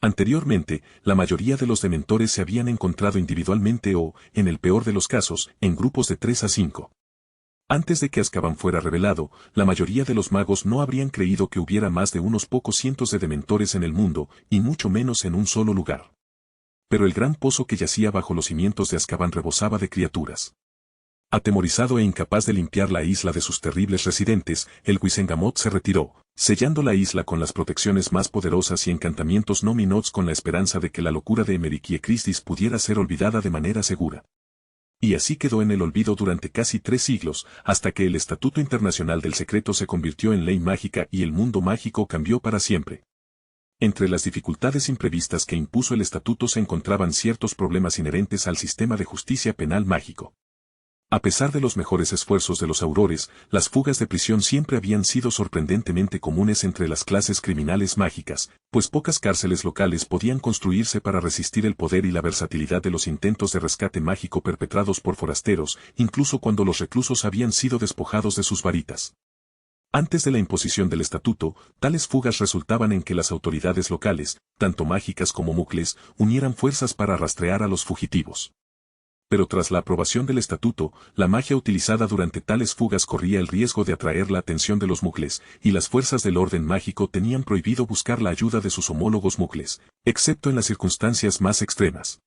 Anteriormente, la mayoría de los dementores se habían encontrado individualmente o, en el peor de los casos, en grupos de 3 a 5. Antes de que Azkaban fuera revelado, la mayoría de los magos no habrían creído que hubiera más de unos pocos cientos de dementores en el mundo, y mucho menos en un solo lugar. Pero el gran pozo que yacía bajo los cimientos de Azkaban rebosaba de criaturas. Atemorizado e incapaz de limpiar la isla de sus terribles residentes, el Wizengamot se retiró, sellando la isla con las protecciones más poderosas y encantamientos no minots con la esperanza de que la locura de Emerikie Christis pudiera ser olvidada de manera segura. Y así quedó en el olvido durante casi 3 siglos, hasta que el Estatuto Internacional del Secreto se convirtió en ley mágica y el mundo mágico cambió para siempre. Entre las dificultades imprevistas que impuso el estatuto se encontraban ciertos problemas inherentes al sistema de justicia penal mágico. A pesar de los mejores esfuerzos de los aurores, las fugas de prisión siempre habían sido sorprendentemente comunes entre las clases criminales mágicas, pues pocas cárceles locales podían construirse para resistir el poder y la versatilidad de los intentos de rescate mágico perpetrados por forasteros, incluso cuando los reclusos habían sido despojados de sus varitas. Antes de la imposición del estatuto, tales fugas resultaban en que las autoridades locales, tanto mágicas como muggles, unieran fuerzas para rastrear a los fugitivos. Pero tras la aprobación del estatuto, la magia utilizada durante tales fugas corría el riesgo de atraer la atención de los muggles, y las fuerzas del orden mágico tenían prohibido buscar la ayuda de sus homólogos muggles, excepto en las circunstancias más extremas.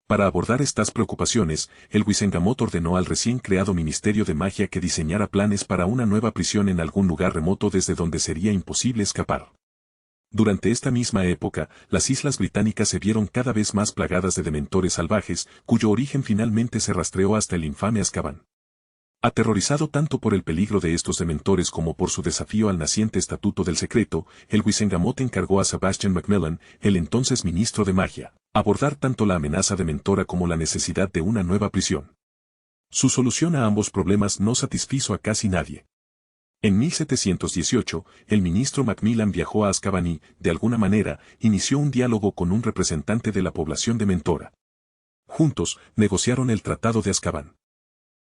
Para abordar estas preocupaciones, el Wizengamot ordenó al recién creado Ministerio de Magia que diseñara planes para una nueva prisión en algún lugar remoto desde donde sería imposible escapar. Durante esta misma época, las islas británicas se vieron cada vez más plagadas de dementores salvajes, cuyo origen finalmente se rastreó hasta el infame Azkaban. Aterrorizado tanto por el peligro de estos dementores como por su desafío al naciente Estatuto del Secreto, el Wizengamot encargó a Sebastian Macmillan, el entonces ministro de Magia, abordar tanto la amenaza dementora como la necesidad de una nueva prisión. Su solución a ambos problemas no satisfizo a casi nadie. En 1718, el ministro Macmillan viajó a Azkaban y, de alguna manera, inició un diálogo con un representante de la población dementora. Juntos, negociaron el Tratado de Azkaban.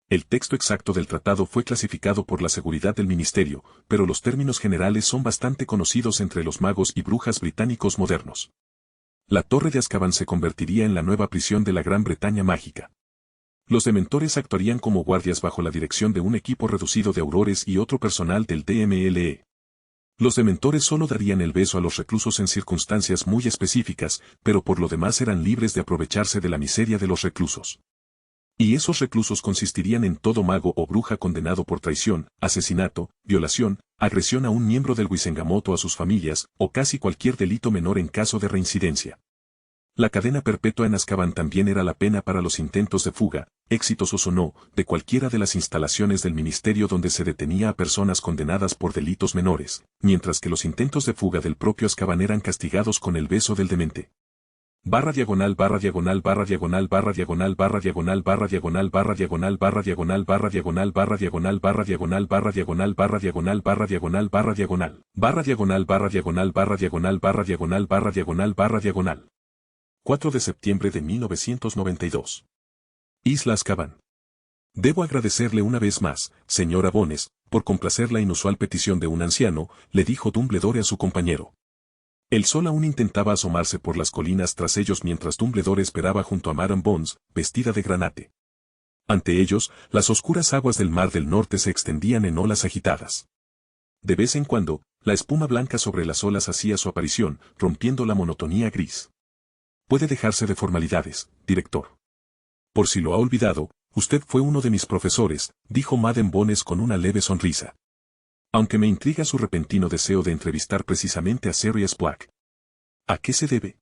El texto exacto del tratado fue clasificado por la seguridad del ministerio, pero los términos generales son bastante conocidos entre los magos y brujas británicos modernos. La Torre de Azkaban se convertiría en la nueva prisión de la Gran Bretaña mágica. Los dementores actuarían como guardias bajo la dirección de un equipo reducido de aurores y otro personal del DMLE. Los dementores solo darían el beso a los reclusos en circunstancias muy específicas, pero por lo demás eran libres de aprovecharse de la miseria de los reclusos. Y esos reclusos consistirían en todo mago o bruja condenado por traición, asesinato, violación, agresión a un miembro del Wizengamot o a sus familias, o casi cualquier delito menor en caso de reincidencia. La cadena perpetua en Azkaban también era la pena para los intentos de fuga, exitosos o no, de cualquiera de las instalaciones del ministerio donde se detenía a personas condenadas por delitos menores, mientras que los intentos de fuga del propio Azkaban eran castigados con el beso del demente. // // // // // // // // // // 4 de septiembre de 1992. Isla Azkaban. Debo agradecerle una vez más, señora Bones, por complacer la inusual petición de un anciano, le dijo Dumbledore a su compañero. El sol aún intentaba asomarse por las colinas tras ellos mientras Dumbledore esperaba junto a Madame Bones, vestida de granate. Ante ellos, las oscuras aguas del Mar del Norte se extendían en olas agitadas. De vez en cuando, la espuma blanca sobre las olas hacía su aparición, rompiendo la monotonía gris. Puede dejarse de formalidades, director. Por si lo ha olvidado, usted fue uno de mis profesores, dijo Madame Bones con una leve sonrisa. Aunque me intriga su repentino deseo de entrevistar precisamente a Sirius Black. ¿A qué se debe?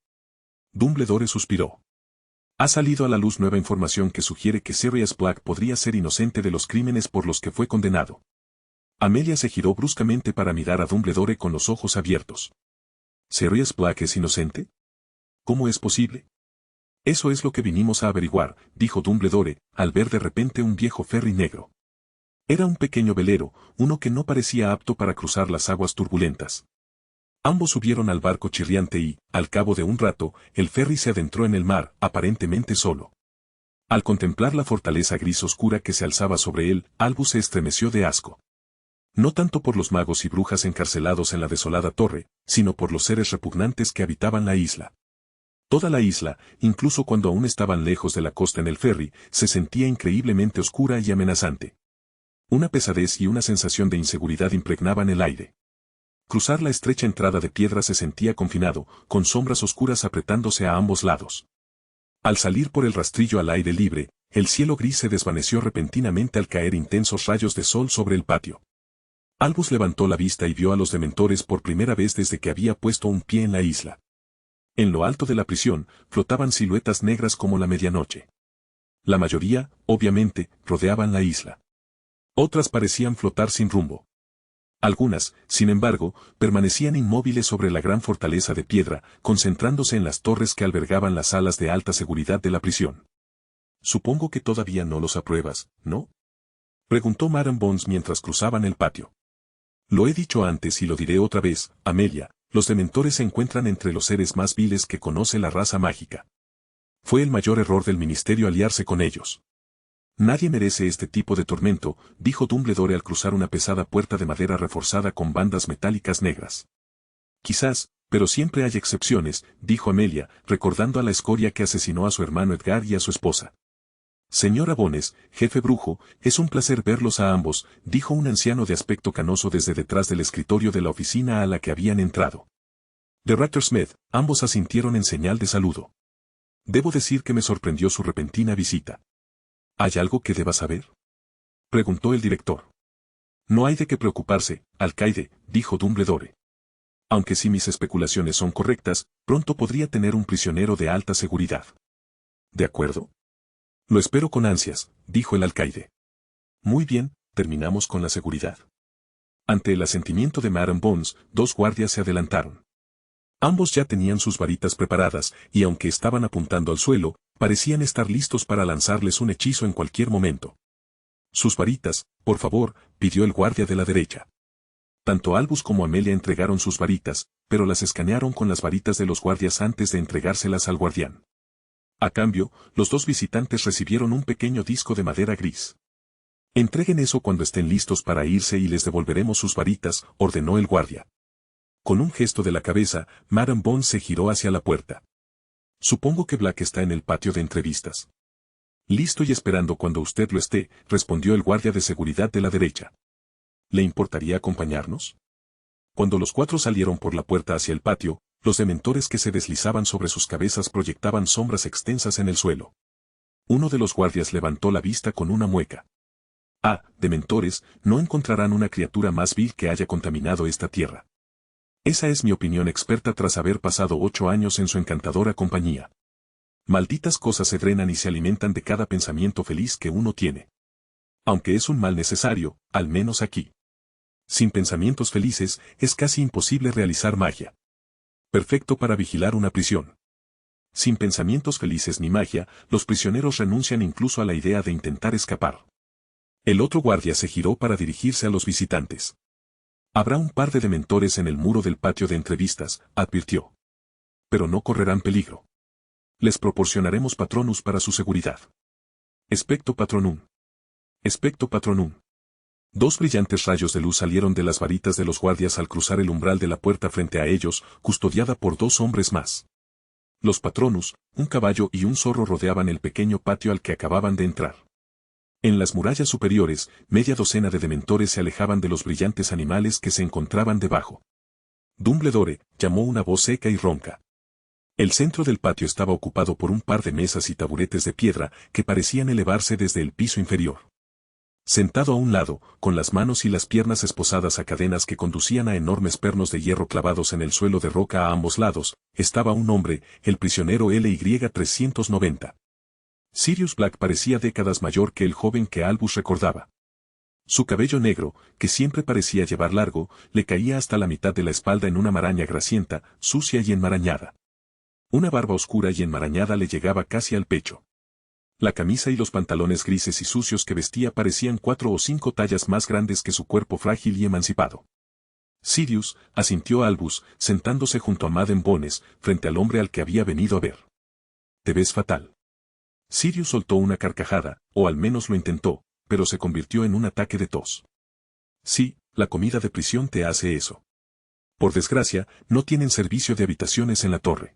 Dumbledore suspiró. Ha salido a la luz nueva información que sugiere que Sirius Black podría ser inocente de los crímenes por los que fue condenado. Amelia se giró bruscamente para mirar a Dumbledore con los ojos abiertos. ¿Sirius Black es inocente? ¿Cómo es posible? Eso es lo que vinimos a averiguar, dijo Dumbledore, al ver de repente un viejo ferry negro. Era un pequeño velero, uno que no parecía apto para cruzar las aguas turbulentas. Ambos subieron al barco chirriante y, al cabo de un rato, el ferry se adentró en el mar, aparentemente solo. Al contemplar la fortaleza gris oscura que se alzaba sobre él, Albus se estremeció de asco. No tanto por los magos y brujas encarcelados en la desolada torre, sino por los seres repugnantes que habitaban la isla. Toda la isla, incluso cuando aún estaban lejos de la costa en el ferry, se sentía increíblemente oscura y amenazante. Una pesadez y una sensación de inseguridad impregnaban el aire. Cruzar la estrecha entrada de piedra se sentía confinado, con sombras oscuras apretándose a ambos lados. Al salir por el rastrillo al aire libre, el cielo gris se desvaneció repentinamente al caer intensos rayos de sol sobre el patio. Albus levantó la vista y vio a los dementores por primera vez desde que había puesto un pie en la isla. En lo alto de la prisión, flotaban siluetas negras como la medianoche. La mayoría, obviamente, rodeaban la isla. Otras parecían flotar sin rumbo. Algunas, sin embargo, permanecían inmóviles sobre la gran fortaleza de piedra, concentrándose en las torres que albergaban las salas de alta seguridad de la prisión. Supongo que todavía no los apruebas, ¿no? Preguntó Madame Bones mientras cruzaban el patio. Lo he dicho antes y lo diré otra vez, Amelia, los dementores se encuentran entre los seres más viles que conoce la raza mágica. Fue el mayor error del ministerio aliarse con ellos. Nadie merece este tipo de tormento, dijo Dumbledore al cruzar una pesada puerta de madera reforzada con bandas metálicas negras. Quizás, pero siempre hay excepciones, dijo Amelia, recordando a la escoria que asesinó a su hermano Edgar y a su esposa. Señora Bones, jefe brujo, es un placer verlos a ambos, dijo un anciano de aspecto canoso desde detrás del escritorio de la oficina a la que habían entrado. De Rattlesmith, ambos asintieron en señal de saludo. Debo decir que me sorprendió su repentina visita. ¿Hay algo que deba saber?, preguntó el director. No hay de qué preocuparse, alcaide, dijo Dumbledore. Aunque si mis especulaciones son correctas, pronto podría tener un prisionero de alta seguridad. ¿De acuerdo? Lo espero con ansias, dijo el alcaide. Muy bien, terminamos con la seguridad. Ante el asentimiento de Madame Bones, dos guardias se adelantaron. Ambos ya tenían sus varitas preparadas, y aunque estaban apuntando al suelo, parecían estar listos para lanzarles un hechizo en cualquier momento. Sus varitas, por favor, pidió el guardia de la derecha. Tanto Albus como Amelia entregaron sus varitas, pero las escanearon con las varitas de los guardias antes de entregárselas al guardián. A cambio, los dos visitantes recibieron un pequeño disco de madera gris. Entreguen eso cuando estén listos para irse y les devolveremos sus varitas, ordenó el guardia. Con un gesto de la cabeza, Madame Bones se giró hacia la puerta. Supongo que Black está en el patio de entrevistas. Listo y esperando cuando usted lo esté, respondió el guardia de seguridad de la derecha. ¿Le importaría acompañarnos? Cuando los cuatro salieron por la puerta hacia el patio, los dementores que se deslizaban sobre sus cabezas proyectaban sombras extensas en el suelo. Uno de los guardias levantó la vista con una mueca. Ah, dementores, no encontrarán una criatura más vil que haya contaminado esta tierra. Esa es mi opinión experta tras haber pasado 8 años en su encantadora compañía. Malditas cosas se drenan y se alimentan de cada pensamiento feliz que uno tiene. Aunque es un mal necesario, al menos aquí. Sin pensamientos felices, es casi imposible realizar magia. Perfecto para vigilar una prisión. Sin pensamientos felices ni magia, los prisioneros renuncian incluso a la idea de intentar escapar. El otro guardia se giró para dirigirse a los visitantes. Habrá un par de dementores en el muro del patio de entrevistas, advirtió. Pero no correrán peligro. Les proporcionaremos patronus para su seguridad. Expecto patronum. Expecto patronum. Dos brillantes rayos de luz salieron de las varitas de los guardias al cruzar el umbral de la puerta frente a ellos, custodiada por dos hombres más. Los patronus, un caballo y un zorro rodeaban el pequeño patio al que acababan de entrar. En las murallas superiores, media docena de dementores se alejaban de los brillantes animales que se encontraban debajo. Dumbledore, llamó una voz seca y ronca. El centro del patio estaba ocupado por un par de mesas y taburetes de piedra que parecían elevarse desde el piso inferior. Sentado a un lado, con las manos y las piernas esposadas a cadenas que conducían a enormes pernos de hierro clavados en el suelo de roca a ambos lados, estaba un hombre, el prisionero LY-390. Sirius Black parecía décadas mayor que el joven que Albus recordaba. Su cabello negro, que siempre parecía llevar largo, le caía hasta la mitad de la espalda en una maraña grasienta, sucia y enmarañada. Una barba oscura y enmarañada le llegaba casi al pecho. La camisa y los pantalones grises y sucios que vestía parecían 4 o 5 tallas más grandes que su cuerpo frágil y emancipado. Sirius, asintió Albus, sentándose junto a Madame Bones, frente al hombre al que había venido a ver. Te ves fatal. Sirius soltó una carcajada, o al menos lo intentó, pero se convirtió en un ataque de tos. Sí, la comida de prisión te hace eso. Por desgracia, no tienen servicio de habitaciones en la torre.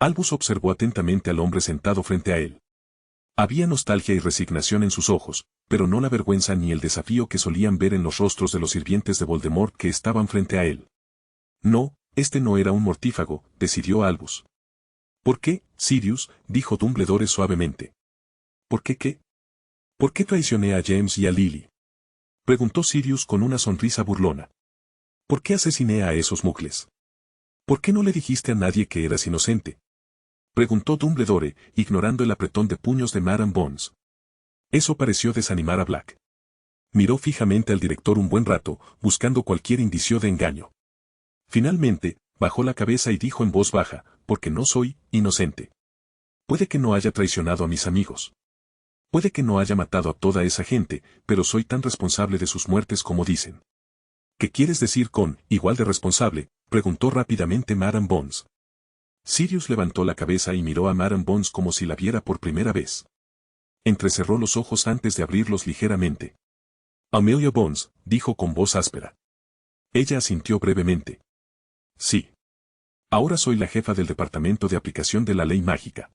Albus observó atentamente al hombre sentado frente a él. Había nostalgia y resignación en sus ojos, pero no la vergüenza ni el desafío que solían ver en los rostros de los sirvientes de Voldemort que estaban frente a él. No, este no era un mortífago, decidió Albus. ¿Por qué, Sirius?, dijo Dumbledore suavemente. ¿Por qué qué? ¿Por qué traicioné a James y a Lily?, preguntó Sirius con una sonrisa burlona. ¿Por qué asesiné a esos muggles? ¿Por qué no le dijiste a nadie que eras inocente?, preguntó Dumbledore, ignorando el apretón de puños de Madame Bones. Eso pareció desanimar a Black. Miró fijamente al director un buen rato, buscando cualquier indicio de engaño. Finalmente, bajó la cabeza y dijo en voz baja, porque no soy inocente. Puede que no haya traicionado a mis amigos. Puede que no haya matado a toda esa gente, pero soy tan responsable de sus muertes como dicen. ¿Qué quieres decir con igual de responsable?, preguntó rápidamente Madame Bones. Sirius levantó la cabeza y miró a Madame Bones como si la viera por primera vez. Entrecerró los ojos antes de abrirlos ligeramente. Amelia Bones, dijo con voz áspera. Ella asintió brevemente. Sí. Ahora soy la jefa del Departamento de Aplicación de la Ley Mágica.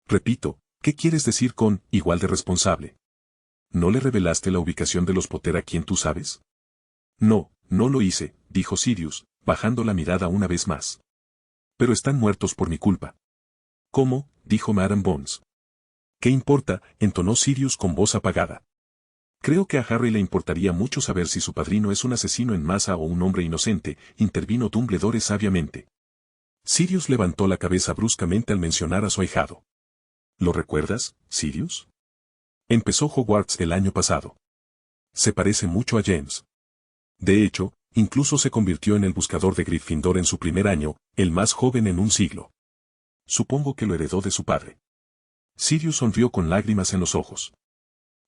Repito, ¿qué quieres decir con igual de responsable? ¿No le revelaste la ubicación de los Potter a quien tú sabes? No, no lo hice, dijo Sirius, bajando la mirada una vez más. Pero están muertos por mi culpa. ¿Cómo?, dijo Madame Bones. ¿Qué importa?, entonó Sirius con voz apagada. Creo que a Harry le importaría mucho saber si su padrino es un asesino en masa o un hombre inocente, intervino Dumbledore sabiamente. Sirius levantó la cabeza bruscamente al mencionar a su ahijado. ¿Lo recuerdas, Sirius? Empezó Hogwarts el año pasado. Se parece mucho a James. De hecho, incluso se convirtió en el buscador de Gryffindor en su primer año, el más joven en un siglo. Supongo que lo heredó de su padre. Sirius sonrió con lágrimas en los ojos.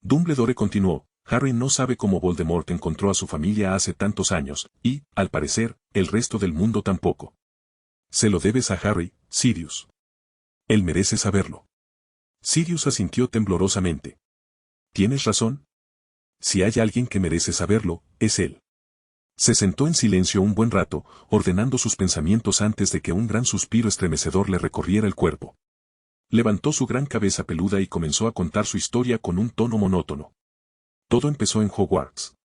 Dumbledore continuó, Harry no sabe cómo Voldemort encontró a su familia hace tantos años, y, al parecer, el resto del mundo tampoco. Se lo debes a Harry, Sirius. Él merece saberlo. Sirius asintió temblorosamente. ¿Tienes razón? Si hay alguien que merece saberlo, es él. Se sentó en silencio un buen rato, ordenando sus pensamientos antes de que un gran suspiro estremecedor le recorriera el cuerpo. Levantó su gran cabeza peluda y comenzó a contar su historia con un tono monótono. Todo empezó en Hogwarts.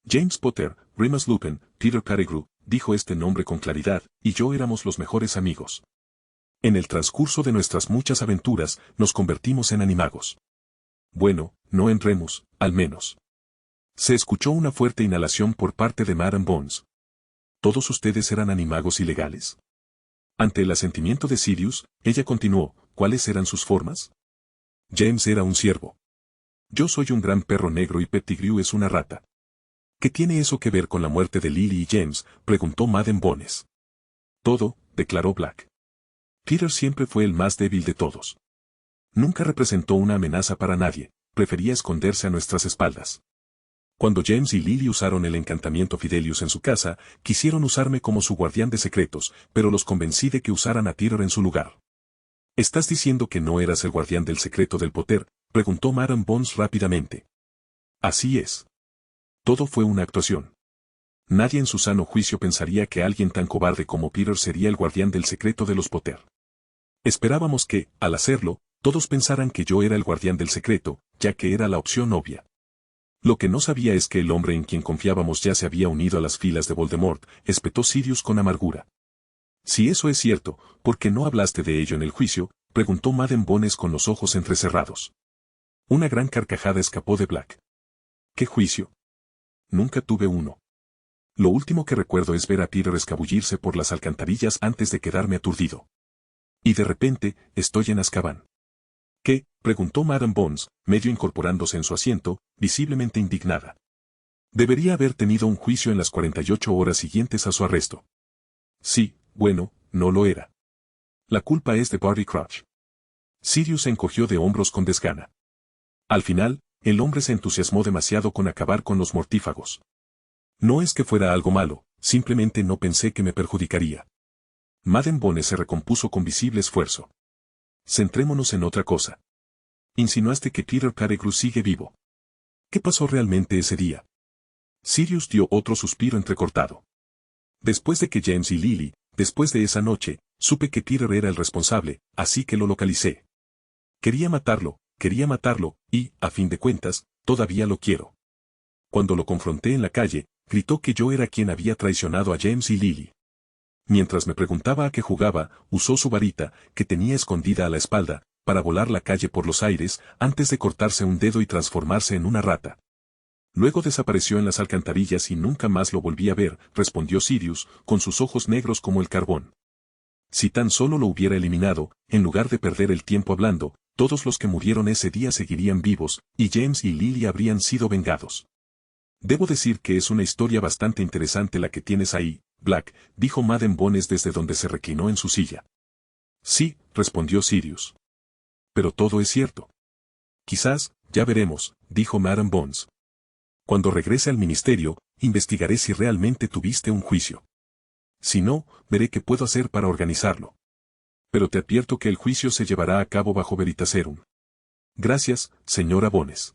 James Potter, Remus Lupin, Peter Pettigrew, dijo este nombre con claridad, y yo éramos los mejores amigos. En el transcurso de nuestras muchas aventuras, nos convertimos en animagos. Bueno, no en Remus, al menos. Se escuchó una fuerte inhalación por parte de Madame Bones. ¿Todos ustedes eran animagos ilegales? Ante el asentimiento de Sirius, ella continuó, ¿cuáles eran sus formas? James era un ciervo. Yo soy un gran perro negro y Pettigrew es una rata. ¿Qué tiene eso que ver con la muerte de Lily y James?, preguntó Madame Bones. Todo, declaró Black. Peter siempre fue el más débil de todos. Nunca representó una amenaza para nadie, prefería esconderse a nuestras espaldas. Cuando James y Lily usaron el encantamiento Fidelius en su casa, quisieron usarme como su guardián de secretos, pero los convencí de que usaran a Peter en su lugar. ¿Estás diciendo que no eras el guardián del secreto del Potter?, preguntó Madame Bones rápidamente. Así es. Todo fue una actuación. Nadie en su sano juicio pensaría que alguien tan cobarde como Peter sería el guardián del secreto de los Potter. Esperábamos que, al hacerlo, todos pensaran que yo era el guardián del secreto, ya que era la opción obvia. Lo que no sabía es que el hombre en quien confiábamos ya se había unido a las filas de Voldemort, espetó Sirius con amargura. Si eso es cierto, ¿por qué no hablaste de ello en el juicio?, preguntó Madame Bones con los ojos entrecerrados. Una gran carcajada escapó de Black. ¿Qué juicio? Nunca tuve uno. Lo último que recuerdo es ver a Peter escabullirse por las alcantarillas antes de quedarme aturdido. Y de repente, estoy en Azkaban. ¿Qué?, preguntó Madame Bones, medio incorporándose en su asiento, visiblemente indignada. Debería haber tenido un juicio en las 48 horas siguientes a su arresto. Sí, bueno, no lo era. La culpa es de Barty Crouch. Sirius se encogió de hombros con desgana. Al final, el hombre se entusiasmó demasiado con acabar con los mortífagos. No es que fuera algo malo, simplemente no pensé que me perjudicaría. Madame Bones se recompuso con visible esfuerzo. Centrémonos en otra cosa. Insinuaste que Peter Pettigrew sigue vivo. ¿Qué pasó realmente ese día? Sirius dio otro suspiro entrecortado. Después de que James y Lily, después de esa noche, Supe que Peter era el responsable, así que lo localicé. Quería matarlo, y, a fin de cuentas, todavía lo quiero. Cuando lo confronté en la calle, gritó que yo era quien había traicionado a James y Lily. Mientras me preguntaba a qué jugaba, usó su varita, que tenía escondida a la espalda, para volar la calle por los aires, antes de cortarse un dedo y transformarse en una rata. Luego desapareció en las alcantarillas y nunca más lo volví a ver, respondió Sirius, con sus ojos negros como el carbón. Si tan solo lo hubiera eliminado, en lugar de perder el tiempo hablando, todos los que murieron ese día seguirían vivos, y James y Lily habrían sido vengados. Debo decir que es una historia bastante interesante la que tienes ahí, Black, dijo Madame Bones desde donde se reclinó en su silla. Sí, respondió Sirius. Pero todo es cierto. Quizás, ya veremos, dijo Madame Bones. Cuando regrese al ministerio, investigaré si realmente tuviste un juicio. Si no, veré qué puedo hacer para organizarlo. Pero te advierto que el juicio se llevará a cabo bajo Veritaserum. Gracias, señora Bones.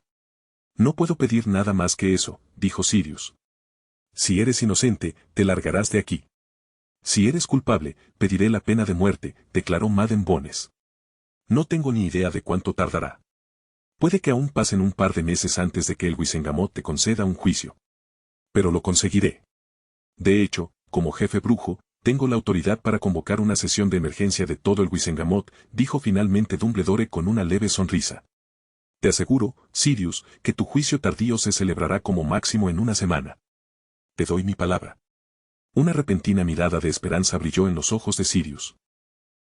No puedo pedir nada más que eso, dijo Sirius. Si eres inocente, te largarás de aquí. Si eres culpable, pediré la pena de muerte, declaró Madame Bones. No tengo ni idea de cuánto tardará. Puede que aún pasen un par de meses antes de que el Wizengamot te conceda un juicio. Pero lo conseguiré. De hecho, como jefe brujo, tengo la autoridad para convocar una sesión de emergencia de todo el Wizengamot, dijo finalmente Dumbledore con una leve sonrisa. Te aseguro, Sirius, que tu juicio tardío se celebrará como máximo en una semana. Te doy mi palabra. Una repentina mirada de esperanza brilló en los ojos de Sirius.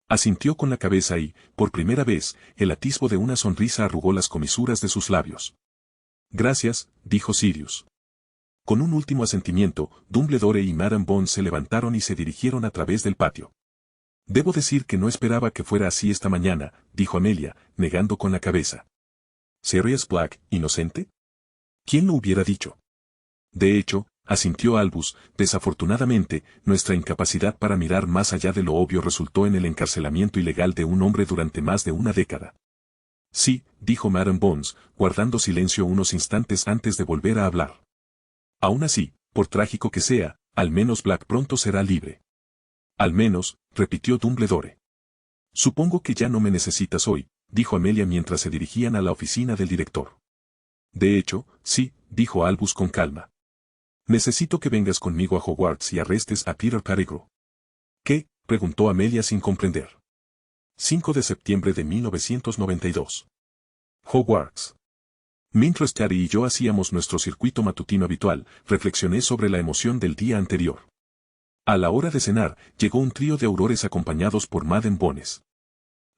Asintió con la cabeza y, por primera vez, el atisbo de una sonrisa arrugó las comisuras de sus labios. Gracias, dijo Sirius. Con un último asentimiento, Dumbledore y Madame Bones se levantaron y se dirigieron a través del patio. Debo decir que no esperaba que fuera así esta mañana, dijo Amelia, negando con la cabeza. ¿Sirius Black, inocente? ¿Quién lo hubiera dicho? De hecho, asintió Albus, desafortunadamente, nuestra incapacidad para mirar más allá de lo obvio resultó en el encarcelamiento ilegal de un hombre durante más de una década. Sí, dijo Madame Bones, guardando silencio unos instantes antes de volver a hablar. Aún así, por trágico que sea, al menos Black pronto será libre. Al menos, repitió Dumbledore. Supongo que ya no me necesitas hoy, dijo Amelia mientras se dirigían a la oficina del director. De hecho, sí, dijo Albus con calma. Necesito que vengas conmigo a Hogwarts y arrestes a Peter Pettigrew. ¿Qué? Preguntó Amelia sin comprender. 5 de septiembre de 1992. Hogwarts. Mientras Terry y yo hacíamos nuestro circuito matutino habitual, reflexioné sobre la emoción del día anterior. A la hora de cenar, llegó un trío de aurores acompañados por Madame Bones.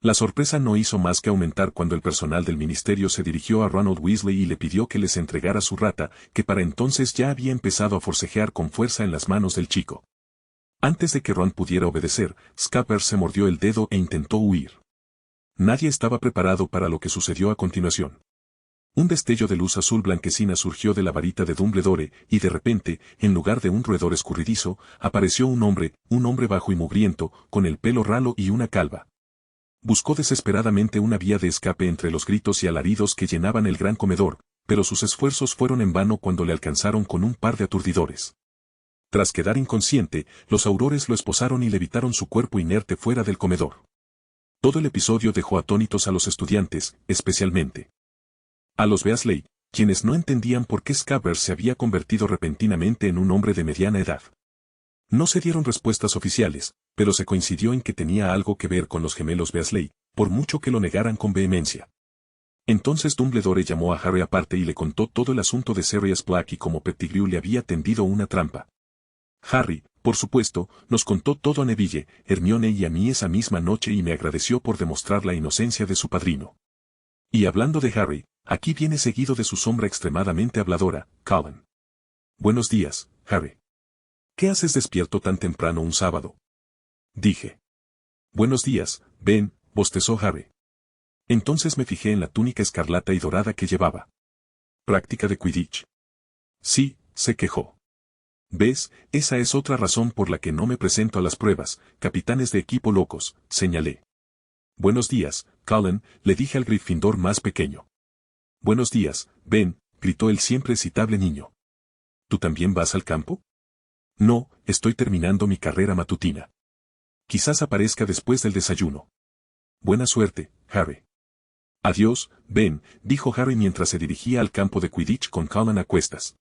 La sorpresa no hizo más que aumentar cuando el personal del ministerio se dirigió a Ronald Weasley y le pidió que les entregara su rata, que para entonces ya había empezado a forcejear con fuerza en las manos del chico. Antes de que Ron pudiera obedecer, Scabbers se mordió el dedo e intentó huir. Nadie estaba preparado para lo que sucedió a continuación. Un destello de luz azul blanquecina surgió de la varita de Dumbledore, y de repente, en lugar de un roedor escurridizo, apareció un hombre bajo y mugriento, con el pelo ralo y una calva. Buscó desesperadamente una vía de escape entre los gritos y alaridos que llenaban el gran comedor, pero sus esfuerzos fueron en vano cuando le alcanzaron con un par de aturdidores. Tras quedar inconsciente, los aurores lo esposaron y levitaron su cuerpo inerte fuera del comedor. Todo el episodio dejó atónitos a los estudiantes, especialmente a los Weasley, quienes no entendían por qué Scabbers se había convertido repentinamente en un hombre de mediana edad. No se dieron respuestas oficiales, pero se coincidió en que tenía algo que ver con los gemelos Weasley, por mucho que lo negaran con vehemencia. Entonces Dumbledore llamó a Harry aparte y le contó todo el asunto de Sirius Black y cómo Pettigrew le había tendido una trampa. Harry, por supuesto, nos contó todo a Neville, Hermione y a mí esa misma noche y me agradeció por demostrar la inocencia de su padrino. Y hablando de Harry, aquí viene seguido de su sombra extremadamente habladora, Colin. Buenos días, Harry. ¿Qué haces despierto tan temprano un sábado? Dije. Buenos días, Ben, bostezó Harry. Entonces me fijé en la túnica escarlata y dorada que llevaba. ¿Práctica de Quidditch? Sí, se quejó. ¿Ves? Esa es otra razón por la que no me presento a las pruebas, capitanes de equipo locos, señalé. Buenos días, Colin, le dije al Gryffindor más pequeño. Buenos días, Ben, gritó el siempre excitable niño. ¿Tú también vas al campo? No, estoy terminando mi carrera matutina. Quizás aparezca después del desayuno. Buena suerte, Harry. Adiós, Ben, dijo Harry mientras se dirigía al campo de Quidditch con Colin a cuestas.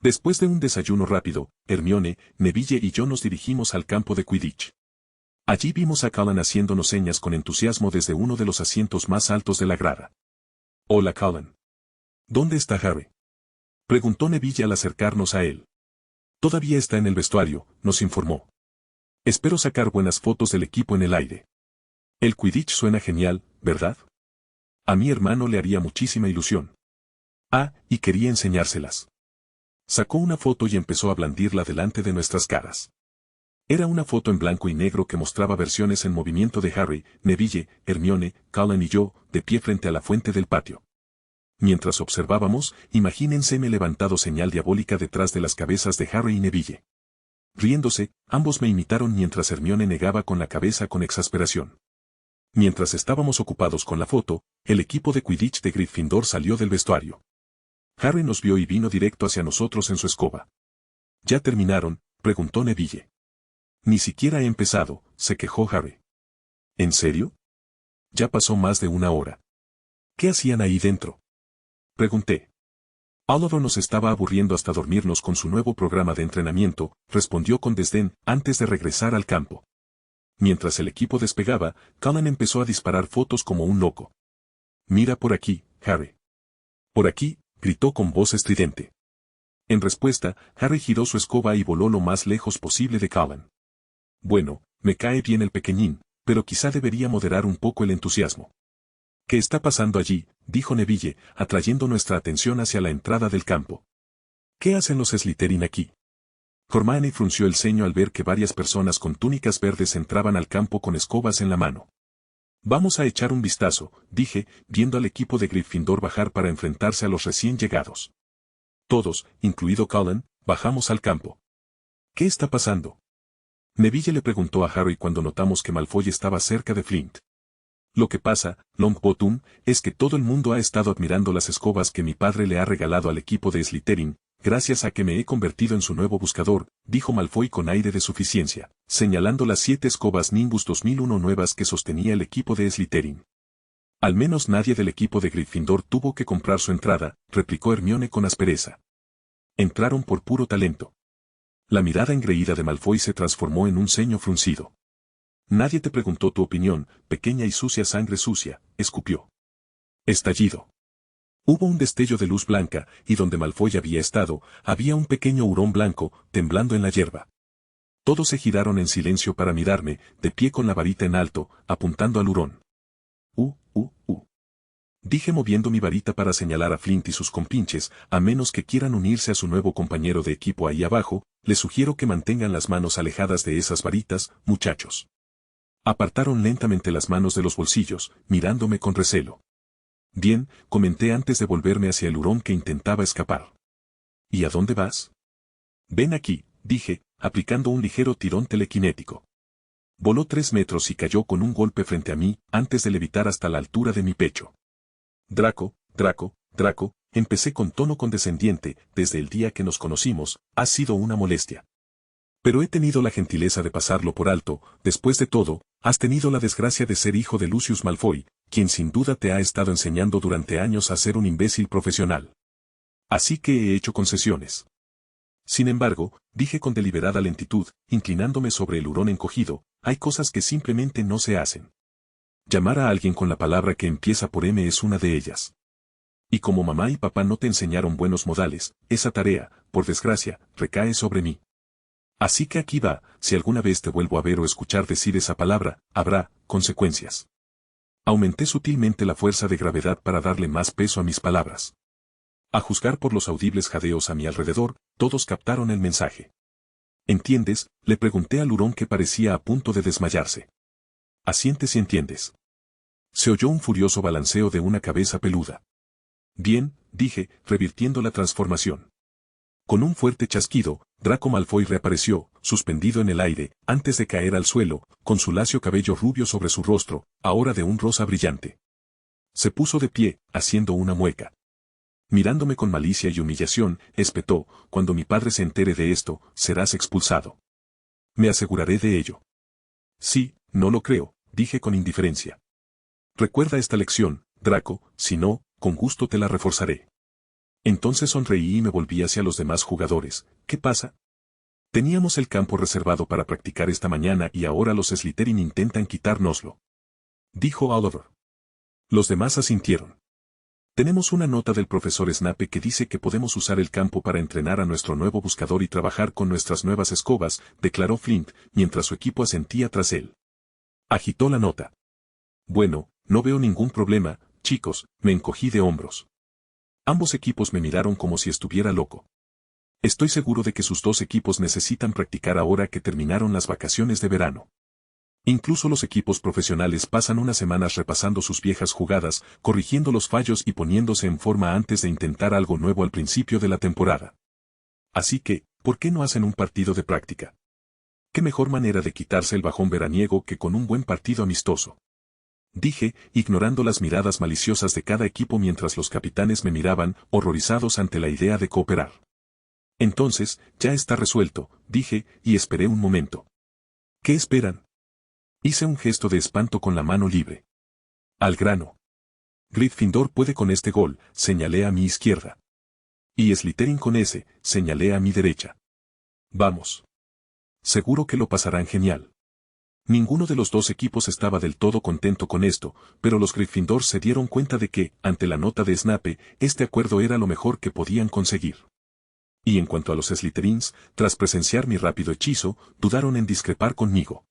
Después de un desayuno rápido, Hermione, Neville y yo nos dirigimos al campo de Quidditch. Allí vimos a Colin haciéndonos señas con entusiasmo desde uno de los asientos más altos de la grada. Hola Colin. ¿Dónde está Harry? Preguntó Neville al acercarnos a él. Todavía está en el vestuario, nos informó. Espero sacar buenas fotos del equipo en el aire. El Quidditch suena genial, ¿verdad? A mi hermano le haría muchísima ilusión. Ah, y quería enseñárselas. Sacó una foto y empezó a blandirla delante de nuestras caras. Era una foto en blanco y negro que mostraba versiones en movimiento de Harry, Neville, Hermione, Colin y yo, de pie frente a la fuente del patio. Mientras observábamos, imagínenseme levantado señal diabólica detrás de las cabezas de Harry y Neville. Riéndose, ambos me imitaron mientras Hermione negaba con la cabeza con exasperación. Mientras estábamos ocupados con la foto, el equipo de Quidditch de Gryffindor salió del vestuario. Harry nos vio y vino directo hacia nosotros en su escoba. ¿Ya terminaron?, preguntó Neville. Ni siquiera he empezado, se quejó Harry. ¿En serio? Ya pasó más de una hora. ¿Qué hacían ahí dentro? Pregunté. Oliver nos estaba aburriendo hasta dormirnos con su nuevo programa de entrenamiento, respondió con desdén, antes de regresar al campo. Mientras el equipo despegaba, Colin empezó a disparar fotos como un loco. Mira por aquí, Harry. Por aquí, gritó con voz estridente. En respuesta, Harry giró su escoba y voló lo más lejos posible de Colin. Bueno, me cae bien el pequeñín, pero quizá debería moderar un poco el entusiasmo. ¿Qué está pasando allí?, dijo Neville, atrayendo nuestra atención hacia la entrada del campo. ¿Qué hacen los Slytherin aquí? Hermione frunció el ceño al ver que varias personas con túnicas verdes entraban al campo con escobas en la mano. Vamos a echar un vistazo, dije, viendo al equipo de Gryffindor bajar para enfrentarse a los recién llegados. Todos, incluido Colin, bajamos al campo. ¿Qué está pasando? Neville le preguntó a Harry cuando notamos que Malfoy estaba cerca de Flint. Lo que pasa, Longbottom, es que todo el mundo ha estado admirando las escobas que mi padre le ha regalado al equipo de Slytherin, gracias a que me he convertido en su nuevo buscador, dijo Malfoy con aire de suficiencia, señalando las 7 escobas Nimbus 2001 nuevas que sostenía el equipo de Slytherin. Al menos nadie del equipo de Gryffindor tuvo que comprar su entrada, replicó Hermione con aspereza. Entraron por puro talento. La mirada engreída de Malfoy se transformó en un ceño fruncido. Nadie te preguntó tu opinión, pequeña y sucia sangre sucia, escupió. Estallido. Hubo un destello de luz blanca, y donde Malfoy había estado, había un pequeño hurón blanco, temblando en la hierba. Todos se giraron en silencio para mirarme, de pie con la varita en alto, apuntando al hurón. Dije moviendo mi varita para señalar a Flint y sus compinches, a menos que quieran unirse a su nuevo compañero de equipo ahí abajo, les sugiero que mantengan las manos alejadas de esas varitas, muchachos. Apartaron lentamente las manos de los bolsillos, mirándome con recelo. Bien, comenté antes de volverme hacia el hurón que intentaba escapar. ¿Y a dónde vas? Ven aquí, dije, aplicando un ligero tirón telequinético. Voló 3 metros y cayó con un golpe frente a mí, antes de levitar hasta la altura de mi pecho. Draco, empecé con tono condescendiente, desde el día que nos conocimos, has sido una molestia. Pero he tenido la gentileza de pasarlo por alto, después de todo, has tenido la desgracia de ser hijo de Lucius Malfoy, quien sin duda te ha estado enseñando durante años a ser un imbécil profesional. Así que he hecho concesiones. Sin embargo, dije con deliberada lentitud, inclinándome sobre el hurón encogido, hay cosas que simplemente no se hacen. Llamar a alguien con la palabra que empieza por M es una de ellas. Y como mamá y papá no te enseñaron buenos modales, esa tarea, por desgracia, recae sobre mí. Así que aquí va, si alguna vez te vuelvo a ver o escuchar decir esa palabra, habrá consecuencias. Aumenté sutilmente la fuerza de gravedad para darle más peso a mis palabras. A juzgar por los audibles jadeos a mi alrededor, todos captaron el mensaje. ¿Entiendes?, le pregunté al hurón que parecía a punto de desmayarse. Asiente si entiendes. Se oyó un furioso balanceo de una cabeza peluda. Bien, dije, revirtiendo la transformación. Con un fuerte chasquido, Draco Malfoy reapareció, suspendido en el aire, antes de caer al suelo, con su lacio cabello rubio sobre su rostro, ahora de un rosa brillante. Se puso de pie, haciendo una mueca. Mirándome con malicia y humillación, espetó, cuando mi padre se entere de esto, serás expulsado. Me aseguraré de ello. Sí, no lo creo, dije con indiferencia. Recuerda esta lección, Draco, si no, con gusto te la reforzaré. Entonces sonreí y me volví hacia los demás jugadores. ¿Qué pasa? Teníamos el campo reservado para practicar esta mañana y ahora los Slytherin intentan quitárnoslo, dijo Oliver. Los demás asintieron. Tenemos una nota del profesor Snape que dice que podemos usar el campo para entrenar a nuestro nuevo buscador y trabajar con nuestras nuevas escobas, declaró Flint, mientras su equipo asentía tras él. Agitó la nota. Bueno, no veo ningún problema, chicos, me encogí de hombros. Ambos equipos me miraron como si estuviera loco. Estoy seguro de que sus dos equipos necesitan practicar ahora que terminaron las vacaciones de verano. Incluso los equipos profesionales pasan unas semanas repasando sus viejas jugadas, corrigiendo los fallos y poniéndose en forma antes de intentar algo nuevo al principio de la temporada. Así que, ¿por qué no hacen un partido de práctica? ¿Qué mejor manera de quitarse el bajón veraniego que con un buen partido amistoso? Dije, ignorando las miradas maliciosas de cada equipo mientras los capitanes me miraban, horrorizados ante la idea de cooperar. Entonces, ya está resuelto, dije, y esperé un momento. ¿Qué esperan? Hice un gesto de espanto con la mano libre. Al grano. Gryffindor puede con este gol, señalé a mi izquierda. Y Slytherin con ese, señalé a mi derecha. Vamos. Seguro que lo pasarán genial. Ninguno de los dos equipos estaba del todo contento con esto, pero los Gryffindor se dieron cuenta de que, ante la nota de Snape, este acuerdo era lo mejor que podían conseguir. Y en cuanto a los Slytherins, tras presenciar mi rápido hechizo, dudaron en discrepar conmigo.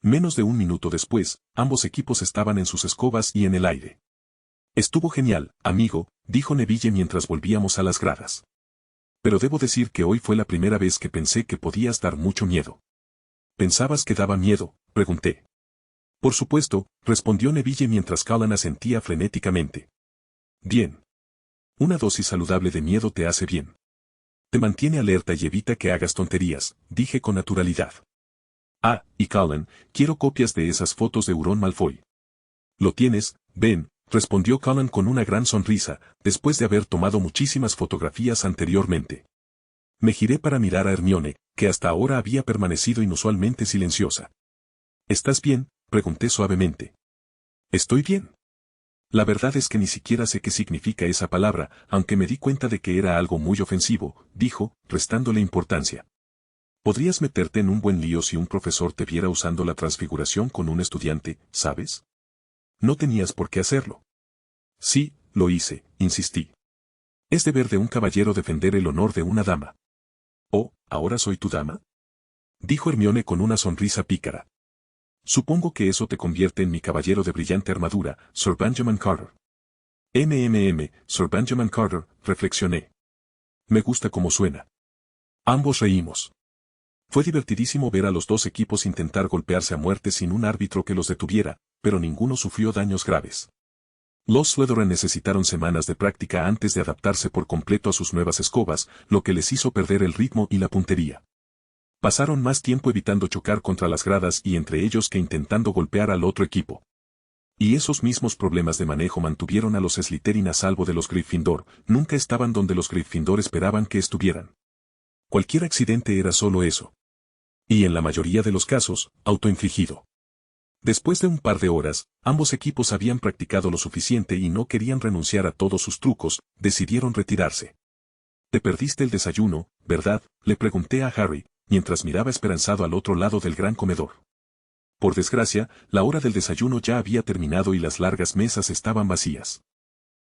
Menos de un minuto después, ambos equipos estaban en sus escobas y en el aire. Estuvo genial, amigo, dijo Neville mientras volvíamos a las gradas. Pero debo decir que hoy fue la primera vez que pensé que podías dar mucho miedo. ¿Pensabas que daba miedo?, pregunté. Por supuesto, respondió Neville mientras Callan asentía frenéticamente. Bien. Una dosis saludable de miedo te hace bien. Te mantiene alerta y evita que hagas tonterías, dije con naturalidad. Ah, y Callan, quiero copias de esas fotos de Hurón Malfoy. Lo tienes, Ben, respondió Callan con una gran sonrisa, después de haber tomado muchísimas fotografías anteriormente. Me giré para mirar a Hermione, que hasta ahora había permanecido inusualmente silenciosa. ¿Estás bien?, pregunté suavemente. Estoy bien. La verdad es que ni siquiera sé qué significa esa palabra, aunque me di cuenta de que era algo muy ofensivo, dijo, restándole importancia. Podrías meterte en un buen lío si un profesor te viera usando la transfiguración con un estudiante, ¿sabes? No tenías por qué hacerlo. Sí, lo hice, insistí. Es deber de un caballero defender el honor de una dama. Oh, ¿ahora soy tu dama? Dijo Hermione con una sonrisa pícara. Supongo que eso te convierte en mi caballero de brillante armadura, Sir Benjamin Carter. Sir Benjamin Carter, reflexioné. Me gusta cómo suena. Ambos reímos. Fue divertidísimo ver a los dos equipos intentar golpearse a muerte sin un árbitro que los detuviera, pero ninguno sufrió daños graves. Los Slytherin necesitaron semanas de práctica antes de adaptarse por completo a sus nuevas escobas, lo que les hizo perder el ritmo y la puntería. Pasaron más tiempo evitando chocar contra las gradas y entre ellos que intentando golpear al otro equipo. Y esos mismos problemas de manejo mantuvieron a los Slytherin a salvo de los Gryffindor, nunca estaban donde los Gryffindor esperaban que estuvieran. Cualquier accidente era solo eso. Y en la mayoría de los casos, autoinfligido. Después de un par de horas, ambos equipos habían practicado lo suficiente y no querían renunciar a todos sus trucos, decidieron retirarse. Te perdiste el desayuno, ¿verdad?, le pregunté a Harry, mientras miraba esperanzado al otro lado del gran comedor. Por desgracia, la hora del desayuno ya había terminado y las largas mesas estaban vacías.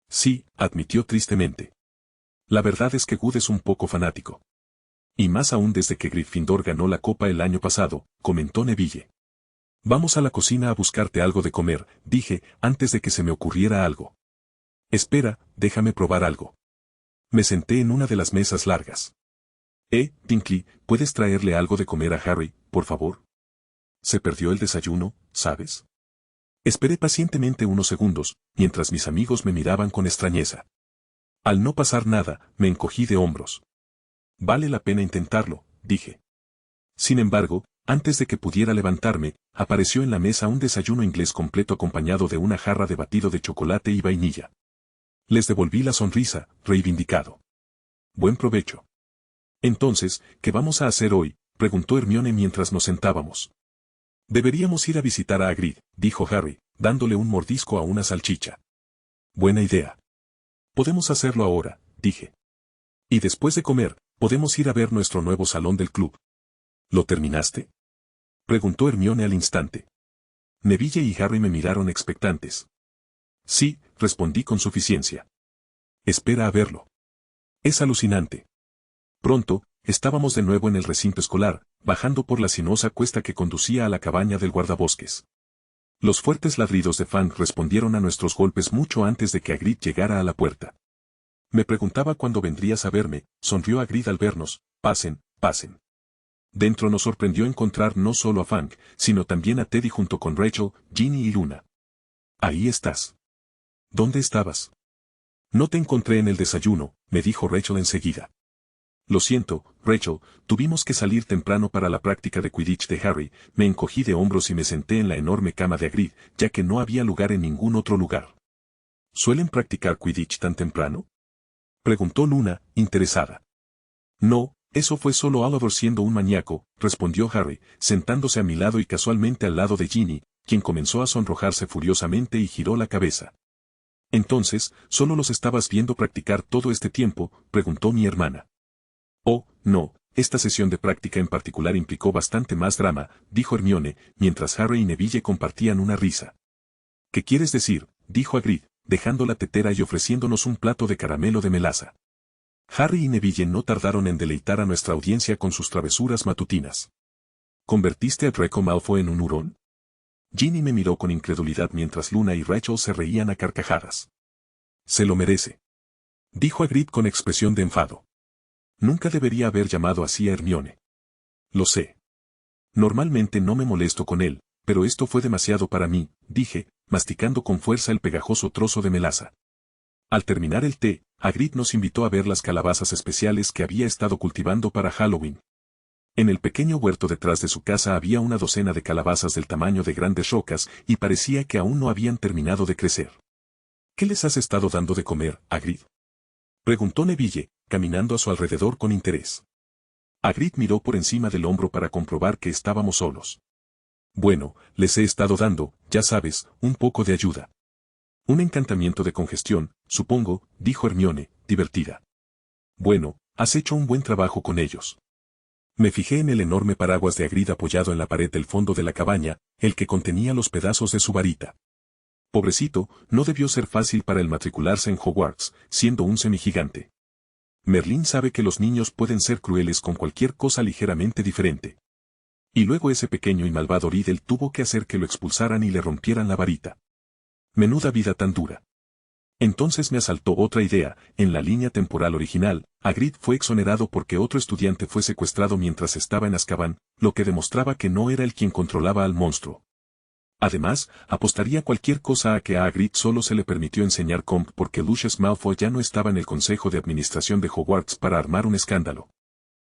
Sí, admitió tristemente. La verdad es que Good es un poco fanático. Y más aún desde que Gryffindor ganó la copa el año pasado, comentó Neville. Vamos a la cocina a buscarte algo de comer, dije, antes de que se me ocurriera algo. Espera, déjame probar algo. Me senté en una de las mesas largas. Dinkley, ¿puedes traerle algo de comer a Harry, por favor? Se perdió el desayuno, ¿sabes? Esperé pacientemente unos segundos, mientras mis amigos me miraban con extrañeza. Al no pasar nada, me encogí de hombros. Vale la pena intentarlo, dije. Sin embargo, antes de que pudiera levantarme, apareció en la mesa un desayuno inglés completo acompañado de una jarra de batido de chocolate y vainilla. Les devolví la sonrisa, reivindicado. Buen provecho. Entonces, ¿qué vamos a hacer hoy?, preguntó Hermione mientras nos sentábamos. Deberíamos ir a visitar a Hagrid, dijo Harry, dándole un mordisco a una salchicha. Buena idea. Podemos hacerlo ahora, dije. Y después de comer, podemos ir a ver nuestro nuevo salón del club. ¿Lo terminaste?, preguntó Hermione al instante. Neville y Harry me miraron expectantes. Sí, respondí con suficiencia. Espera a verlo. Es alucinante. Pronto, estábamos de nuevo en el recinto escolar, bajando por la sinuosa cuesta que conducía a la cabaña del guardabosques. Los fuertes ladridos de Fang respondieron a nuestros golpes mucho antes de que Hagrid llegara a la puerta. Me preguntaba cuándo vendrías a verme, sonrió Hagrid al vernos. Pasen, pasen. Dentro nos sorprendió encontrar no solo a Fang, sino también a Teddy junto con Rachel, Ginny y Luna. Ahí estás. ¿Dónde estabas? No te encontré en el desayuno, me dijo Rachel enseguida. Lo siento, Rachel, tuvimos que salir temprano para la práctica de Quidditch de Harry. Me encogí de hombros y me senté en la enorme cama de Hagrid, ya que no había lugar en ningún otro lugar. ¿Suelen practicar Quidditch tan temprano?, preguntó Luna, interesada. No, eso fue solo Oliver siendo un maníaco, respondió Harry, sentándose a mi lado y casualmente al lado de Ginny, quien comenzó a sonrojarse furiosamente y giró la cabeza. Entonces, ¿solo los estabas viendo practicar todo este tiempo?, preguntó mi hermana. Oh, no, esta sesión de práctica en particular implicó bastante más drama, dijo Hermione, mientras Harry y Neville compartían una risa. ¿Qué quieres decir?, dijo Hagrid, dejando la tetera y ofreciéndonos un plato de caramelo de melaza. Harry y Neville no tardaron en deleitar a nuestra audiencia con sus travesuras matutinas. ¿Convertiste a Draco Malfoy en un hurón?, Ginny me miró con incredulidad mientras Luna y Rachel se reían a carcajadas. Se lo merece, dijo Hagrid con expresión de enfado. Nunca debería haber llamado así a Hermione. Lo sé. Normalmente no me molesto con él, pero esto fue demasiado para mí, dije, masticando con fuerza el pegajoso trozo de melaza. Al terminar el té, Hagrid nos invitó a ver las calabazas especiales que había estado cultivando para Halloween. En el pequeño huerto detrás de su casa había una docena de calabazas del tamaño de grandes rocas y parecía que aún no habían terminado de crecer. ¿Qué les has estado dando de comer, Hagrid?, preguntó Neville, caminando a su alrededor con interés. Hagrid miró por encima del hombro para comprobar que estábamos solos. Bueno, les he estado dando, ya sabes, un poco de ayuda. Un encantamiento de congestión, supongo, dijo Hermione, divertida. Bueno, has hecho un buen trabajo con ellos. Me fijé en el enorme paraguas de Hagrid apoyado en la pared del fondo de la cabaña, el que contenía los pedazos de su varita. Pobrecito, no debió ser fácil para él matricularse en Hogwarts, siendo un semigigante. Merlín sabe que los niños pueden ser crueles con cualquier cosa ligeramente diferente. Y luego ese pequeño y malvado Riddle tuvo que hacer que lo expulsaran y le rompieran la varita. Menuda vida tan dura. Entonces me asaltó otra idea. En la línea temporal original, Hagrid fue exonerado porque otro estudiante fue secuestrado mientras estaba en Azkaban, lo que demostraba que no era él quien controlaba al monstruo. Además, apostaría cualquier cosa a que a Hagrid solo se le permitió enseñar comp porque Lucius Malfoy ya no estaba en el Consejo de Administración de Hogwarts para armar un escándalo.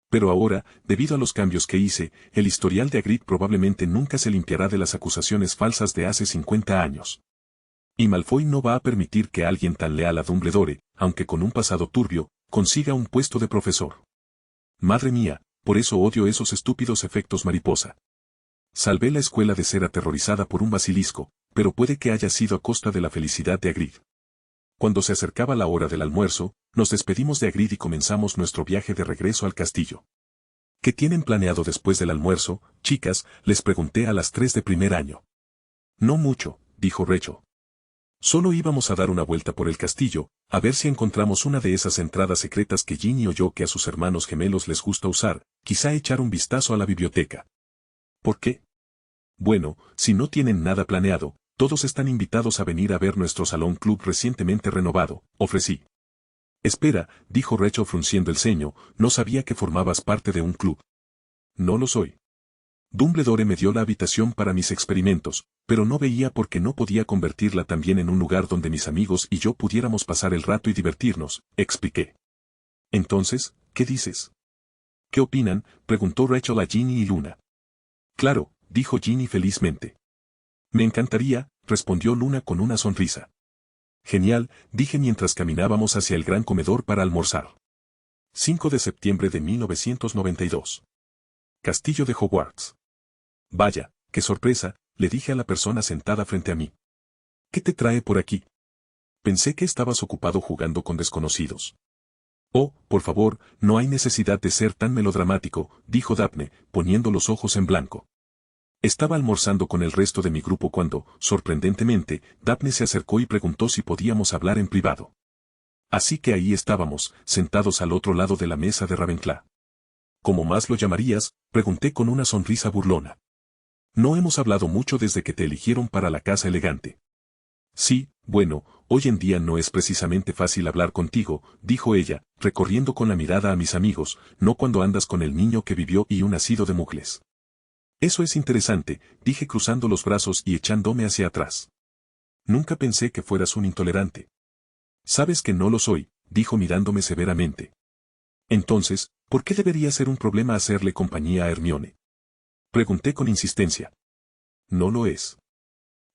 Pero ahora, debido a los cambios que hice, el historial de Hagrid probablemente nunca se limpiará de las acusaciones falsas de hace 50 años. Y Malfoy no va a permitir que alguien tan leal a Dumbledore, aunque con un pasado turbio, consiga un puesto de profesor. Madre mía, por eso odio esos estúpidos efectos mariposa. Salvé la escuela de ser aterrorizada por un basilisco, pero puede que haya sido a costa de la felicidad de Hagrid. Cuando se acercaba la hora del almuerzo, nos despedimos de Hagrid y comenzamos nuestro viaje de regreso al castillo. ¿Qué tienen planeado después del almuerzo, chicas?, les pregunté a las 3 de primer año. No mucho, dijo Rachel. Solo íbamos a dar una vuelta por el castillo, a ver si encontramos una de esas entradas secretas que Ginny oyó que a sus hermanos gemelos les gusta usar, quizá echar un vistazo a la biblioteca. ¿Por qué? Bueno, si no tienen nada planeado, todos están invitados a venir a ver nuestro salón club recientemente renovado, ofrecí. Espera, dijo Rachel frunciendo el ceño, no sabía que formabas parte de un club. No lo soy. Dumbledore me dio la habitación para mis experimentos, pero no veía por qué no podía convertirla también en un lugar donde mis amigos y yo pudiéramos pasar el rato y divertirnos, expliqué. Entonces, ¿qué dices? ¿Qué opinan?, preguntó Rachel a Ginny y Luna. Claro, dijo Ginny felizmente. Me encantaría, respondió Luna con una sonrisa. Genial, dije mientras caminábamos hacia el gran comedor para almorzar. 5 de septiembre de 1992. Castillo de Hogwarts. Vaya, ¡Qué sorpresa!, le dije a la persona sentada frente a mí. ¿Qué te trae por aquí? Pensé que estabas ocupado jugando con desconocidos. Oh, por favor, no hay necesidad de ser tan melodramático, dijo Daphne, poniendo los ojos en blanco. Estaba almorzando con el resto de mi grupo cuando, sorprendentemente, Daphne se acercó y preguntó si podíamos hablar en privado. Así que ahí estábamos, sentados al otro lado de la mesa de Ravenclaw. ¿Cómo más lo llamarías?, pregunté con una sonrisa burlona. No hemos hablado mucho desde que te eligieron para la casa elegante. Sí, bueno, hoy en día no es precisamente fácil hablar contigo, dijo ella, recorriendo con la mirada a mis amigos, no cuando andas con el niño que vivió y un nacido de Mugles. Eso es interesante, dije cruzando los brazos y echándome hacia atrás. Nunca pensé que fueras un intolerante. Sabes que no lo soy, dijo mirándome severamente. Entonces, ¿por qué debería ser un problema hacerle compañía a Hermione? Pregunté con insistencia. No lo es.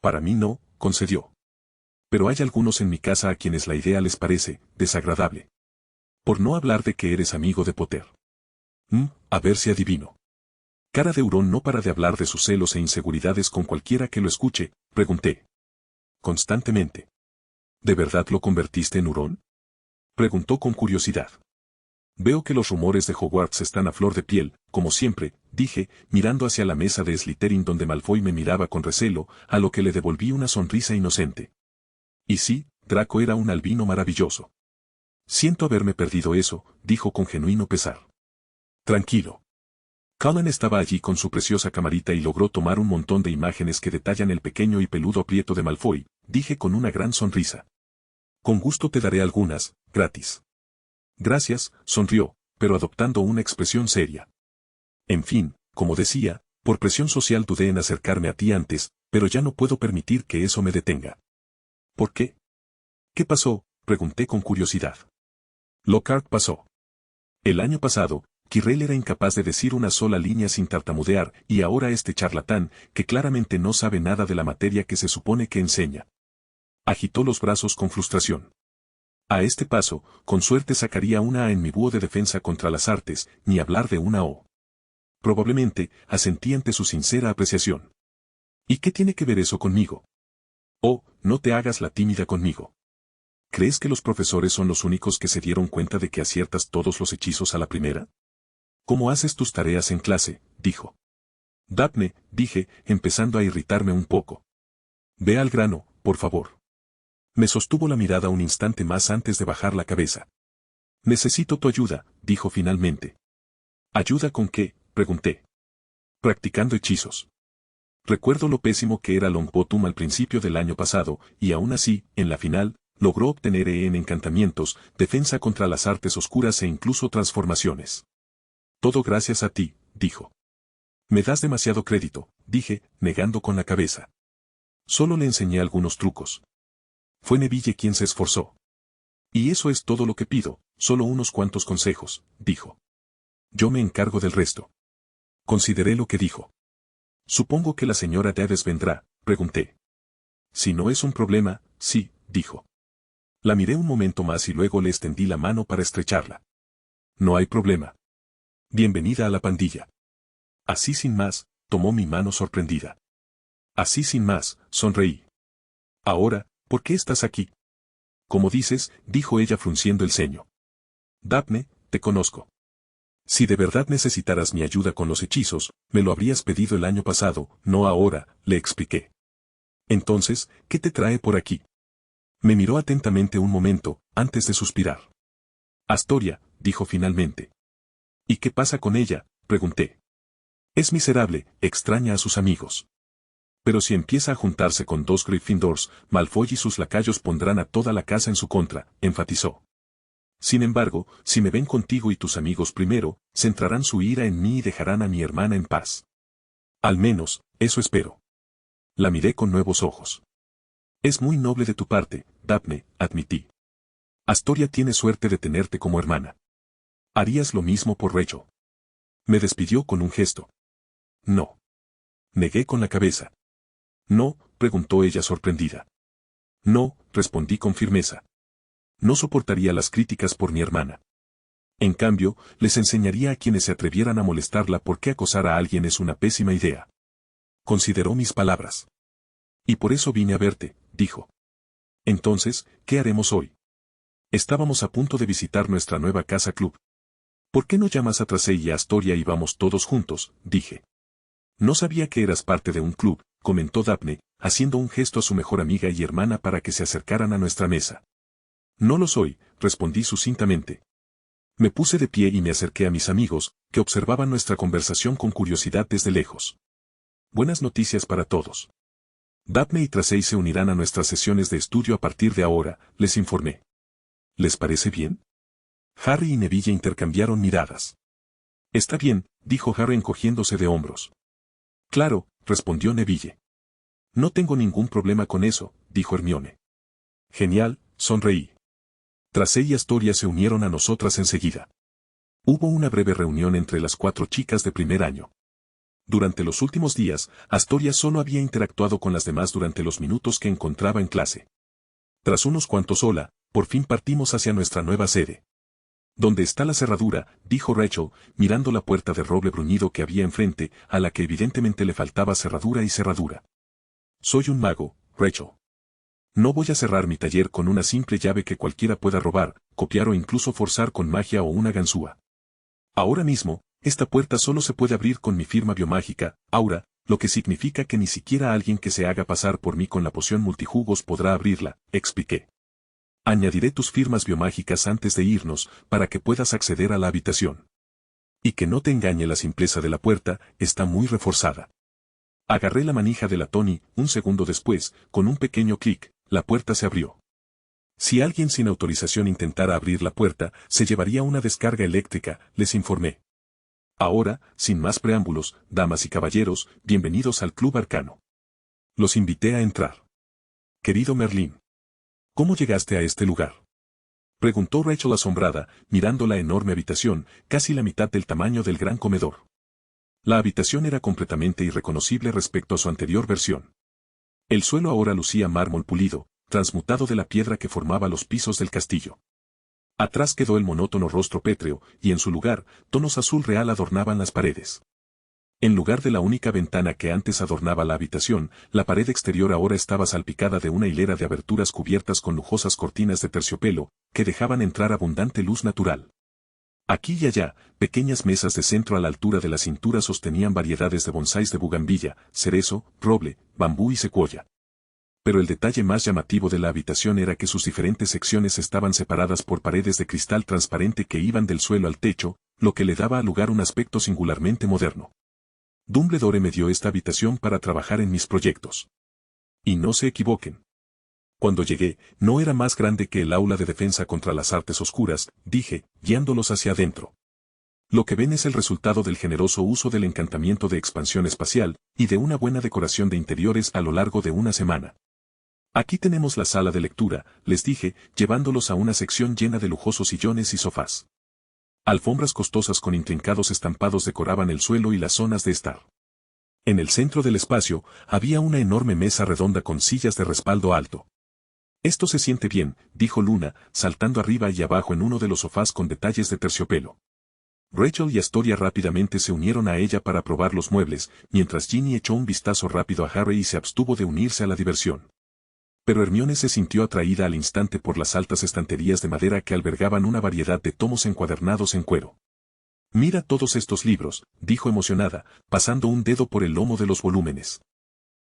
Para mí no, concedió. Pero hay algunos en mi casa a quienes la idea les parece desagradable. Por no hablar de que eres amigo de Potter. A ver si adivino. Cara de hurón no para de hablar de sus celos e inseguridades con cualquiera que lo escuche, pregunté. Constantemente. ¿De verdad lo convertiste en hurón? Preguntó con curiosidad. Veo que los rumores de Hogwarts están a flor de piel, como siempre, dije, mirando hacia la mesa de Slytherin donde Malfoy me miraba con recelo, a lo que le devolví una sonrisa inocente. Y sí, Draco era un albino maravilloso. Siento haberme perdido eso, dijo con genuino pesar. Tranquilo. Cullen estaba allí con su preciosa camarita y logró tomar un montón de imágenes que detallan el pequeño y peludo aprieto de Malfoy, dije con una gran sonrisa. Con gusto te daré algunas, gratis. Gracias, sonrió, pero adoptando una expresión seria. En fin, como decía, por presión social dudé en acercarme a ti antes, pero ya no puedo permitir que eso me detenga. ¿Por qué? ¿Qué pasó?, pregunté con curiosidad. Lockhart pasó. El año pasado, Quirrell era incapaz de decir una sola línea sin tartamudear, y ahora este charlatán, que claramente no sabe nada de la materia que se supone que enseña. Agitó los brazos con frustración. A este paso, con suerte sacaría una A en mi búho de defensa contra las artes, ni hablar de una O. Probablemente, asentí ante su sincera apreciación. ¿Y qué tiene que ver eso conmigo? Oh, no te hagas la tímida conmigo. ¿Crees que los profesores son los únicos que se dieron cuenta de que aciertas todos los hechizos a la primera? ¿Cómo haces tus tareas en clase?, dijo. Daphne, dije, empezando a irritarme un poco. Ve al grano, por favor. Me sostuvo la mirada un instante más antes de bajar la cabeza. Necesito tu ayuda, dijo finalmente. ¿Ayuda con qué?, pregunté. Practicando hechizos. Recuerdo lo pésimo que era Longbottom al principio del año pasado, y aún así, en la final, logró obtener E en encantamientos, defensa contra las artes oscuras e incluso transformaciones. Todo gracias a ti, dijo. Me das demasiado crédito, dije, negando con la cabeza. Solo le enseñé algunos trucos. Fue Neville quien se esforzó. Y eso es todo lo que pido, solo unos cuantos consejos, dijo. Yo me encargo del resto. Consideré lo que dijo. Supongo que la señora Davis vendrá, pregunté. Si no es un problema, sí, dijo. La miré un momento más y luego le extendí la mano para estrecharla. No hay problema. Bienvenida a la pandilla. Así sin más, tomó mi mano sorprendida. Así sin más, sonreí. Ahora, ¿por qué estás aquí? Como dices, dijo ella frunciendo el ceño. Daphne, te conozco. Si de verdad necesitaras mi ayuda con los hechizos, me lo habrías pedido el año pasado, no ahora, le expliqué. Entonces, ¿qué te trae por aquí? Me miró atentamente un momento, antes de suspirar. Astoria, dijo finalmente. ¿Y qué pasa con ella?, pregunté. Es miserable, extraña a sus amigos. Pero si empieza a juntarse con 2 Gryffindors, Malfoy y sus lacayos pondrán a toda la casa en su contra, enfatizó. Sin embargo, si me ven contigo y tus amigos primero, centrarán su ira en mí y dejarán a mi hermana en paz. Al menos, eso espero. La miré con nuevos ojos. Es muy noble de tu parte, Daphne, admití. Astoria tiene suerte de tenerte como hermana. ¿Harías lo mismo por Rachel? Me despidió con un gesto. No. Negué con la cabeza. No, preguntó ella sorprendida. No, respondí con firmeza. No soportaría las críticas por mi hermana. En cambio, les enseñaría a quienes se atrevieran a molestarla por qué acosar a alguien es una pésima idea. Consideró mis palabras. Y por eso vine a verte, dijo. Entonces, ¿qué haremos hoy? Estábamos a punto de visitar nuestra nueva casa club. ¿Por qué no llamas a Tracey y a Astoria y vamos todos juntos? Dije. No sabía que eras parte de un club, comentó Daphne, haciendo un gesto a su mejor amiga y hermana para que se acercaran a nuestra mesa. No lo soy, respondí sucintamente. Me puse de pie y me acerqué a mis amigos, que observaban nuestra conversación con curiosidad desde lejos. Buenas noticias para todos. Daphne y Tracey se unirán a nuestras sesiones de estudio a partir de ahora, les informé. ¿Les parece bien? Harry y Neville intercambiaron miradas. Está bien, dijo Harry encogiéndose de hombros. Claro, respondió Neville. No tengo ningún problema con eso, dijo Hermione. Genial, sonreí. Tracey y Astoria se unieron a nosotras enseguida. Hubo una breve reunión entre las 4 chicas de primer año. Durante los últimos días, Astoria solo había interactuado con las demás durante los minutos que encontraba en clase. Tras unos cuantos hola, por fin partimos hacia nuestra nueva sede. ¿Dónde está la cerradura?, dijo Rachel, mirando la puerta de roble bruñido que había enfrente, a la que evidentemente le faltaba cerradura y cerradura. Soy un mago, Rachel. No voy a cerrar mi taller con una simple llave que cualquiera pueda robar, copiar o incluso forzar con magia o una ganzúa. Ahora mismo, esta puerta solo se puede abrir con mi firma biomágica, Aura, lo que significa que ni siquiera alguien que se haga pasar por mí con la poción multijugos podrá abrirla, expliqué. Añadiré tus firmas biomágicas antes de irnos, para que puedas acceder a la habitación. Y que no te engañe la simpleza de la puerta, está muy reforzada. Agarré la manija de latón y, un segundo después, con un pequeño clic, la puerta se abrió. Si alguien sin autorización intentara abrir la puerta, se llevaría una descarga eléctrica, les informé. Ahora, sin más preámbulos, damas y caballeros, bienvenidos al Club Arcano. Los invité a entrar. Querido Merlín, ¿cómo llegaste a este lugar?, preguntó Rachel asombrada, mirando la enorme habitación, casi la mitad del tamaño del gran comedor. La habitación era completamente irreconocible respecto a su anterior versión. El suelo ahora lucía mármol pulido, transmutado de la piedra que formaba los pisos del castillo. Atrás quedó el monótono rostro pétreo, y en su lugar, tonos azul real adornaban las paredes. En lugar de la única ventana que antes adornaba la habitación, la pared exterior ahora estaba salpicada de una hilera de aberturas cubiertas con lujosas cortinas de terciopelo, que dejaban entrar abundante luz natural. Aquí y allá, pequeñas mesas de centro a la altura de la cintura sostenían variedades de bonsáis de bugambilla, cerezo, roble, bambú y secuoya. Pero el detalle más llamativo de la habitación era que sus diferentes secciones estaban separadas por paredes de cristal transparente que iban del suelo al techo, lo que le daba al lugar un aspecto singularmente moderno. Dumbledore me dio esta habitación para trabajar en mis proyectos. Y no se equivoquen. Cuando llegué, no era más grande que el aula de defensa contra las artes oscuras, dije, guiándolos hacia adentro. Lo que ven es el resultado del generoso uso del encantamiento de expansión espacial, y de una buena decoración de interiores a lo largo de una semana. Aquí tenemos la sala de lectura, les dije, llevándolos a una sección llena de lujosos sillones y sofás. Alfombras costosas con intrincados estampados decoraban el suelo y las zonas de estar. En el centro del espacio, había una enorme mesa redonda con sillas de respaldo alto. Esto se siente bien, dijo Luna, saltando arriba y abajo en uno de los sofás con detalles de terciopelo. Rachel y Astoria rápidamente se unieron a ella para probar los muebles, mientras Ginny echó un vistazo rápido a Harry y se abstuvo de unirse a la diversión. Pero Hermione se sintió atraída al instante por las altas estanterías de madera que albergaban una variedad de tomos encuadernados en cuero. Mira todos estos libros, dijo emocionada, pasando un dedo por el lomo de los volúmenes.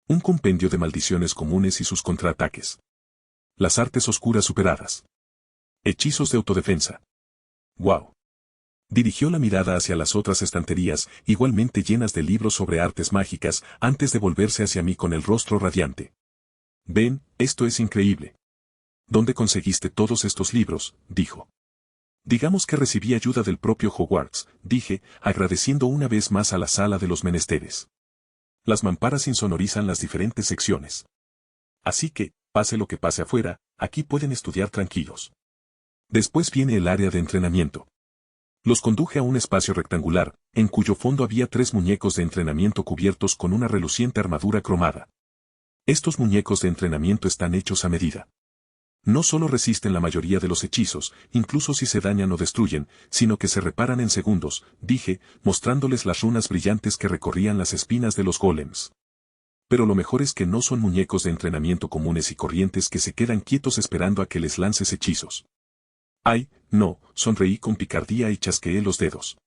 Un compendio de maldiciones comunes y sus contraataques. Las artes oscuras superadas. Hechizos de autodefensa. ¡Wow! Dirigió la mirada hacia las otras estanterías, igualmente llenas de libros sobre artes mágicas, antes de volverse hacia mí con el rostro radiante. Ven, esto es increíble. ¿Dónde conseguiste todos estos libros?, dijo. Digamos que recibí ayuda del propio Hogwarts, dije, agradeciendo una vez más a la sala de los menesteres. Las mamparas insonorizan las diferentes secciones. Así que, pase lo que pase afuera, aquí pueden estudiar tranquilos. Después viene el área de entrenamiento. Los conduje a un espacio rectangular, en cuyo fondo había 3 muñecos de entrenamiento cubiertos con una reluciente armadura cromada. Estos muñecos de entrenamiento están hechos a medida. No solo resisten la mayoría de los hechizos, incluso si se dañan o destruyen, sino que se reparan en segundos, dije, mostrándoles las runas brillantes que recorrían las espinas de los golems. Pero lo mejor es que no son muñecos de entrenamiento comunes y corrientes que se quedan quietos esperando a que les lances hechizos. Ay, no, sonreí con picardía y chasqueé los dedos.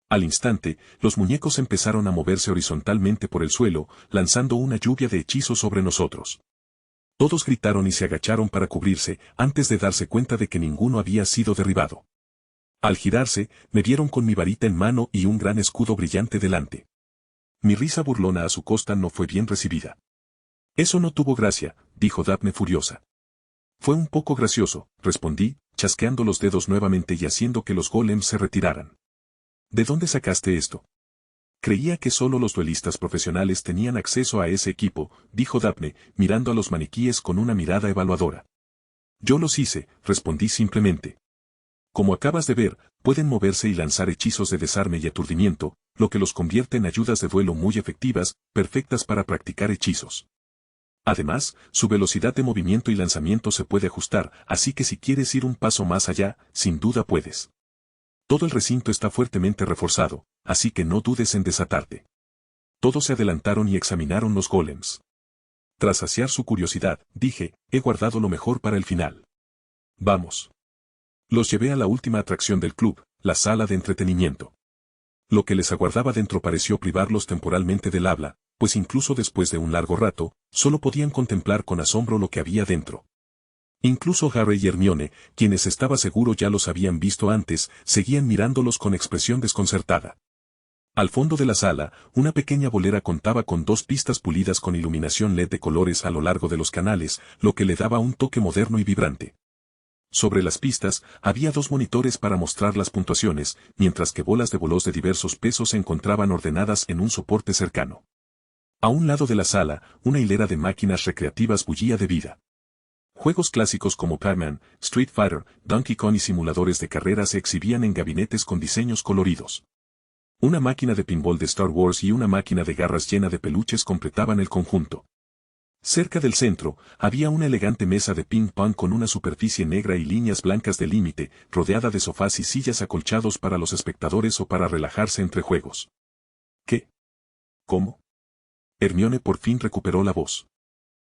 Al instante, los muñecos empezaron a moverse horizontalmente por el suelo, lanzando una lluvia de hechizos sobre nosotros. Todos gritaron y se agacharon para cubrirse, antes de darse cuenta de que ninguno había sido derribado. Al girarse, me vieron con mi varita en mano y un gran escudo brillante delante. Mi risa burlona a su costa no fue bien recibida. Eso no tuvo gracia, dijo Daphne furiosa. Fue un poco gracioso, respondí, chasqueando los dedos nuevamente y haciendo que los golems se retiraran. ¿De dónde sacaste esto? Creía que solo los duelistas profesionales tenían acceso a ese equipo, dijo Daphne, mirando a los maniquíes con una mirada evaluadora. Yo los hice, respondí simplemente. Como acabas de ver, pueden moverse y lanzar hechizos de desarme y aturdimiento, lo que los convierte en ayudas de duelo muy efectivas, perfectas para practicar hechizos. Además, su velocidad de movimiento y lanzamiento se puede ajustar, así que si quieres ir un paso más allá, sin duda puedes. Todo el recinto está fuertemente reforzado, así que no dudes en desatarte. Todos se adelantaron y examinaron los golems. Tras saciar su curiosidad, dije, he guardado lo mejor para el final. Vamos. Los llevé a la última atracción del club, la sala de entretenimiento. Lo que les aguardaba dentro pareció privarlos temporalmente del habla, pues incluso después de un largo rato, solo podían contemplar con asombro lo que había dentro. Incluso Harry y Hermione, quienes estaba seguro ya los habían visto antes, seguían mirándolos con expresión desconcertada. Al fondo de la sala, una pequeña bolera contaba con 2 pistas pulidas con iluminación LED de colores a lo largo de los canales, lo que le daba un toque moderno y vibrante. Sobre las pistas, había 2 monitores para mostrar las puntuaciones, mientras que bolas de bolos de diversos pesos se encontraban ordenadas en un soporte cercano. A un lado de la sala, una hilera de máquinas recreativas bullía de vida. Juegos clásicos como Pac-Man, Street Fighter, Donkey Kong y simuladores de carreras se exhibían en gabinetes con diseños coloridos. Una máquina de pinball de Star Wars y una máquina de garras llena de peluches completaban el conjunto. Cerca del centro, había una elegante mesa de ping-pong con una superficie negra y líneas blancas de límite, rodeada de sofás y sillas acolchados para los espectadores o para relajarse entre juegos. ¿Qué? ¿Cómo? Hermione por fin recuperó la voz.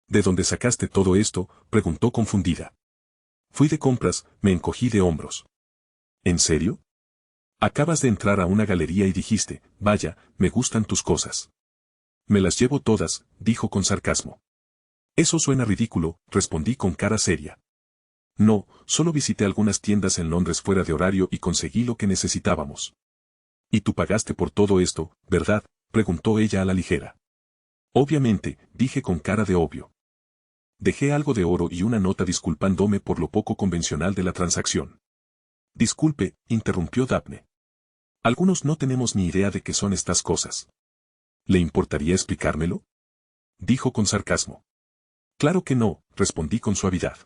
¿De dónde sacaste todo esto?, preguntó confundida. Fui de compras, me encogí de hombros. ¿En serio? Acabas de entrar a una galería y dijiste, vaya, me gustan tus cosas. Me las llevo todas, dijo con sarcasmo. Eso suena ridículo, respondí con cara seria. No, solo visité algunas tiendas en Londres fuera de horario y conseguí lo que necesitábamos. ¿Y tú pagaste por todo esto, verdad?, preguntó ella a la ligera. Obviamente, dije con cara de obvio. Dejé algo de oro y una nota disculpándome por lo poco convencional de la transacción. Disculpe, interrumpió Daphne. Algunos no tenemos ni idea de qué son estas cosas. ¿Le importaría explicármelo?, dijo con sarcasmo. Claro que no, respondí con suavidad.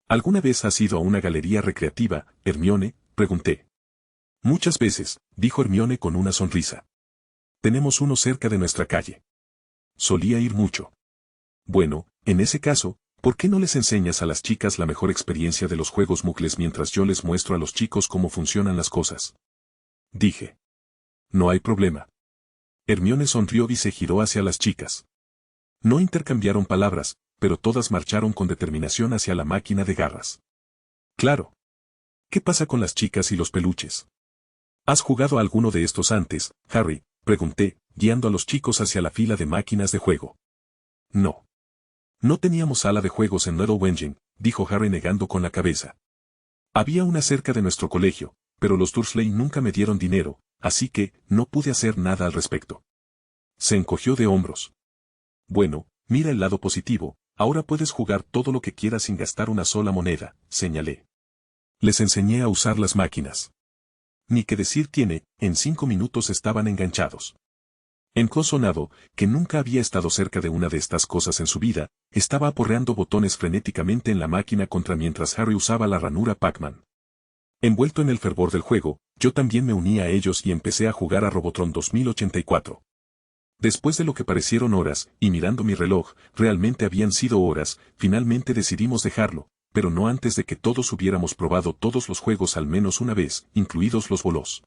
¿Alguna vez has ido a una galería recreativa, Hermione?, pregunté. Muchas veces, dijo Hermione con una sonrisa. Tenemos uno cerca de nuestra calle. Solía ir mucho. Bueno, en ese caso, ¿por qué no les enseñas a las chicas la mejor experiencia de los juegos muggles mientras yo les muestro a los chicos cómo funcionan las cosas? Dije. No hay problema. Hermione sonrió y se giró hacia las chicas. No intercambiaron palabras, pero todas marcharon con determinación hacia la máquina de garras. Claro. ¿Qué pasa con las chicas y los peluches? ¿Has jugado a alguno de estos antes, Harry?, pregunté, guiando a los chicos hacia la fila de máquinas de juego. No. No teníamos sala de juegos en Little Wengen, dijo Harry negando con la cabeza. Había una cerca de nuestro colegio, pero los Dursley nunca me dieron dinero, así que no pude hacer nada al respecto. Se encogió de hombros. Bueno, mira el lado positivo, ahora puedes jugar todo lo que quieras sin gastar una sola moneda, señalé. Les enseñé a usar las máquinas. Ni que decir tiene, en 5 minutos estaban enganchados. Enconsonado, que nunca había estado cerca de una de estas cosas en su vida, estaba aporreando botones frenéticamente en la máquina contra mientras Harry usaba la ranura Pac-Man. Envuelto en el fervor del juego, yo también me uní a ellos y empecé a jugar a Robotron 2084. Después de lo que parecieron horas, y mirando mi reloj, realmente habían sido horas, finalmente decidimos dejarlo, pero no antes de que todos hubiéramos probado todos los juegos al menos una vez, incluidos los bolos.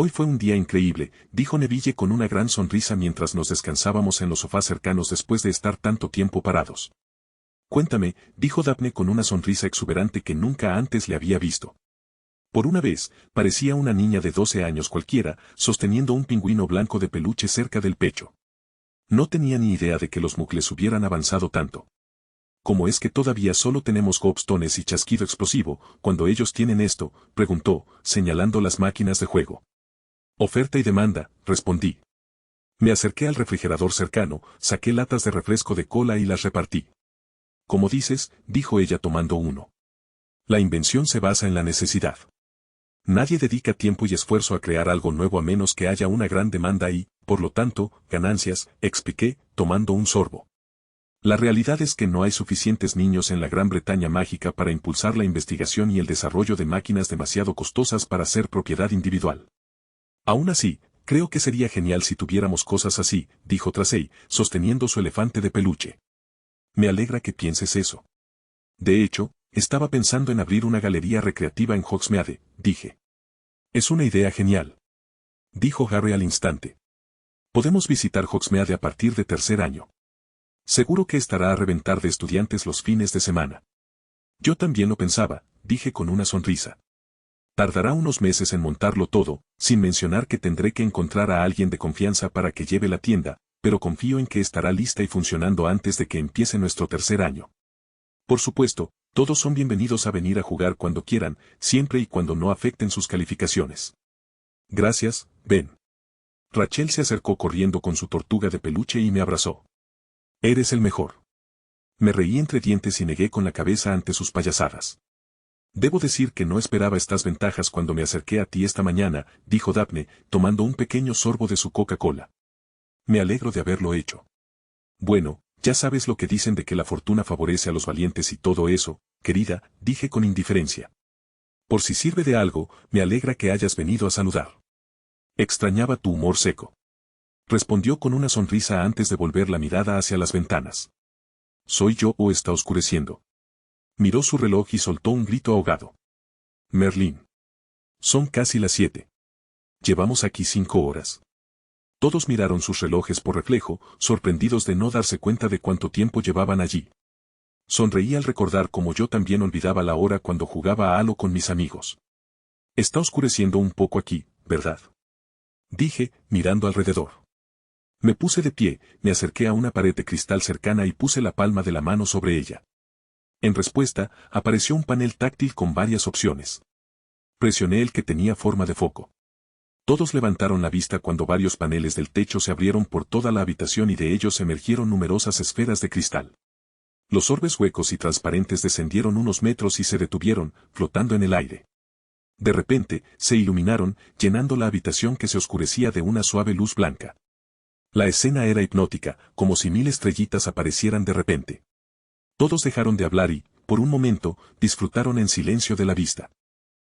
Hoy fue un día increíble, dijo Neville con una gran sonrisa mientras nos descansábamos en los sofás cercanos después de estar tanto tiempo parados. Cuéntame, dijo Daphne con una sonrisa exuberante que nunca antes le había visto. Por una vez, parecía una niña de 12 años cualquiera, sosteniendo un pingüino blanco de peluche cerca del pecho. No tenía ni idea de que los muggles hubieran avanzado tanto. ¿Cómo es que todavía solo tenemos gobstones y chasquido explosivo, cuando ellos tienen esto?, preguntó, señalando las máquinas de juego. Oferta y demanda, respondí. Me acerqué al refrigerador cercano, saqué latas de refresco de cola y las repartí. Como dices, dijo ella tomando uno. La invención se basa en la necesidad. Nadie dedica tiempo y esfuerzo a crear algo nuevo a menos que haya una gran demanda y, por lo tanto, ganancias, expliqué, tomando un sorbo. La realidad es que no hay suficientes niños en la Gran Bretaña mágica para impulsar la investigación y el desarrollo de máquinas demasiado costosas para ser propiedad individual. Aún así, creo que sería genial si tuviéramos cosas así, dijo Tracey, sosteniendo su elefante de peluche. Me alegra que pienses eso. De hecho, estaba pensando en abrir una galería recreativa en Hogsmeade, dije. Es una idea genial. Dijo Harry al instante. Podemos visitar Hogsmeade a partir de tercer año. Seguro que estará a reventar de estudiantes los fines de semana. Yo también lo pensaba, dije con una sonrisa. Tardará unos meses en montarlo todo, sin mencionar que tendré que encontrar a alguien de confianza para que lleve la tienda, pero confío en que estará lista y funcionando antes de que empiece nuestro tercer año. Por supuesto, todos son bienvenidos a venir a jugar cuando quieran, siempre y cuando no afecten sus calificaciones. Gracias, Ben. Rachel se acercó corriendo con su tortuga de peluche y me abrazó. Eres el mejor. Me reí entre dientes y negué con la cabeza ante sus payasadas. Debo decir que no esperaba estas ventajas cuando me acerqué a ti esta mañana, dijo Daphne, tomando un pequeño sorbo de su Coca-Cola. Me alegro de haberlo hecho. Bueno, ya sabes lo que dicen de que la fortuna favorece a los valientes y todo eso, querida, dije con indiferencia. Por si sirve de algo, me alegra que hayas venido a saludar. Extrañaba tu humor seco. Respondió con una sonrisa antes de volver la mirada hacia las ventanas. ¿Soy yo o está oscureciendo? Miró su reloj y soltó un grito ahogado. Merlín. Son casi las 7. Llevamos aquí 5 horas. Todos miraron sus relojes por reflejo, sorprendidos de no darse cuenta de cuánto tiempo llevaban allí. Sonreí al recordar cómo yo también olvidaba la hora cuando jugaba a Halo con mis amigos. Está oscureciendo un poco aquí, ¿verdad? Dije, mirando alrededor. Me puse de pie, me acerqué a una pared de cristal cercana y puse la palma de la mano sobre ella. En respuesta, apareció un panel táctil con varias opciones. Presioné el que tenía forma de foco. Todos levantaron la vista cuando varios paneles del techo se abrieron por toda la habitación y de ellos emergieron numerosas esferas de cristal. Los orbes huecos y transparentes descendieron unos metros y se detuvieron, flotando en el aire. De repente, se iluminaron, llenando la habitación que se oscurecía de una suave luz blanca. La escena era hipnótica, como si 1000 estrellitas aparecieran de repente. Todos dejaron de hablar y, por un momento, disfrutaron en silencio de la vista.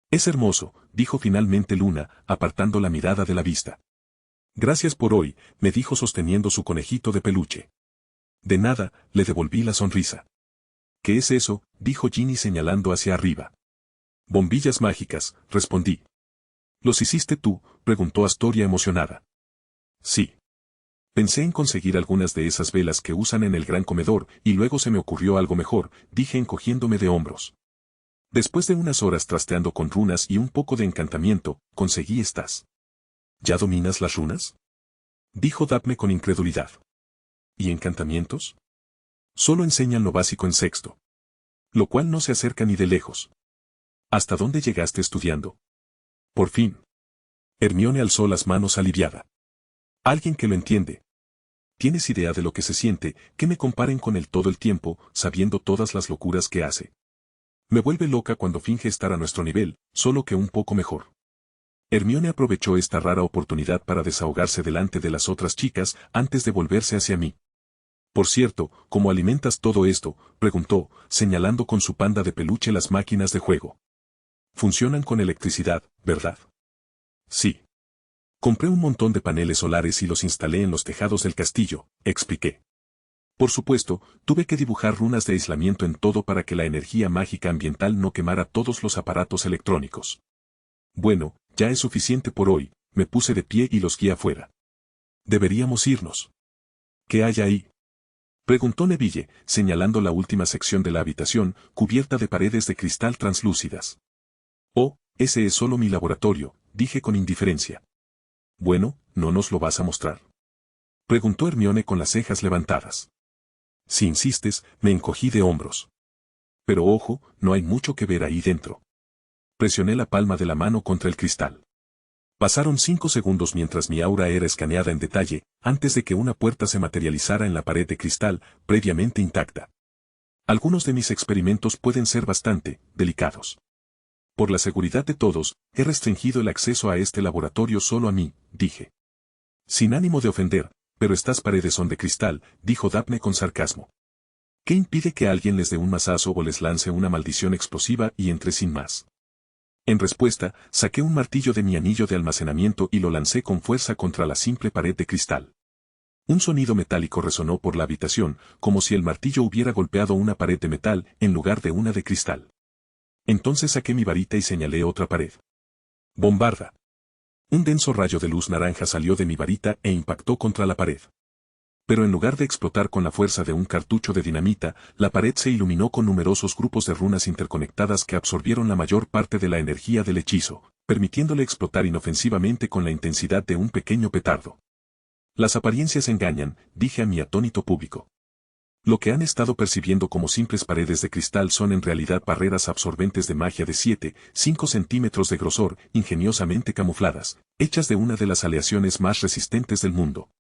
Es hermoso, dijo finalmente Luna, apartando la mirada de la vista. Gracias por hoy, me dijo sosteniendo su conejito de peluche. De nada, le devolví la sonrisa. ¿Qué es eso?, dijo Ginny señalando hacia arriba. Bombillas mágicas, respondí. ¿Los hiciste tú?, preguntó Astoria emocionada. Sí. Pensé en conseguir algunas de esas velas que usan en el gran comedor, y luego se me ocurrió algo mejor, dije encogiéndome de hombros. Después de unas horas trasteando con runas y un poco de encantamiento, conseguí estas. ¿Ya dominas las runas?, dijo Daphne con incredulidad. ¿Y encantamientos? Solo enseñan lo básico en sexto. Lo cual no se acerca ni de lejos. ¿Hasta dónde llegaste estudiando? Por fin. Hermione alzó las manos aliviada. Alguien que lo entiende. ¿Tienes idea de lo que se siente, que me comparen con él todo el tiempo, sabiendo todas las locuras que hace? Me vuelve loca cuando finge estar a nuestro nivel, solo que un poco mejor. Hermione aprovechó esta rara oportunidad para desahogarse delante de las otras chicas antes de volverse hacia mí. Por cierto, ¿cómo alimentas todo esto?, preguntó, señalando con su panda de peluche las máquinas de juego. Funcionan con electricidad, ¿verdad? Sí. Compré un montón de paneles solares y los instalé en los tejados del castillo, expliqué. Por supuesto, tuve que dibujar runas de aislamiento en todo para que la energía mágica ambiental no quemara todos los aparatos electrónicos. Bueno, ya es suficiente por hoy, me puse de pie y los guié afuera. Deberíamos irnos. ¿Qué hay ahí? Preguntó Neville, señalando la última sección de la habitación, cubierta de paredes de cristal translúcidas. Oh, ese es solo mi laboratorio, dije con indiferencia. Bueno, ¿no nos lo vas a mostrar? Preguntó Hermione con las cejas levantadas. Si insistes, me encogí de hombros. Pero ojo, no hay mucho que ver ahí dentro. Presioné la palma de la mano contra el cristal. Pasaron 5 segundos mientras mi aura era escaneada en detalle, antes de que una puerta se materializara en la pared de cristal, previamente intacta. Algunos de mis experimentos pueden ser bastante delicados. Por la seguridad de todos, he restringido el acceso a este laboratorio solo a mí, dije. Sin ánimo de ofender, pero estas paredes son de cristal, dijo Daphne con sarcasmo. ¿Qué impide que alguien les dé un mazazo o les lance una maldición explosiva y entre sin más? En respuesta, saqué un martillo de mi anillo de almacenamiento y lo lancé con fuerza contra la simple pared de cristal. Un sonido metálico resonó por la habitación, como si el martillo hubiera golpeado una pared de metal en lugar de una de cristal. Entonces saqué mi varita y señalé otra pared. ¡Bombarda! Un denso rayo de luz naranja salió de mi varita e impactó contra la pared. Pero en lugar de explotar con la fuerza de un cartucho de dinamita, la pared se iluminó con numerosos grupos de runas interconectadas que absorbieron la mayor parte de la energía del hechizo, permitiéndole explotar inofensivamente con la intensidad de un pequeño petardo. Las apariencias engañan, dije a mi atónito público. Lo que han estado percibiendo como simples paredes de cristal son en realidad barreras absorbentes de magia de 7-5 centímetros de grosor, ingeniosamente camufladas, hechas de una de las aleaciones más resistentes del mundo.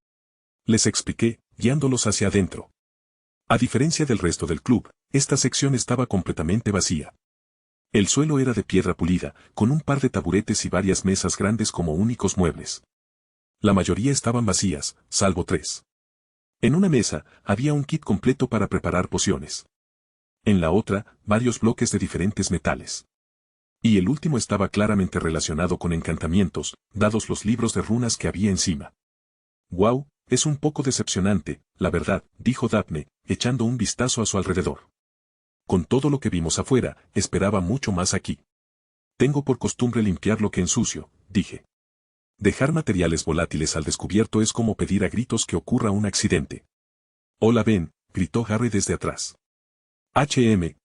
Les expliqué, guiándolos hacia adentro. A diferencia del resto del club, esta sección estaba completamente vacía. El suelo era de piedra pulida, con un par de taburetes y varias mesas grandes como únicos muebles. La mayoría estaban vacías, salvo 3. En una mesa, había un kit completo para preparar pociones. En la otra, varios bloques de diferentes metales. Y el último estaba claramente relacionado con encantamientos, dados los libros de runas que había encima. «Guau, es un poco decepcionante, la verdad», dijo Daphne, echando un vistazo a su alrededor. Con todo lo que vimos afuera, esperaba mucho más aquí. Tengo por costumbre limpiar lo que ensucio, dije. Dejar materiales volátiles al descubierto es como pedir a gritos que ocurra un accidente. «Hola Ben», gritó Harry desde atrás.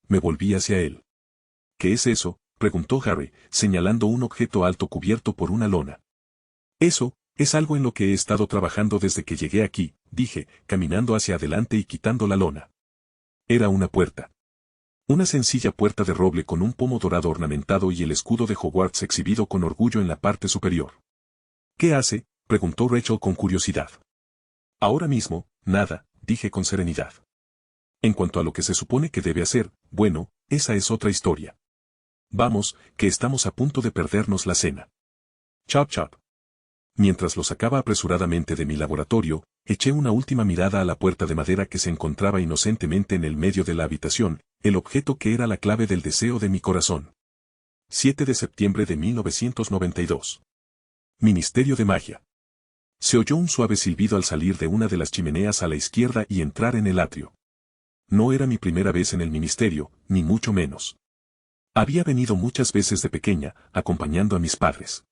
Me volví hacia él. «¿Qué es eso?», preguntó Harry, señalando un objeto alto cubierto por una lona. «Eso, es algo en lo que he estado trabajando desde que llegué aquí», dije, caminando hacia adelante y quitando la lona. Era una puerta. Una sencilla puerta de roble con un pomo dorado ornamentado y el escudo de Hogwarts exhibido con orgullo en la parte superior. «¿Qué hace?», preguntó Rachel con curiosidad. «Ahora mismo, nada», dije con serenidad. «En cuanto a lo que se supone que debe hacer, bueno, esa es otra historia. Vamos, que estamos a punto de perdernos la cena». «Chop chop». Mientras lo sacaba apresuradamente de mi laboratorio, eché una última mirada a la puerta de madera que se encontraba inocentemente en el medio de la habitación, el objeto que era la clave del deseo de mi corazón. 7 de septiembre de 1992. Ministerio de Magia. Se oyó un suave silbido al salir de una de las chimeneas a la izquierda y entrar en el atrio. No era mi primera vez en el ministerio, ni mucho menos. Había venido muchas veces de pequeña, acompañando a mis padres.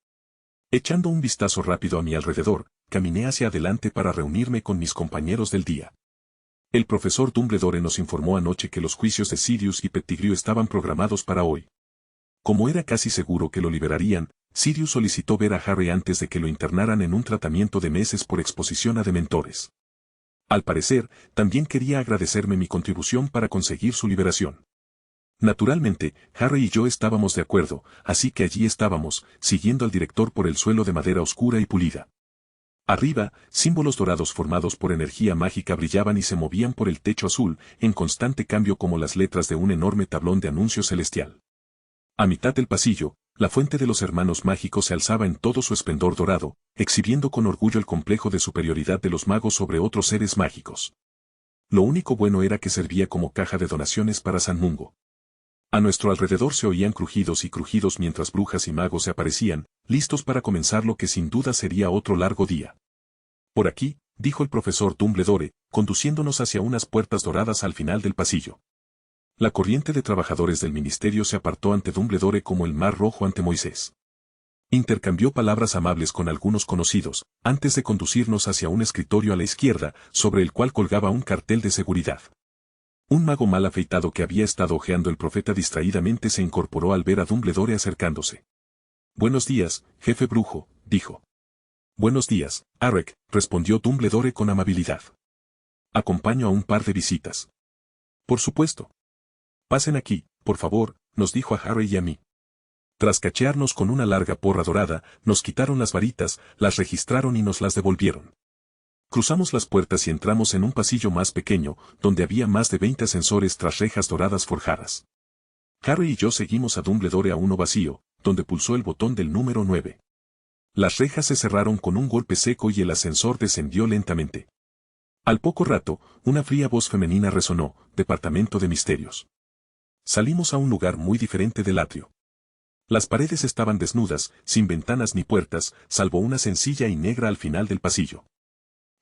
Echando un vistazo rápido a mi alrededor, caminé hacia adelante para reunirme con mis compañeros del día. El profesor Dumbledore nos informó anoche que los juicios de Sirius y Pettigrew estaban programados para hoy. Como era casi seguro que lo liberarían, Sirius solicitó ver a Harry antes de que lo internaran en un tratamiento de meses por exposición a dementores. Al parecer, también quería agradecerme mi contribución para conseguir su liberación. Naturalmente, Harry y yo estábamos de acuerdo, así que allí estábamos, siguiendo al director por el suelo de madera oscura y pulida. Arriba, símbolos dorados formados por energía mágica brillaban y se movían por el techo azul, en constante cambio como las letras de un enorme tablón de anuncio celestial. A mitad del pasillo, la fuente de los hermanos mágicos se alzaba en todo su esplendor dorado, exhibiendo con orgullo el complejo de superioridad de los magos sobre otros seres mágicos. Lo único bueno era que servía como caja de donaciones para San Mungo. A nuestro alrededor se oían crujidos y crujidos mientras brujas y magos se aparecían, listos para comenzar lo que sin duda sería otro largo día. «Por aquí», dijo el profesor Dumbledore, conduciéndonos hacia unas puertas doradas al final del pasillo. La corriente de trabajadores del ministerio se apartó ante Dumbledore como el mar rojo ante Moisés. Intercambió palabras amables con algunos conocidos, antes de conducirnos hacia un escritorio a la izquierda, sobre el cual colgaba un cartel de seguridad. Un mago mal afeitado que había estado hojeando el profeta distraídamente se incorporó al ver a Dumbledore acercándose. «Buenos días, jefe brujo», dijo. «Buenos días, Arrek», respondió Dumbledore con amabilidad. «Acompaño a un par de visitas». «Por supuesto». «Pasen aquí, por favor», nos dijo a Harry y a mí. Tras cachearnos con una larga porra dorada, nos quitaron las varitas, las registraron y nos las devolvieron. Cruzamos las puertas y entramos en un pasillo más pequeño, donde había más de 20 ascensores tras rejas doradas forjadas. Harry y yo seguimos a Dumbledore a uno vacío, donde pulsó el botón del número 9. Las rejas se cerraron con un golpe seco y el ascensor descendió lentamente. Al poco rato, una fría voz femenina resonó: «Departamento de Misterios». Salimos a un lugar muy diferente del atrio. Las paredes estaban desnudas, sin ventanas ni puertas, salvo una sencilla y negra al final del pasillo.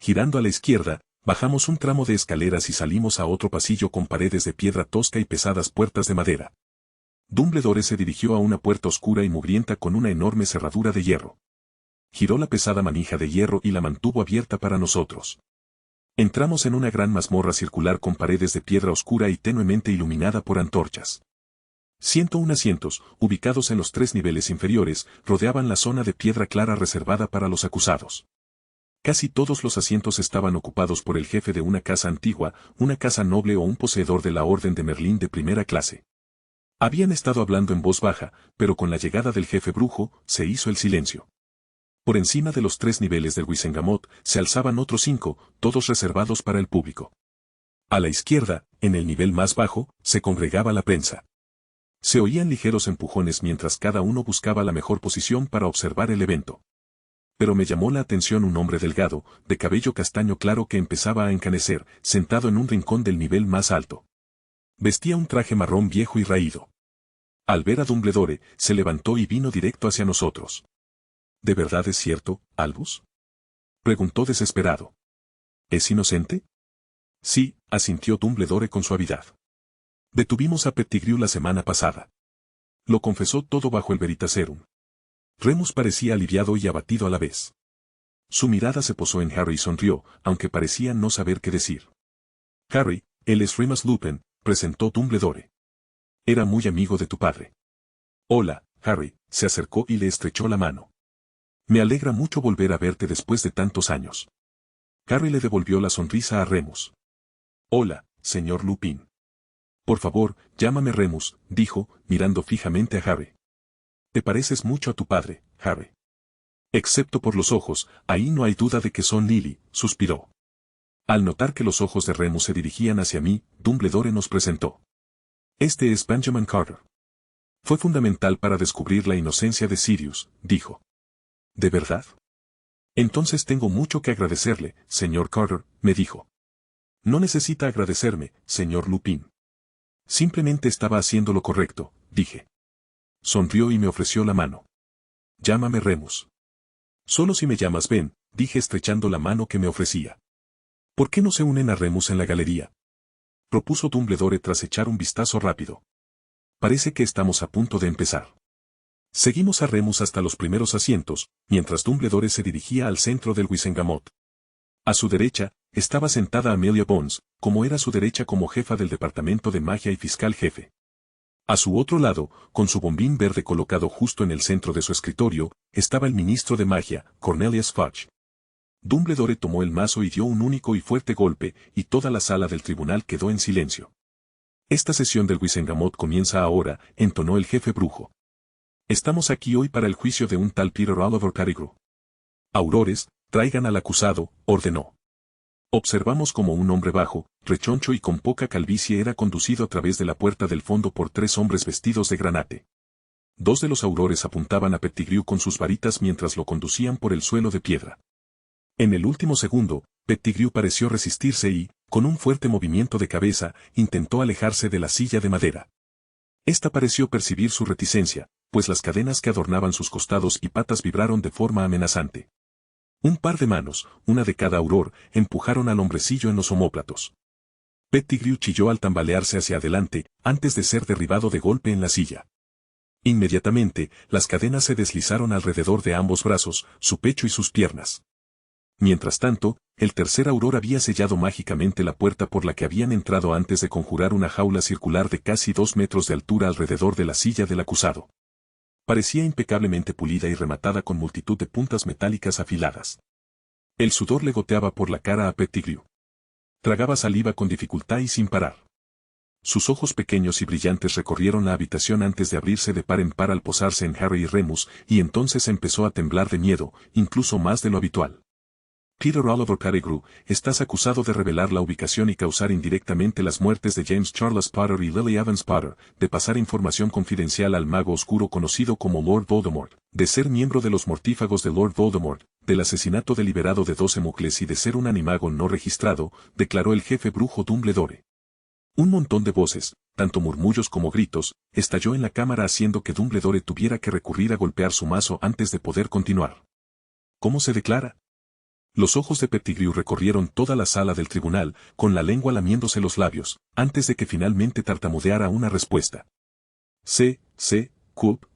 Girando a la izquierda, bajamos un tramo de escaleras y salimos a otro pasillo con paredes de piedra tosca y pesadas puertas de madera. Dumbledore se dirigió a una puerta oscura y mugrienta con una enorme cerradura de hierro. Giró la pesada manija de hierro y la mantuvo abierta para nosotros. Entramos en una gran mazmorra circular con paredes de piedra oscura y tenuemente iluminada por antorchas. 101 asientos, ubicados en los 3 niveles inferiores, rodeaban la zona de piedra clara reservada para los acusados. Casi todos los asientos estaban ocupados por el jefe de una casa antigua, una casa noble o un poseedor de la Orden de Merlín de primera clase. Habían estado hablando en voz baja, pero con la llegada del jefe brujo, se hizo el silencio. Por encima de los 3 niveles del Wizengamot, se alzaban otros 5, todos reservados para el público. A la izquierda, en el nivel más bajo, se congregaba la prensa. Se oían ligeros empujones mientras cada uno buscaba la mejor posición para observar el evento. Pero me llamó la atención un hombre delgado, de cabello castaño claro que empezaba a encanecer, sentado en un rincón del nivel más alto. Vestía un traje marrón viejo y raído. Al ver a Dumbledore, se levantó y vino directo hacia nosotros. ¿De verdad es cierto, Albus?, preguntó desesperado. ¿Es inocente? Sí, asintió Dumbledore con suavidad. Detuvimos a Pettigrew la semana pasada. Lo confesó todo bajo el Veritaserum. Remus parecía aliviado y abatido a la vez. Su mirada se posó en Harry y sonrió, aunque parecía no saber qué decir. Harry, él es Remus Lupin, presentó Dumbledore. Era muy amigo de tu padre. Hola, Harry, se acercó y le estrechó la mano. Me alegra mucho volver a verte después de tantos años. Harry le devolvió la sonrisa a Remus. Hola, señor Lupin. Por favor, llámame Remus, dijo, mirando fijamente a Harry. Te pareces mucho a tu padre, Harry. Excepto por los ojos, ahí no hay duda de que son Lily, suspiró. Al notar que los ojos de Remus se dirigían hacia mí, Dumbledore nos presentó. Este es Benjamin Carter. Fue fundamental para descubrir la inocencia de Sirius, dijo. ¿De verdad? Entonces tengo mucho que agradecerle, señor Carter, me dijo. No necesita agradecerme, señor Lupin. Simplemente estaba haciendo lo correcto, dije. Sonrió y me ofreció la mano. Llámame Remus. Solo si me llamas Ben, dije estrechando la mano que me ofrecía. ¿Por qué no se unen a Remus en la galería?, propuso Dumbledore tras echar un vistazo rápido. Parece que estamos a punto de empezar. Seguimos a Remus hasta los primeros asientos, mientras Dumbledore se dirigía al centro del Wizengamot. A su derecha, estaba sentada Amelia Bones, como era su derecha como jefa del Departamento de Magia y fiscal jefe. A su otro lado, con su bombín verde colocado justo en el centro de su escritorio, estaba el ministro de magia, Cornelius Fudge. Dumbledore tomó el mazo y dio un único y fuerte golpe, y toda la sala del tribunal quedó en silencio. Esta sesión del Wizengamot comienza ahora, entonó el jefe brujo. Estamos aquí hoy para el juicio de un tal Peter Oliver Pettigrew. Aurores, traigan al acusado, ordenó. Observamos como un hombre bajo, rechoncho y con poca calvicie era conducido a través de la puerta del fondo por 3 hombres vestidos de granate. 2 de los aurores apuntaban a Pettigrew con sus varitas mientras lo conducían por el suelo de piedra. En el último segundo, Pettigrew pareció resistirse y, con un fuerte movimiento de cabeza, intentó alejarse de la silla de madera. Esta pareció percibir su reticencia, pues las cadenas que adornaban sus costados y patas vibraron de forma amenazante. Un par de manos, una de cada auror, empujaron al hombrecillo en los omóplatos. Pettigrew chilló al tambalearse hacia adelante, antes de ser derribado de golpe en la silla. Inmediatamente, las cadenas se deslizaron alrededor de ambos brazos, su pecho y sus piernas. Mientras tanto, el tercer Auror había sellado mágicamente la puerta por la que habían entrado antes de conjurar una jaula circular de casi 2 metros de altura alrededor de la silla del acusado. Parecía impecablemente pulida y rematada con multitud de puntas metálicas afiladas. El sudor le goteaba por la cara a Pettigrew. Tragaba saliva con dificultad y sin parar. Sus ojos pequeños y brillantes recorrieron la habitación antes de abrirse de par en par al posarse en Harry y Remus, y entonces empezó a temblar de miedo, incluso más de lo habitual. Peter Oliver Pettigrew, estás acusado de revelar la ubicación y causar indirectamente las muertes de James Charles Potter y Lily Evans Potter, de pasar información confidencial al mago oscuro conocido como Lord Voldemort, de ser miembro de los mortífagos de Lord Voldemort, del asesinato deliberado de 12 muggles y de ser un animago no registrado, declaró el jefe brujo Dumbledore. Un montón de voces, tanto murmullos como gritos, estalló en la cámara haciendo que Dumbledore tuviera que recurrir a golpear su mazo antes de poder continuar. ¿Cómo se declara? Los ojos de Pettigrew recorrieron toda la sala del tribunal, con la lengua lamiéndose los labios, antes de que finalmente tartamudeara una respuesta.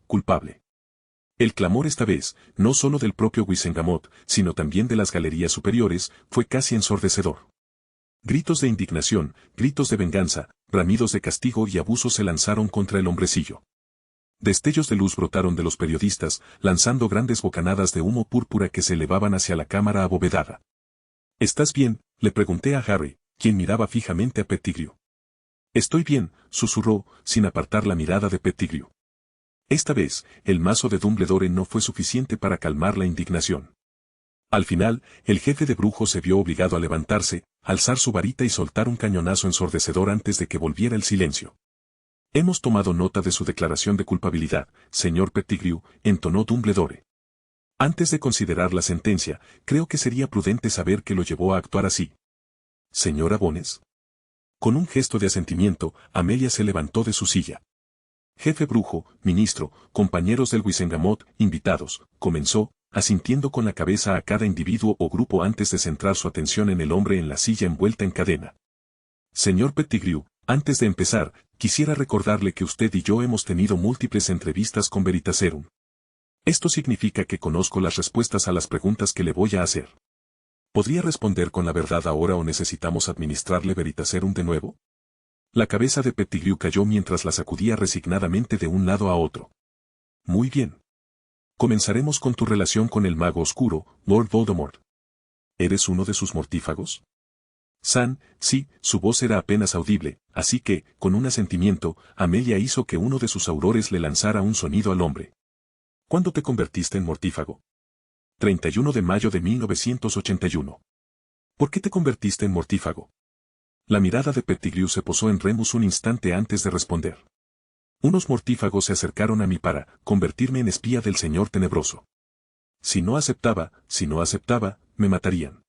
Culpable. El clamor esta vez, no solo del propio Wizengamot, sino también de las galerías superiores, fue casi ensordecedor. Gritos de indignación, gritos de venganza, bramidos de castigo y abuso se lanzaron contra el hombrecillo. Destellos de luz brotaron de los periodistas, lanzando grandes bocanadas de humo púrpura que se elevaban hacia la cámara abovedada. ¿Estás bien?, le pregunté a Harry, quien miraba fijamente a Pettigrew. Estoy bien, susurró, sin apartar la mirada de Pettigrew. Esta vez, el mazo de Dumbledore no fue suficiente para calmar la indignación. Al final, el jefe de brujos se vio obligado a levantarse, alzar su varita y soltar un cañonazo ensordecedor antes de que volviera el silencio. Hemos tomado nota de su declaración de culpabilidad, señor Pettigrew, entonó Dumbledore. Antes de considerar la sentencia, creo que sería prudente saber qué lo llevó a actuar así. ¿Señora Bones? Con un gesto de asentimiento, Amelia se levantó de su silla. Jefe brujo, ministro, compañeros del Wizengamot, invitados, comenzó, asintiendo con la cabeza a cada individuo o grupo antes de centrar su atención en el hombre en la silla envuelta en cadena. Señor Pettigrew, antes de empezar, quisiera recordarle que usted y yo hemos tenido múltiples entrevistas con Veritaserum. Esto significa que conozco las respuestas a las preguntas que le voy a hacer. ¿Podría responder con la verdad ahora o necesitamos administrarle Veritaserum de nuevo? La cabeza de Pettigrew cayó mientras la sacudía resignadamente de un lado a otro. Muy bien. Comenzaremos con tu relación con el mago oscuro, Lord Voldemort. ¿Eres uno de sus mortífagos? Sí, su voz era apenas audible, así que, con un asentimiento, Amelia hizo que uno de sus aurores le lanzara un sonido al hombre. ¿Cuándo te convertiste en mortífago? 31 de mayo de 1981. ¿Por qué te convertiste en mortífago? La mirada de Pettigrew se posó en Remus un instante antes de responder. Unos mortífagos se acercaron a mí para convertirme en espía del Señor Tenebroso. Si no aceptaba, me matarían.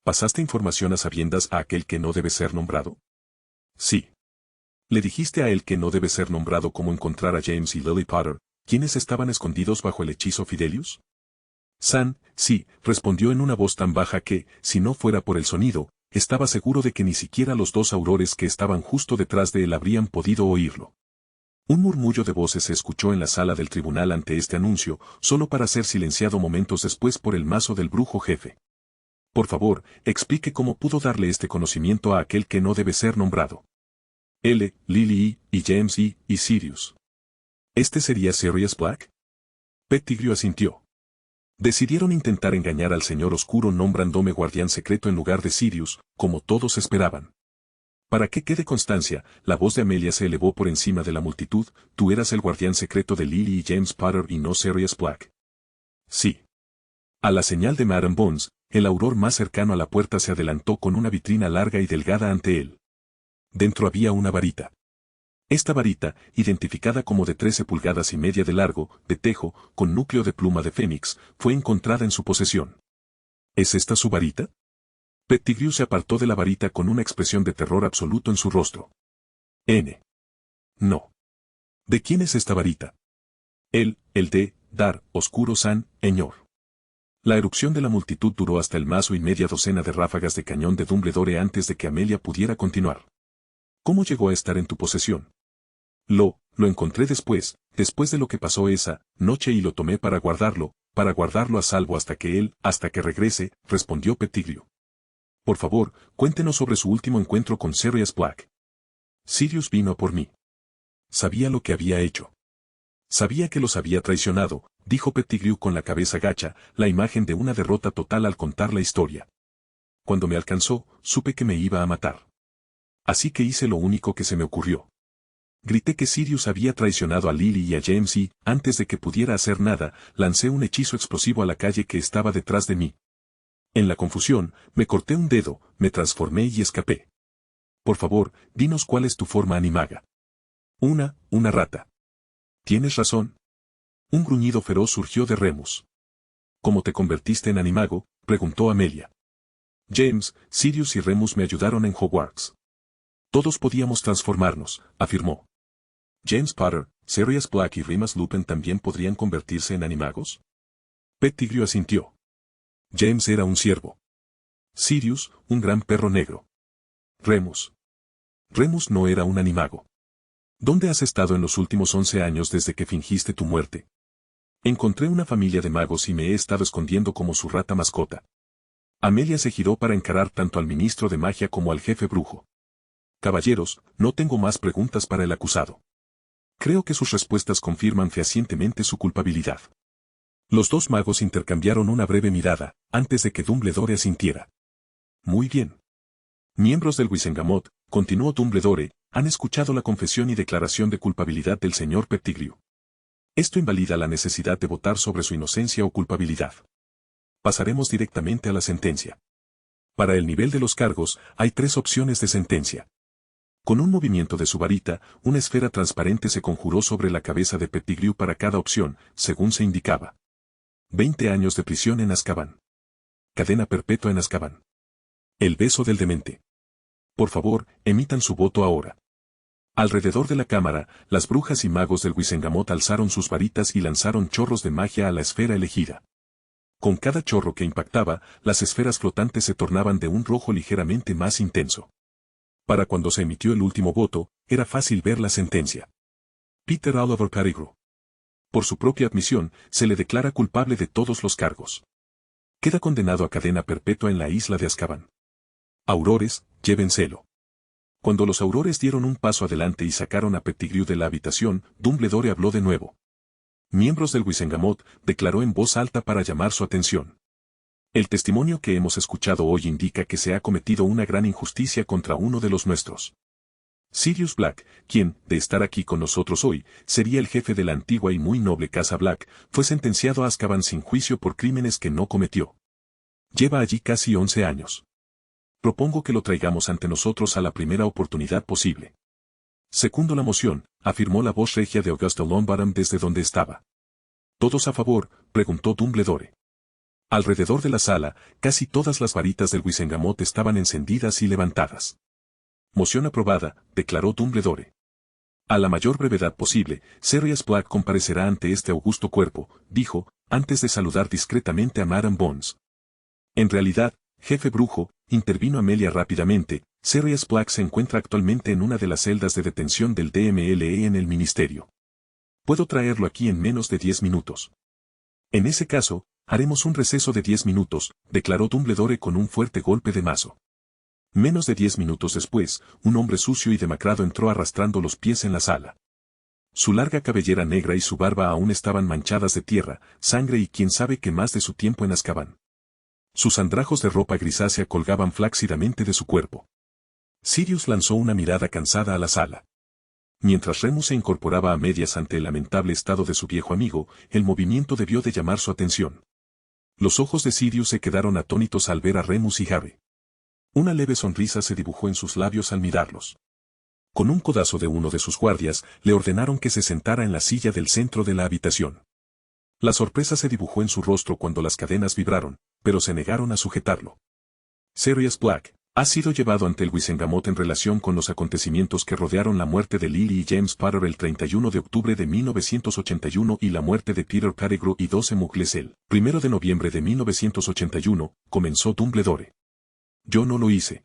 ¿Pasaste información a sabiendas a aquel que no debe ser nombrado? Sí. ¿Le dijiste a él que no debe ser nombrado cómo encontrar a James y Lily Potter, quienes estaban escondidos bajo el hechizo Fidelius? Sí, respondió en una voz tan baja que, si no fuera por el sonido, estaba seguro de que ni siquiera los dos aurores que estaban justo detrás de él habrían podido oírlo. Un murmullo de voces se escuchó en la sala del tribunal ante este anuncio, solo para ser silenciado momentos después por el mazo del brujo jefe. Por favor, explique cómo pudo darle este conocimiento a aquel que no debe ser nombrado. Lily y James y Sirius. ¿Este sería Sirius Black? Pettigrew asintió. Decidieron intentar engañar al señor oscuro nombrándome guardián secreto en lugar de Sirius, como todos esperaban. Para que quede constancia, la voz de Amelia se elevó por encima de la multitud, tú eras el guardián secreto de Lily y James Potter y no Sirius Black. Sí. A la señal de Madame Bones, el auror más cercano a la puerta se adelantó con una vitrina larga y delgada ante él. Dentro había una varita. Esta varita, identificada como de 13 pulgadas y media de largo, de tejo, con núcleo de pluma de fénix, fue encontrada en su posesión. ¿Es esta su varita? Pettigrew se apartó de la varita con una expresión de terror absoluto en su rostro. No. ¿De quién es esta varita? El de Dar, Oscuro Señor. La erupción de la multitud duró hasta el mazo y media docena de ráfagas de cañón de Dumbledore antes de que Amelia pudiera continuar. ¿Cómo llegó a estar en tu posesión? Lo encontré después, después de lo que pasó esa noche y lo tomé para guardarlo a salvo hasta que regrese, respondió Pettigrew. Por favor, cuéntenos sobre su último encuentro con Sirius Black. Sirius vino por mí. Sabía lo que había hecho. Sabía que los había traicionado, dijo Pettigrew con la cabeza gacha, la imagen de una derrota total al contar la historia. Cuando me alcanzó, supe que me iba a matar. Así que hice lo único que se me ocurrió. Grité que Sirius había traicionado a Lily y a James y, antes de que pudiera hacer nada, lancé un hechizo explosivo a la calle que estaba detrás de mí. En la confusión, me corté un dedo, me transformé y escapé. Por favor, dinos cuál es tu forma animaga. Una rata. ¿Tienes razón? Un gruñido feroz surgió de Remus. ¿Cómo te convertiste en animago?, preguntó Amelia. James, Sirius y Remus me ayudaron en Hogwarts. Todos podíamos transformarnos, afirmó. James Potter, Sirius Black y Remus Lupin también podrían convertirse en animagos. Pettigrew asintió. James era un ciervo. Sirius, un gran perro negro. Remus. Remus no era un animago. ¿Dónde has estado en los últimos 11 años desde que fingiste tu muerte? Encontré una familia de magos y me he estado escondiendo como su rata mascota. Amelia se giró para encarar tanto al ministro de magia como al jefe brujo. Caballeros, no tengo más preguntas para el acusado. Creo que sus respuestas confirman fehacientemente su culpabilidad. Los dos magos intercambiaron una breve mirada, antes de que Dumbledore asintiera. Muy bien. Miembros del Wizengamot, continuó Dumbledore, han escuchado la confesión y declaración de culpabilidad del señor Pettigrew. Esto invalida la necesidad de votar sobre su inocencia o culpabilidad. Pasaremos directamente a la sentencia. Para el nivel de los cargos, hay 3 opciones de sentencia. Con un movimiento de su varita, una esfera transparente se conjuró sobre la cabeza de Pettigrew para cada opción, según se indicaba. 20 años de prisión en Azkaban. Cadena perpetua en Azkaban. El beso del demente. Por favor, emitan su voto ahora. Alrededor de la cámara, las brujas y magos del Wizengamot alzaron sus varitas y lanzaron chorros de magia a la esfera elegida. Con cada chorro que impactaba, las esferas flotantes se tornaban de un rojo ligeramente más intenso. Para cuando se emitió el último voto, era fácil ver la sentencia. Peter Oliver Pettigrew. Por su propia admisión, se le declara culpable de todos los cargos. Queda condenado a cadena perpetua en la isla de Azkaban. Aurores, llévenselo. Cuando los aurores dieron un paso adelante y sacaron a Pettigrew de la habitación, Dumbledore habló de nuevo. Miembros del Wizengamot, declaró en voz alta para llamar su atención. El testimonio que hemos escuchado hoy indica que se ha cometido una gran injusticia contra uno de los nuestros. Sirius Black, quien, de estar aquí con nosotros hoy, sería el jefe de la antigua y muy noble casa Black, fue sentenciado a Azkaban sin juicio por crímenes que no cometió. Lleva allí casi 11 años. Propongo que lo traigamos ante nosotros a la primera oportunidad posible. Segundo la moción, afirmó la voz regia de Augusto Longbottom desde donde estaba. ¿Todos a favor?, preguntó Dumbledore. Alrededor de la sala, casi todas las varitas del Wizengamot estaban encendidas y levantadas. Moción aprobada, declaró Dumbledore. A la mayor brevedad posible, Sirius Black comparecerá ante este augusto cuerpo, dijo, antes de saludar discretamente a Madame Bones. En realidad, jefe brujo, intervino Amelia rápidamente, Sirius Black se encuentra actualmente en una de las celdas de detención del DMLE en el ministerio. Puedo traerlo aquí en menos de 10 minutos. En ese caso, haremos un receso de 10 minutos, declaró Dumbledore con un fuerte golpe de mazo. Menos de 10 minutos después, un hombre sucio y demacrado entró arrastrando los pies en la sala. Su larga cabellera negra y su barba aún estaban manchadas de tierra, sangre y quién sabe qué más de su tiempo en Azkaban. Sus andrajos de ropa grisácea colgaban flácidamente de su cuerpo. Sirius lanzó una mirada cansada a la sala. Mientras Remus se incorporaba a medias ante el lamentable estado de su viejo amigo, el movimiento debió de llamar su atención. Los ojos de Sirius se quedaron atónitos al ver a Remus y Harry. Una leve sonrisa se dibujó en sus labios al mirarlos. Con un codazo de uno de sus guardias, le ordenaron que se sentara en la silla del centro de la habitación. La sorpresa se dibujó en su rostro cuando las cadenas vibraron, pero se negaron a sujetarlo. Sirius Black ha sido llevado ante el Wizengamot en relación con los acontecimientos que rodearon la muerte de Lily y James Potter el 31 de octubre de 1981 y la muerte de Peter Pettigrew y 12 muggles el 1 de noviembre de 1981, comenzó Dumbledore. Yo no lo hice.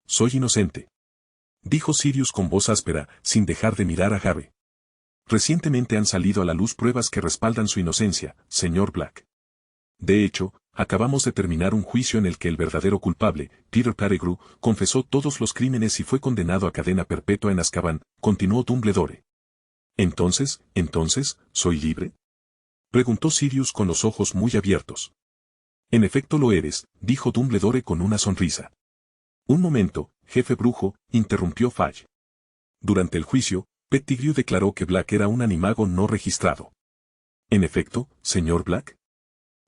Soy inocente. Dijo Sirius con voz áspera, sin dejar de mirar a Harry. Recientemente han salido a la luz pruebas que respaldan su inocencia, señor Black. De hecho, acabamos de terminar un juicio en el que el verdadero culpable, Peter Pettigrew, confesó todos los crímenes y fue condenado a cadena perpetua en Azkaban, continuó Dumbledore. Entonces, ¿soy libre? Preguntó Sirius con los ojos muy abiertos. En efecto lo eres, dijo Dumbledore con una sonrisa. Un momento, jefe brujo, interrumpió Fudge. Durante el juicio, Pettigrew declaró que Black era un animago no registrado. ¿En efecto, señor Black?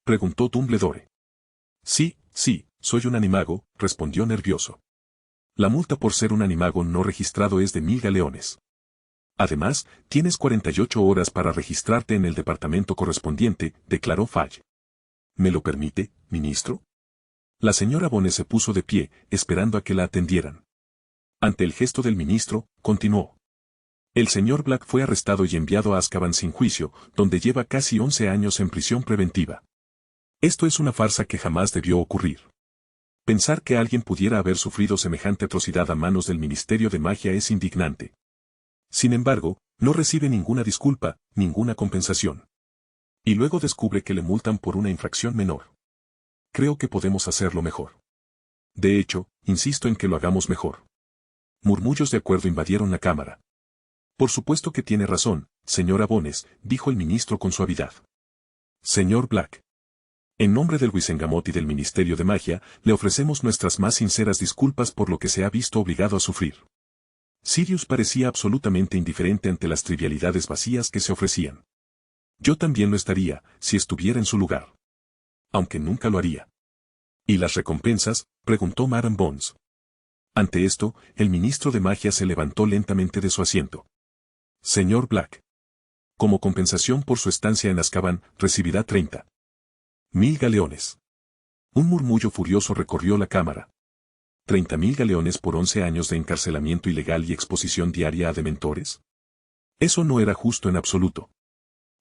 Preguntó Dumbledore. Sí, soy un animago, respondió nervioso. La multa por ser un animago no registrado es de 1000 galeones. Además, tienes 48 horas para registrarte en el departamento correspondiente, declaró Fudge. ¿Me lo permite, ministro? La señora Bones se puso de pie, esperando a que la atendieran. Ante el gesto del ministro, continuó. El señor Black fue arrestado y enviado a Azkaban sin juicio, donde lleva casi 11 años en prisión preventiva. Esto es una farsa que jamás debió ocurrir. Pensar que alguien pudiera haber sufrido semejante atrocidad a manos del Ministerio de Magia es indignante. Sin embargo, no recibe ninguna disculpa, ninguna compensación. Y luego descubre que le multan por una infracción menor. Creo que podemos hacerlo mejor. De hecho, insisto en que lo hagamos mejor. Murmullos de acuerdo invadieron la cámara. Por supuesto que tiene razón, señora Bones, dijo el ministro con suavidad. Señor Black. En nombre del Wizengamot y del Ministerio de Magia, le ofrecemos nuestras más sinceras disculpas por lo que se ha visto obligado a sufrir. Sirius parecía absolutamente indiferente ante las trivialidades vacías que se ofrecían. Yo también lo estaría, si estuviera en su lugar. Aunque nunca lo haría. ¿Y las recompensas?, preguntó Madame Bones. Ante esto, el ministro de Magia se levantó lentamente de su asiento. Señor Black. Como compensación por su estancia en Azkaban, recibirá 30.000 galeones. Un murmullo furioso recorrió la cámara. 30.000 galeones por 11 años de encarcelamiento ilegal y exposición diaria a dementores. Eso no era justo en absoluto.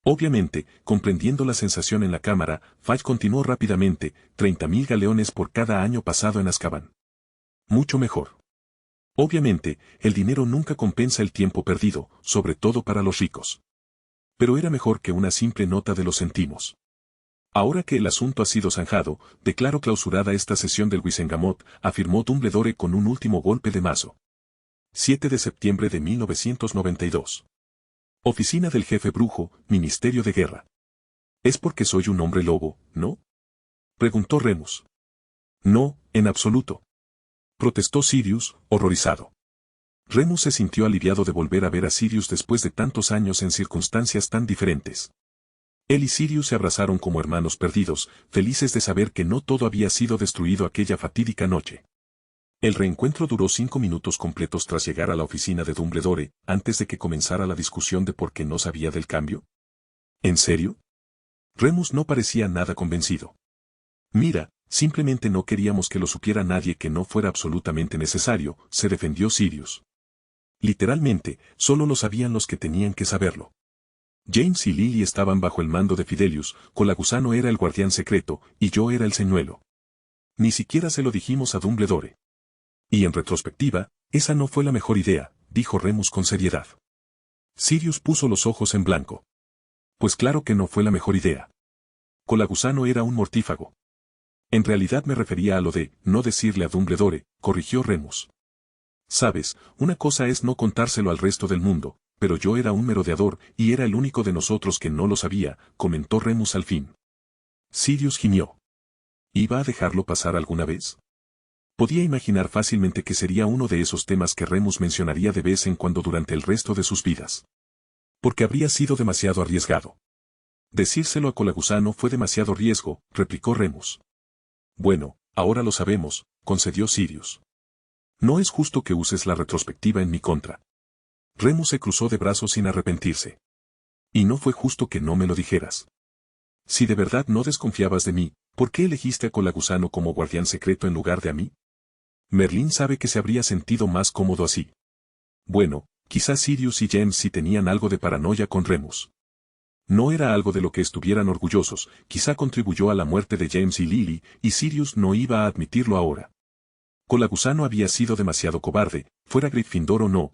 Obviamente, comprendiendo la sensación en la cámara, Fudge continuó rápidamente, 30.000 galeones por cada año pasado en Azkaban. Mucho mejor. Obviamente, el dinero nunca compensa el tiempo perdido, sobre todo para los ricos. Pero era mejor que una simple nota de los céntimos. Ahora que el asunto ha sido zanjado, declaro clausurada esta sesión del Wizengamot, afirmó Dumbledore con un último golpe de mazo. 7 de septiembre de 1992. Oficina del Jefe Brujo, Ministerio de Guerra. ¿Es porque soy un hombre lobo, no? Preguntó Remus. No, en absoluto. Protestó Sirius, horrorizado. Remus se sintió aliviado de volver a ver a Sirius después de tantos años en circunstancias tan diferentes. Él y Sirius se abrazaron como hermanos perdidos, felices de saber que no todo había sido destruido aquella fatídica noche. El reencuentro duró 5 minutos completos tras llegar a la oficina de Dumbledore, antes de que comenzara la discusión de por qué no sabía del cambio. ¿En serio? Remus no parecía nada convencido. Mira, simplemente no queríamos que lo supiera nadie que no fuera absolutamente necesario, se defendió Sirius. Literalmente, solo lo sabían los que tenían que saberlo. James y Lily estaban bajo el mando de Fidelius, Colagusano era el guardián secreto, y yo era el señuelo. Ni siquiera se lo dijimos a Dumbledore. Y en retrospectiva, esa no fue la mejor idea, dijo Remus con seriedad. Sirius puso los ojos en blanco. Pues claro que no fue la mejor idea. Colagusano era un mortífago. En realidad me refería a lo de no decirle a Dumbledore, corrigió Remus. Sabes, una cosa es no contárselo al resto del mundo, pero yo era un merodeador y era el único de nosotros que no lo sabía, comentó Remus al fin. Sirius gimió. ¿Iba a dejarlo pasar alguna vez? Podía imaginar fácilmente que sería uno de esos temas que Remus mencionaría de vez en cuando durante el resto de sus vidas. Porque habría sido demasiado arriesgado. Decírselo a Colagusano fue demasiado riesgo, replicó Remus. Bueno, ahora lo sabemos, concedió Sirius. No es justo que uses la retrospectiva en mi contra. Remus se cruzó de brazos sin arrepentirse. Y no fue justo que no me lo dijeras. Si de verdad no desconfiabas de mí, ¿por qué elegiste a Colagusano como guardián secreto en lugar de a mí? Merlín sabe que se habría sentido más cómodo así. Bueno, quizás Sirius y James sí tenían algo de paranoia con Remus. No era algo de lo que estuvieran orgullosos, quizá contribuyó a la muerte de James y Lily, y Sirius no iba a admitirlo ahora. Colagusano había sido demasiado cobarde, fuera Gryffindor o no,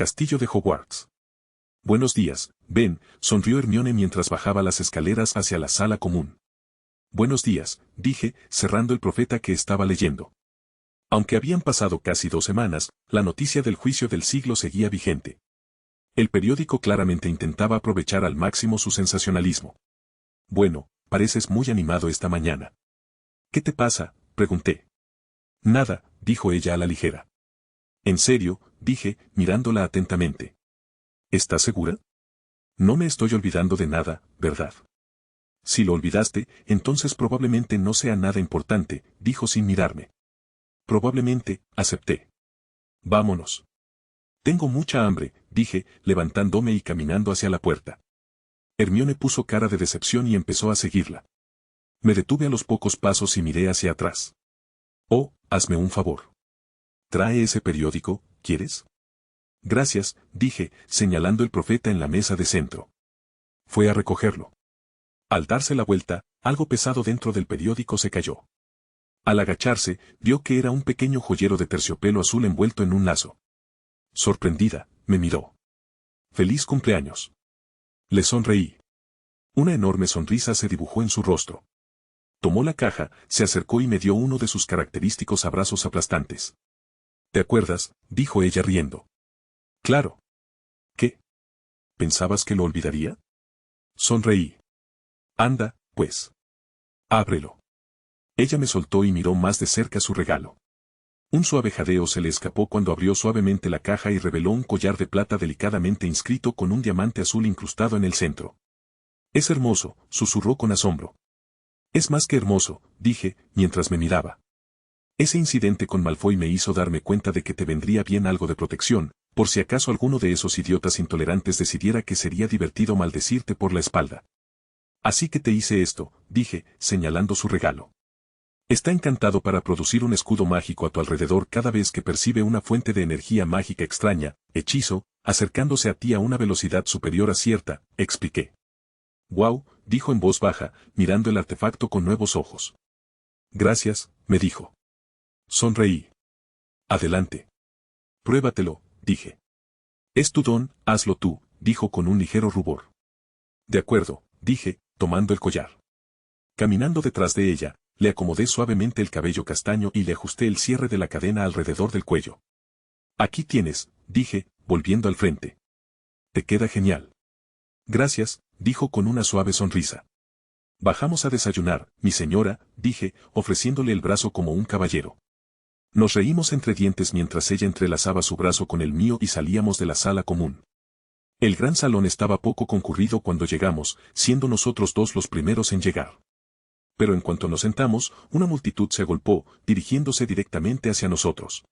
Castillo de Hogwarts. Buenos días, Ben, sonrió Hermione mientras bajaba las escaleras hacia la sala común. Buenos días, dije, cerrando el profeta que estaba leyendo. Aunque habían pasado casi 2 semanas, la noticia del juicio del siglo seguía vigente. El periódico claramente intentaba aprovechar al máximo su sensacionalismo. Bueno, pareces muy animado esta mañana. ¿Qué te pasa?, pregunté. Nada, dijo ella a la ligera. En serio, dije, mirándola atentamente. ¿Estás segura? No me estoy olvidando de nada, ¿verdad? Si lo olvidaste, entonces probablemente no sea nada importante, dijo sin mirarme. Probablemente, acepté. Vámonos. Tengo mucha hambre, dije, levantándome y caminando hacia la puerta. Hermione puso cara de decepción y empezó a seguirla. Me detuve a los pocos pasos y miré hacia atrás. Oh, hazme un favor. Trae ese periódico, ¿quieres? Gracias, dije, señalando el profeta en la mesa de centro. Fue a recogerlo. Al darse la vuelta, algo pesado dentro del periódico se cayó. Al agacharse, vio que era un pequeño joyero de terciopelo azul envuelto en un lazo. Sorprendida, me miró. ¡Feliz cumpleaños! Le sonreí. Una enorme sonrisa se dibujó en su rostro. Tomó la caja, se acercó y me dio uno de sus característicos abrazos aplastantes. ¿Te acuerdas?, dijo ella riendo. Claro. ¿Qué? ¿Pensabas que lo olvidaría? Sonreí. Anda, pues. Ábrelo. Ella me soltó y miró más de cerca su regalo. Un suave jadeo se le escapó cuando abrió suavemente la caja y reveló un collar de plata delicadamente inscrito con un diamante azul incrustado en el centro. Es hermoso, susurró con asombro. Es más que hermoso, dije, mientras me miraba. Ese incidente con Malfoy me hizo darme cuenta de que te vendría bien algo de protección, por si acaso alguno de esos idiotas intolerantes decidiera que sería divertido maldecirte por la espalda. Así que te hice esto, dije, señalando su regalo. Está encantado para producir un escudo mágico a tu alrededor cada vez que percibe una fuente de energía mágica extraña, hechizo, acercándose a ti a una velocidad superior a cierta, expliqué. Wow, dijo en voz baja, mirando el artefacto con nuevos ojos. Gracias, me dijo. Sonreí. Adelante. Pruébatelo, dije. Es tu don, hazlo tú, dijo con un ligero rubor. De acuerdo, dije, tomando el collar. Caminando detrás de ella, le acomodé suavemente el cabello castaño y le ajusté el cierre de la cadena alrededor del cuello. Aquí tienes, dije, volviendo al frente. Te queda genial. Gracias, dijo con una suave sonrisa. Bajamos a desayunar, mi señora, dije, ofreciéndole el brazo como un caballero. Nos reímos entre dientes mientras ella entrelazaba su brazo con el mío y salíamos de la sala común. El gran salón estaba poco concurrido cuando llegamos, siendo nosotros dos los primeros en llegar. Pero en cuanto nos sentamos, una multitud se agolpó, dirigiéndose directamente hacia nosotros.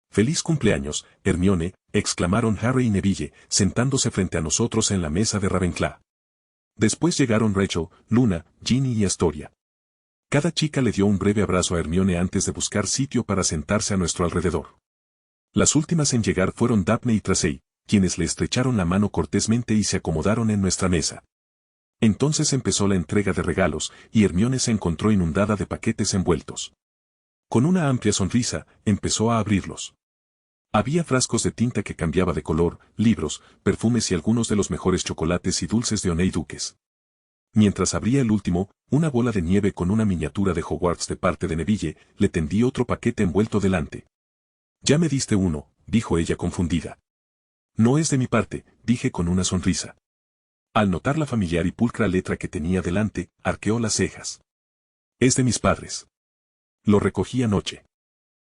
«¡Feliz cumpleaños, Hermione!», exclamaron Harry y Neville, sentándose frente a nosotros en la mesa de Ravenclaw. Después llegaron Rachel, Luna, Ginny y Astoria. Cada chica le dio un breve abrazo a Hermione antes de buscar sitio para sentarse a nuestro alrededor. Las últimas en llegar fueron Daphne y Tracy, quienes le estrecharon la mano cortésmente y se acomodaron en nuestra mesa. Entonces empezó la entrega de regalos, y Hermione se encontró inundada de paquetes envueltos. Con una amplia sonrisa, empezó a abrirlos. Había frascos de tinta que cambiaba de color, libros, perfumes y algunos de los mejores chocolates y dulces de Honey Duques. Mientras abría el último, una bola de nieve con una miniatura de Hogwarts de parte de Neville, le tendí otro paquete envuelto delante. «Ya me diste uno», dijo ella confundida. «No es de mi parte», dije con una sonrisa. Al notar la familiar y pulcra letra que tenía delante, arqueó las cejas. «Es de mis padres. Lo recogí anoche.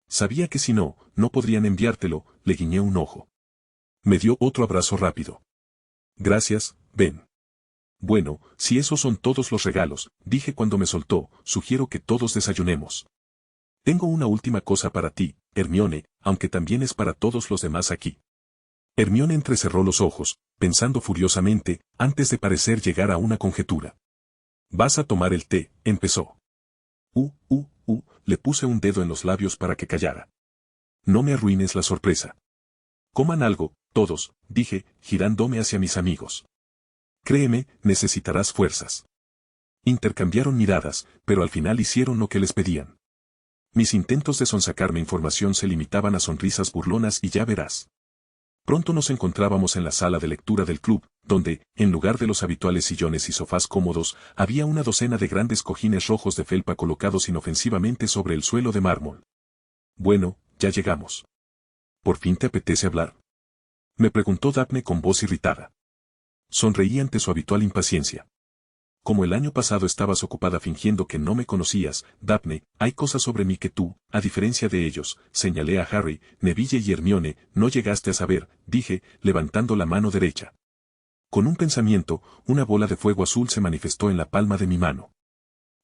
Sabía que si no, no podrían enviártelo», le guiñé un ojo. Me dio otro abrazo rápido. «Gracias, Ben». «Bueno, si esos son todos los regalos», dije cuando me soltó, «sugiero que todos desayunemos. Tengo una última cosa para ti, Hermione, aunque también es para todos los demás aquí». Hermione entrecerró los ojos, pensando furiosamente, antes de parecer llegar a una conjetura. «Vas a tomar el té», empezó. Le puse un dedo en los labios para que callara. «No me arruines la sorpresa». «Coman algo, todos», dije, girándome hacia mis amigos. «Créeme, necesitarás fuerzas». Intercambiaron miradas, pero al final hicieron lo que les pedían. Mis intentos de sonsacarme información se limitaban a sonrisas burlonas y ya verás. Pronto nos encontrábamos en la sala de lectura del club, donde, en lugar de los habituales sillones y sofás cómodos, había una docena de grandes cojines rojos de felpa colocados inofensivamente sobre el suelo de mármol. Bueno, ya llegamos. ¿Por fin te apetece hablar?, me preguntó Daphne con voz irritada. Sonreí ante su habitual impaciencia. Como el año pasado estabas ocupada fingiendo que no me conocías, Daphne, hay cosas sobre mí que tú, a diferencia de ellos, señalé a Harry, Neville y Hermione, no llegaste a saber, dije, levantando la mano derecha. Con un pensamiento, una bola de fuego azul se manifestó en la palma de mi mano.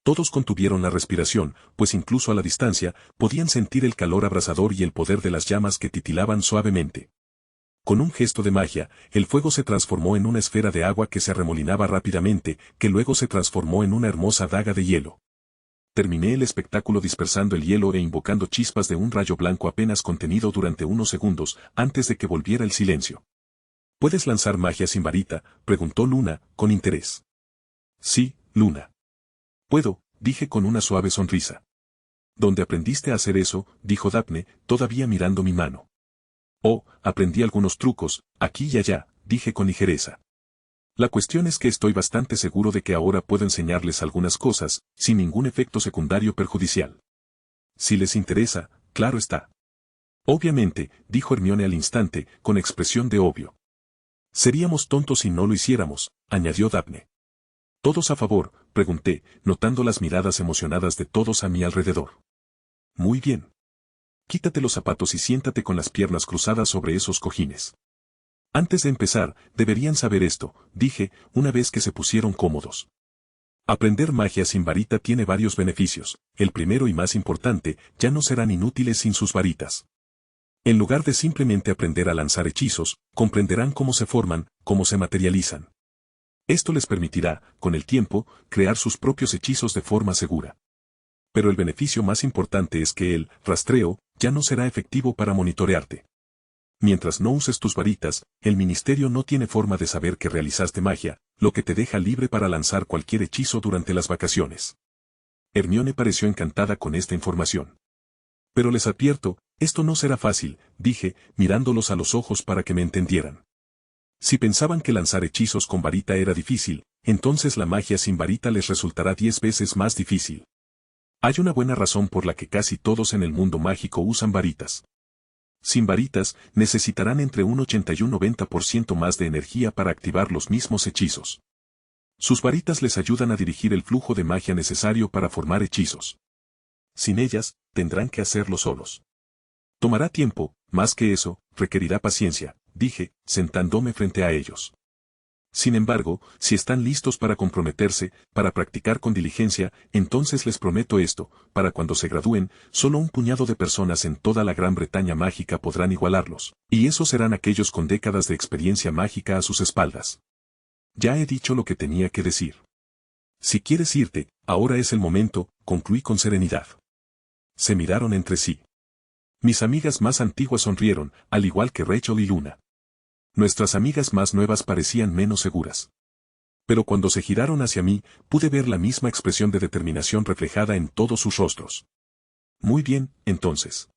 Todos contuvieron la respiración, pues incluso a la distancia, podían sentir el calor abrasador y el poder de las llamas que titilaban suavemente. Con un gesto de magia, el fuego se transformó en una esfera de agua que se arremolinaba rápidamente, que luego se transformó en una hermosa daga de hielo. Terminé el espectáculo dispersando el hielo e invocando chispas de un rayo blanco apenas contenido durante unos segundos, antes de que volviera el silencio. ¿Puedes lanzar magia sin varita?, preguntó Luna, con interés. Sí, Luna. Puedo, dije con una suave sonrisa. ¿Dónde aprendiste a hacer eso?, dijo Daphne, todavía mirando mi mano. Oh, aprendí algunos trucos, aquí y allá, dije con ligereza. La cuestión es que estoy bastante seguro de que ahora puedo enseñarles algunas cosas, sin ningún efecto secundario perjudicial. Si les interesa, claro está. Obviamente, dijo Hermione al instante, con expresión de obvio. Seríamos tontos si no lo hiciéramos, añadió Daphne. ¿Todos a favor?, pregunté, notando las miradas emocionadas de todos a mi alrededor. Muy bien. Quítate los zapatos y siéntate con las piernas cruzadas sobre esos cojines. Antes de empezar, deberían saber esto, dije, una vez que se pusieron cómodos. Aprender magia sin varita tiene varios beneficios. El primero y más importante, ya no serán inútiles sin sus varitas. En lugar de simplemente aprender a lanzar hechizos, comprenderán cómo se forman, cómo se materializan. Esto les permitirá, con el tiempo, crear sus propios hechizos de forma segura. Pero el beneficio más importante es que el rastreo ya no será efectivo para monitorearte. Mientras no uses tus varitas, el ministerio no tiene forma de saber que realizaste magia, lo que te deja libre para lanzar cualquier hechizo durante las vacaciones. Hermione pareció encantada con esta información. Pero les advierto, esto no será fácil, dije, mirándolos a los ojos para que me entendieran. Si pensaban que lanzar hechizos con varita era difícil, entonces la magia sin varita les resultará 10 veces más difícil. Hay una buena razón por la que casi todos en el mundo mágico usan varitas. Sin varitas, necesitarán entre un 80 y un 90% más de energía para activar los mismos hechizos. Sus varitas les ayudan a dirigir el flujo de magia necesario para formar hechizos. Sin ellas, tendrán que hacerlo solos. Tomará tiempo, más que eso, requerirá paciencia, dije, sentándome frente a ellos. Sin embargo, si están listos para comprometerse, para practicar con diligencia, entonces les prometo esto, para cuando se gradúen, solo un puñado de personas en toda la Gran Bretaña mágica podrán igualarlos, y esos serán aquellos con décadas de experiencia mágica a sus espaldas. Ya he dicho lo que tenía que decir. Si quieres irte, ahora es el momento, concluí con serenidad. Se miraron entre sí. Mis amigas más antiguas sonrieron, al igual que Rachel y Luna. Nuestras amigas más nuevas parecían menos seguras. Pero cuando se giraron hacia mí, pude ver la misma expresión de determinación reflejada en todos sus rostros. Muy bien, entonces.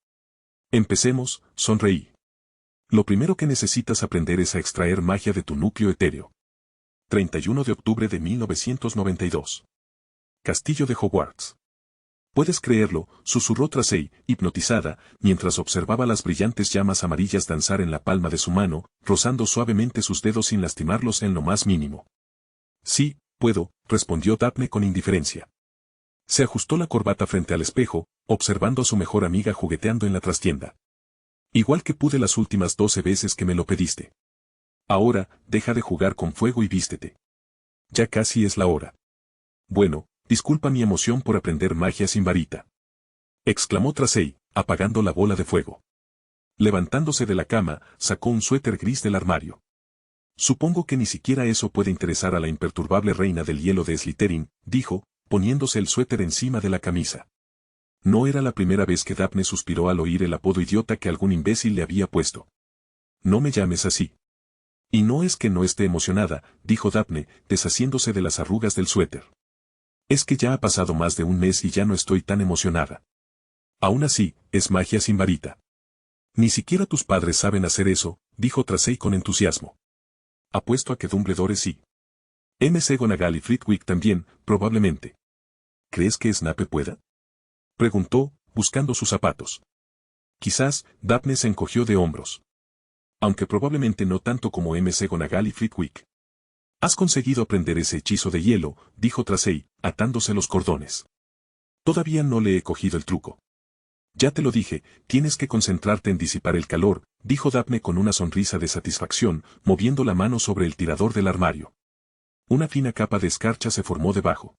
Empecemos, sonreí. Lo primero que necesitas aprender es a extraer magia de tu núcleo etéreo. 31 de octubre de 1992. Castillo de Hogwarts. ¿Puedes creerlo?, susurró Tracey, hipnotizada, mientras observaba las brillantes llamas amarillas danzar en la palma de su mano, rozando suavemente sus dedos sin lastimarlos en lo más mínimo. Sí, puedo, respondió Daphne con indiferencia. Se ajustó la corbata frente al espejo, observando a su mejor amiga jugueteando en la trastienda. Igual que pude las últimas 12 veces que me lo pediste. Ahora, deja de jugar con fuego y vístete. Ya casi es la hora. Bueno, disculpa mi emoción por aprender magia sin varita. Exclamó Tracey, apagando la bola de fuego. Levantándose de la cama, sacó un suéter gris del armario. Supongo que ni siquiera eso puede interesar a la imperturbable reina del hielo de Slytherin, dijo, poniéndose el suéter encima de la camisa. No era la primera vez que Daphne suspiró al oír el apodo idiota que algún imbécil le había puesto. No me llames así. Y no es que no esté emocionada, dijo Daphne, deshaciéndose de las arrugas del suéter. Es que ya ha pasado más de un mes y ya no estoy tan emocionada. Aún así, es magia sin varita. Ni siquiera tus padres saben hacer eso, dijo Tracey con entusiasmo. Apuesto a que Dumbledore sí. McGonagall y Flitwick también, probablemente. ¿Crees que Snape pueda? Preguntó, buscando sus zapatos. Quizás, Daphne se encogió de hombros. Aunque probablemente no tanto como McGonagall y Flitwick. Has conseguido aprender ese hechizo de hielo, dijo Tracey, atándose los cordones. Todavía no le he cogido el truco. Ya te lo dije, tienes que concentrarte en disipar el calor, dijo Daphne con una sonrisa de satisfacción, moviendo la mano sobre el tirador del armario. Una fina capa de escarcha se formó debajo.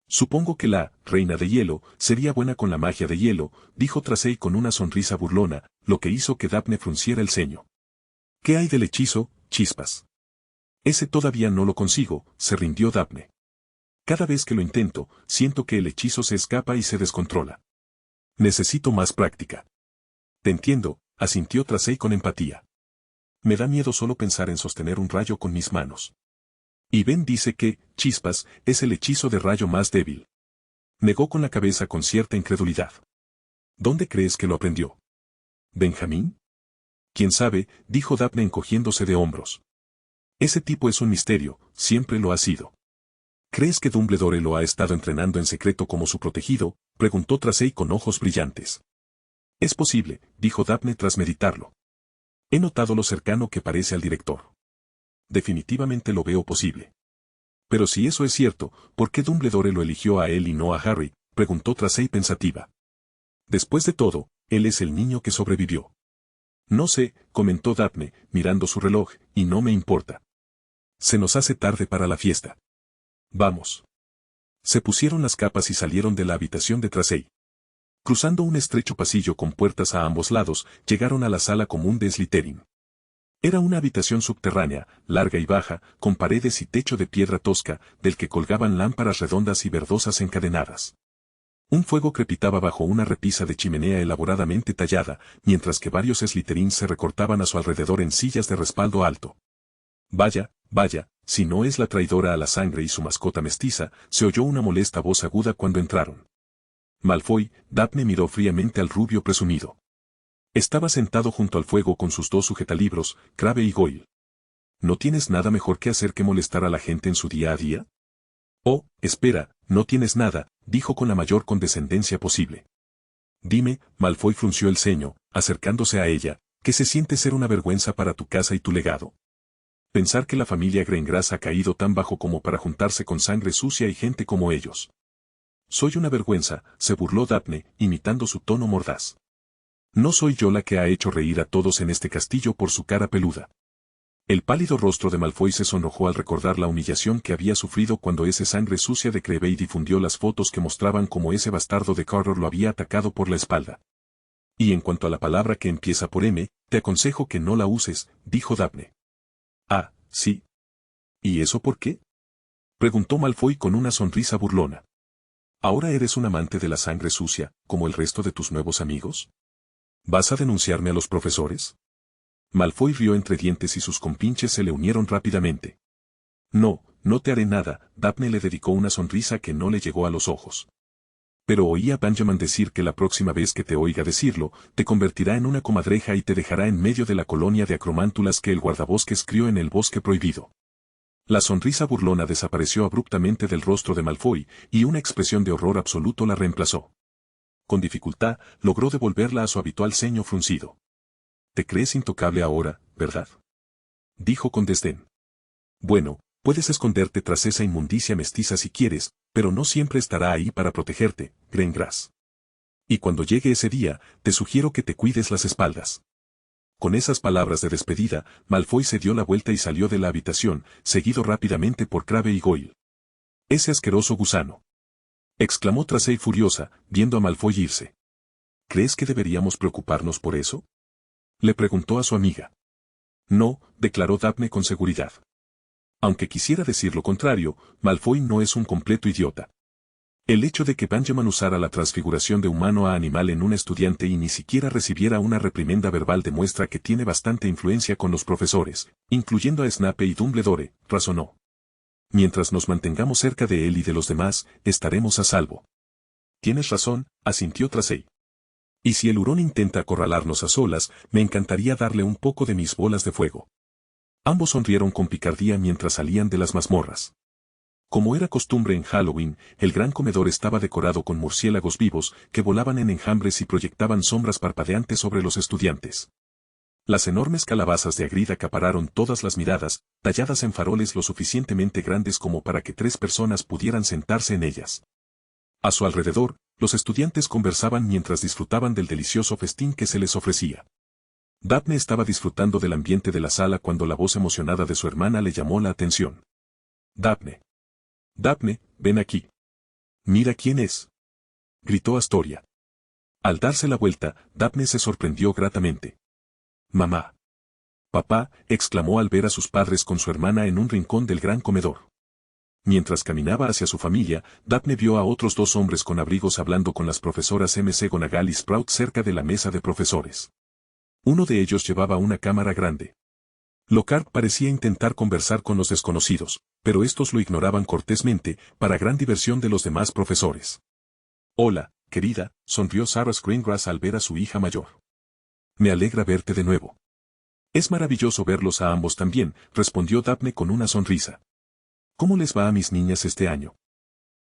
Supongo que la reina de hielo sería buena con la magia de hielo, dijo Tracey con una sonrisa burlona, lo que hizo que Daphne frunciera el ceño. ¿Qué hay del hechizo, chispas? Ese todavía no lo consigo, se rindió Daphne. Cada vez que lo intento, siento que el hechizo se escapa y se descontrola. Necesito más práctica. Te entiendo, asintió Tracey con empatía. Me da miedo solo pensar en sostener un rayo con mis manos. Y Ben dice que, chispas, es el hechizo de rayo más débil. Negó con la cabeza con cierta incredulidad. ¿Dónde crees que lo aprendió? ¿Benjamín? ¿Quién sabe?, dijo Daphne encogiéndose de hombros. Ese tipo es un misterio, siempre lo ha sido. ¿Crees que Dumbledore lo ha estado entrenando en secreto como su protegido?, preguntó Tracey con ojos brillantes. Es posible, dijo Daphne tras meditarlo. He notado lo cercano que parece al director. Definitivamente lo veo posible. Pero si eso es cierto, ¿por qué Dumbledore lo eligió a él y no a Harry?, preguntó Tracey pensativa. Después de todo, él es el niño que sobrevivió. No sé, comentó Daphne, mirando su reloj, y no me importa. Se nos hace tarde para la fiesta. Vamos. Se pusieron las capas y salieron de la habitación de Tracey. Cruzando un estrecho pasillo con puertas a ambos lados, llegaron a la sala común de Slytherin. Era una habitación subterránea, larga y baja, con paredes y techo de piedra tosca, del que colgaban lámparas redondas y verdosas encadenadas. Un fuego crepitaba bajo una repisa de chimenea elaboradamente tallada, mientras que varios Slytherins se recortaban a su alrededor en sillas de respaldo alto. Vaya, vaya, si no es la traidora a la sangre y su mascota mestiza, se oyó una molesta voz aguda cuando entraron. Malfoy, Daphne miró fríamente al rubio presumido. Estaba sentado junto al fuego con sus dos sujetalibros, Crabbe y Goyle. ¿No tienes nada mejor que hacer que molestar a la gente en su día a día? Oh, espera, no tienes nada, dijo con la mayor condescendencia posible. Dime, Malfoy frunció el ceño, acercándose a ella, ¿qué se siente ser una vergüenza para tu casa y tu legado? Pensar que la familia Greyngras ha caído tan bajo como para juntarse con sangre sucia y gente como ellos. Soy una vergüenza, se burló Daphne, imitando su tono mordaz. No soy yo la que ha hecho reír a todos en este castillo por su cara peluda. El pálido rostro de Malfoy se sonrojó al recordar la humillación que había sufrido cuando esa sangre sucia de Crabbe difundió las fotos que mostraban cómo ese bastardo de Carter lo había atacado por la espalda. Y en cuanto a la palabra que empieza por M, te aconsejo que no la uses, dijo Daphne. Ah, sí. ¿Y eso por qué? Preguntó Malfoy con una sonrisa burlona. ¿Ahora eres un amante de la sangre sucia, como el resto de tus nuevos amigos? ¿Vas a denunciarme a los profesores? Malfoy rió entre dientes y sus compinches se le unieron rápidamente. No, no te haré nada, Daphne le dedicó una sonrisa que no le llegó a los ojos. Pero oí a Benjamin decir que la próxima vez que te oiga decirlo, te convertirá en una comadreja y te dejará en medio de la colonia de acromántulas que el guardabosques crió en el bosque prohibido. La sonrisa burlona desapareció abruptamente del rostro de Malfoy, y una expresión de horror absoluto la reemplazó. Con dificultad, logró devolverla a su habitual ceño fruncido. Te crees intocable ahora, ¿verdad? Dijo con desdén. Bueno, puedes esconderte tras esa inmundicia mestiza si quieres, pero no siempre estará ahí para protegerte, Greyngras. Y cuando llegue ese día, te sugiero que te cuides las espaldas. Con esas palabras de despedida, Malfoy se dio la vuelta y salió de la habitación, seguido rápidamente por Crabbe y Goyle. Ese asqueroso gusano. Exclamó Tracey furiosa, viendo a Malfoy irse. ¿Crees que deberíamos preocuparnos por eso? Le preguntó a su amiga. No, declaró Daphne con seguridad. Aunque quisiera decir lo contrario, Malfoy no es un completo idiota. El hecho de que Benjamin usara la transfiguración de humano a animal en un estudiante y ni siquiera recibiera una reprimenda verbal demuestra que tiene bastante influencia con los profesores, incluyendo a Snape y Dumbledore, razonó. Mientras nos mantengamos cerca de él y de los demás, estaremos a salvo. Tienes razón, asintió Tracey. Y si el hurón intenta acorralarnos a solas, me encantaría darle un poco de mis bolas de fuego. Ambos sonrieron con picardía mientras salían de las mazmorras. Como era costumbre en Halloween, el gran comedor estaba decorado con murciélagos vivos que volaban en enjambres y proyectaban sombras parpadeantes sobre los estudiantes. Las enormes calabazas de Hagrid acapararon todas las miradas, talladas en faroles lo suficientemente grandes como para que 3 personas pudieran sentarse en ellas. A su alrededor, los estudiantes conversaban mientras disfrutaban del delicioso festín que se les ofrecía. Daphne estaba disfrutando del ambiente de la sala cuando la voz emocionada de su hermana le llamó la atención. Daphne. Daphne, ven aquí. Mira quién es. Gritó Astoria. Al darse la vuelta, Daphne se sorprendió gratamente. Mamá. Papá, exclamó al ver a sus padres con su hermana en un rincón del gran comedor. Mientras caminaba hacia su familia, Daphne vio a otros 2 hombres con abrigos hablando con las profesoras McGonagall y Sprout cerca de la mesa de profesores. Uno de ellos llevaba una cámara grande. Lockhart parecía intentar conversar con los desconocidos, pero estos lo ignoraban cortésmente, para gran diversión de los demás profesores. Hola, querida, sonrió Sarah Greengrass al ver a su hija mayor. Me alegra verte de nuevo. Es maravilloso verlos a ambos también, respondió Daphne con una sonrisa. ¿Cómo les va a mis niñas este año?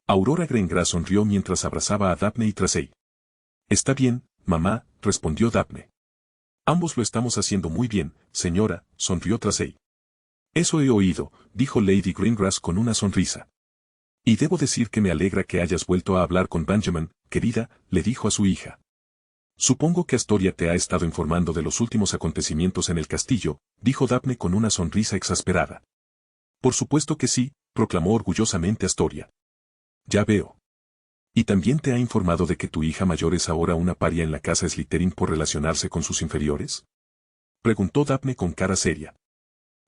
Aurora Greengrass sonrió mientras abrazaba a Daphne y Tracey. Está bien, mamá, respondió Daphne. Ambos lo estamos haciendo muy bien, señora, sonrió Tracey. Eso he oído, dijo Lady Greengrass con una sonrisa. Y debo decir que me alegra que hayas vuelto a hablar con Benjamin, querida, le dijo a su hija. Supongo que Astoria te ha estado informando de los últimos acontecimientos en el castillo, dijo Daphne con una sonrisa exasperada. Por supuesto que sí, proclamó orgullosamente Astoria. Ya veo. ¿Y también te ha informado de que tu hija mayor es ahora una paria en la casa Slytherin por relacionarse con sus inferiores? Preguntó Daphne con cara seria.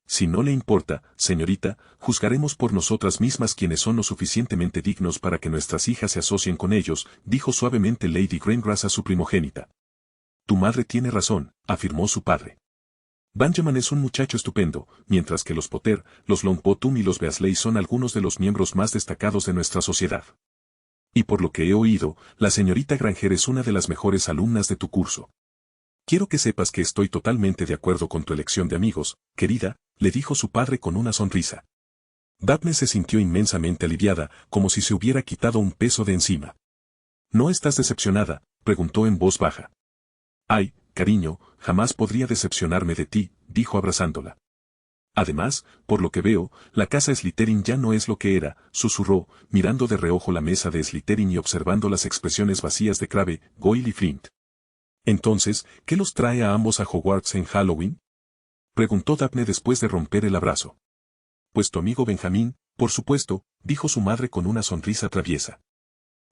Si no le importa, señorita, juzgaremos por nosotras mismas quienes son lo suficientemente dignos para que nuestras hijas se asocien con ellos, dijo suavemente Lady Greengrass a su primogénita. Tu madre tiene razón, afirmó su padre. Benjamin es un muchacho estupendo, mientras que los Potter, los Longbottom y los Weasley son algunos de los miembros más destacados de nuestra sociedad. Y por lo que he oído, la señorita Granger es una de las mejores alumnas de tu curso. Quiero que sepas que estoy totalmente de acuerdo con tu elección de amigos, querida, le dijo su padre con una sonrisa. Daphne se sintió inmensamente aliviada, como si se hubiera quitado un peso de encima. ¿No estás decepcionada?, preguntó en voz baja. Ay, cariño, jamás podría decepcionarme de ti, dijo abrazándola. Además, por lo que veo, la casa Slytherin ya no es lo que era, susurró, mirando de reojo la mesa de Slytherin y observando las expresiones vacías de Crabbe, Goyle y Flint. Entonces, ¿qué los trae a ambos a Hogwarts en Halloween? Preguntó Daphne después de romper el abrazo. Pues tu amigo Benjamín, por supuesto, dijo su madre con una sonrisa traviesa.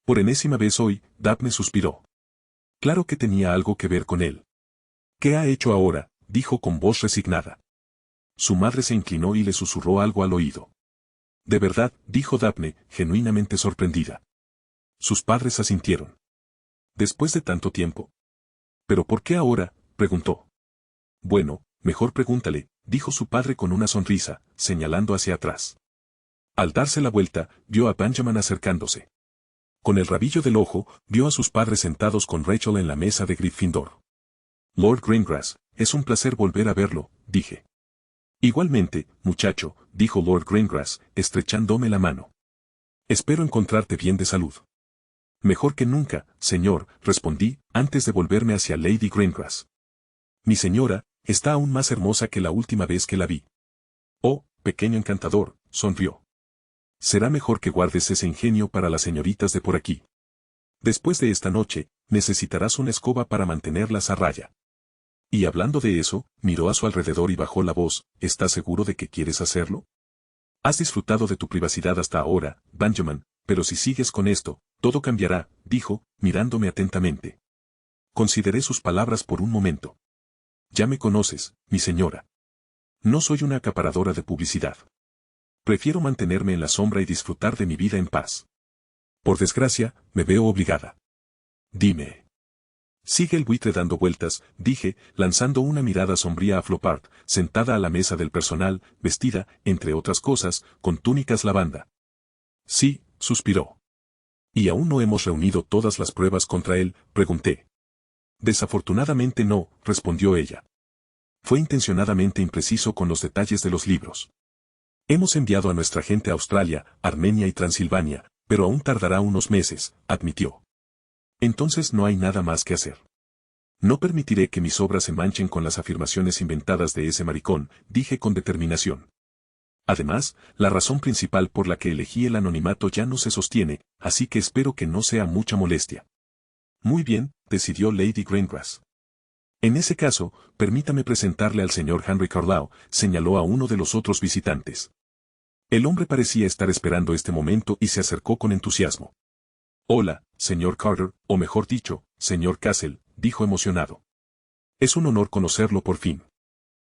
Por enésima vez hoy, Daphne suspiró. Claro que tenía algo que ver con él. ¿Qué ha hecho ahora?, dijo con voz resignada. Su madre se inclinó y le susurró algo al oído. De verdad, dijo Daphne, genuinamente sorprendida. Sus padres asintieron. ¿Después de tanto tiempo? ¿Pero por qué ahora?, preguntó. Bueno, mejor pregúntale, dijo su padre con una sonrisa, señalando hacia atrás. Al darse la vuelta, vio a Benjamin acercándose. Con el rabillo del ojo, vio a sus padres sentados con Rachel en la mesa de Gryffindor. Lord Greengrass, es un placer volver a verlo, dije. Igualmente, muchacho, dijo Lord Greengrass, estrechándome la mano. Espero encontrarte bien de salud. Mejor que nunca, señor, respondí, antes de volverme hacia Lady Greengrass. Mi señora, está aún más hermosa que la última vez que la vi. Oh, pequeño encantador, sonrió. Será mejor que guardes ese ingenio para las señoritas de por aquí. Después de esta noche, necesitarás una escoba para mantenerlas a raya. Y hablando de eso, miró a su alrededor y bajó la voz, ¿estás seguro de que quieres hacerlo? Has disfrutado de tu privacidad hasta ahora, Benjamin, pero si sigues con esto, todo cambiará, dijo, mirándome atentamente. Consideré sus palabras por un momento. Ya me conoces, mi señora. No soy una acaparadora de publicidad. Prefiero mantenerme en la sombra y disfrutar de mi vida en paz. Por desgracia, me veo obligada. Dime. Sigue el buitre dando vueltas, dije, lanzando una mirada sombría a Flopart, sentada a la mesa del personal, vestida, entre otras cosas, con túnicas lavanda. Sí, suspiró. ¿Y aún no hemos reunido todas las pruebas contra él?, pregunté. Desafortunadamente no, respondió ella. Fue intencionadamente impreciso con los detalles de los libros. Hemos enviado a nuestra gente a Australia, Armenia y Transilvania, pero aún tardará unos meses, admitió. Entonces no hay nada más que hacer. No permitiré que mis obras se manchen con las afirmaciones inventadas de ese maricón, dije con determinación. Además, la razón principal por la que elegí el anonimato ya no se sostiene, así que espero que no sea mucha molestia. Muy bien, decidió Lady Greengrass. En ese caso, permítame presentarle al señor Henry Carlyle, señaló a uno de los otros visitantes. El hombre parecía estar esperando este momento y se acercó con entusiasmo. Hola, señor Carter, o mejor dicho, señor Castle, dijo emocionado. Es un honor conocerlo por fin.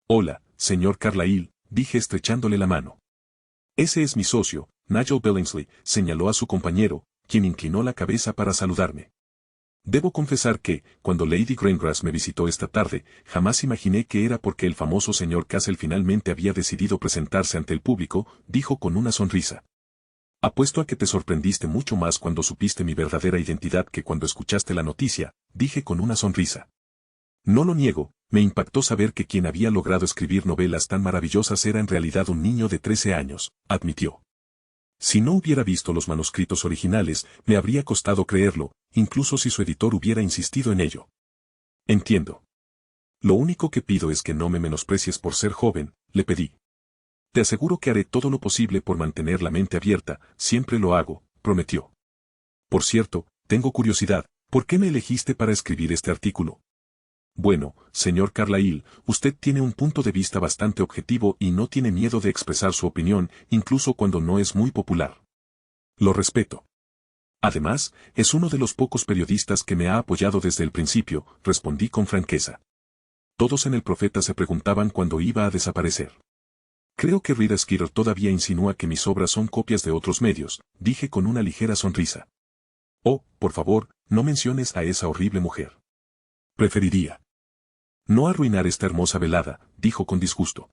Hola, señor Carlyle, dije estrechándole la mano. Ese es mi socio, Nigel Billingsley, señaló a su compañero, quien inclinó la cabeza para saludarme. Debo confesar que, cuando Lady Greengrass me visitó esta tarde, jamás imaginé que era porque el famoso señor Castle finalmente había decidido presentarse ante el público, dijo con una sonrisa. Apuesto a que te sorprendiste mucho más cuando supiste mi verdadera identidad que cuando escuchaste la noticia, dije con una sonrisa. No lo niego, me impactó saber que quien había logrado escribir novelas tan maravillosas era en realidad un niño de 13 años, admitió. Si no hubiera visto los manuscritos originales, me habría costado creerlo, incluso si su editor hubiera insistido en ello. Entiendo. Lo único que pido es que no me menosprecies por ser joven, le pedí. Te aseguro que haré todo lo posible por mantener la mente abierta, siempre lo hago, prometió. Por cierto, tengo curiosidad, ¿por qué me elegiste para escribir este artículo? Bueno, señor Carlyle, usted tiene un punto de vista bastante objetivo y no tiene miedo de expresar su opinión, incluso cuando no es muy popular. Lo respeto. Además, es uno de los pocos periodistas que me ha apoyado desde el principio, respondí con franqueza. Todos en El Profeta se preguntaban cuándo iba a desaparecer. Creo que Rita Skeeter todavía insinúa que mis obras son copias de otros medios, dije con una ligera sonrisa. Oh, por favor, no menciones a esa horrible mujer. Preferiría no arruinar esta hermosa velada, dijo con disgusto.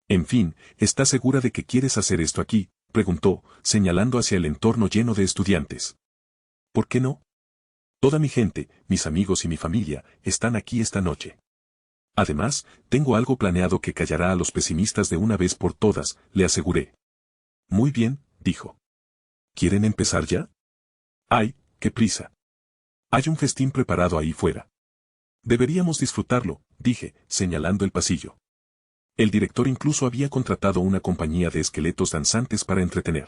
En fin, ¿estás segura de que quieres hacer esto aquí?, preguntó, señalando hacia el entorno lleno de estudiantes. ¿Por qué no? Toda mi gente, mis amigos y mi familia, están aquí esta noche. Además, tengo algo planeado que callará a los pesimistas de una vez por todas, le aseguré. Muy bien, dijo. ¿Quieren empezar ya? ¡Ay, qué prisa! Hay un festín preparado ahí fuera. Deberíamos disfrutarlo, dije, señalando el pasillo. El director incluso había contratado una compañía de esqueletos danzantes para entretener.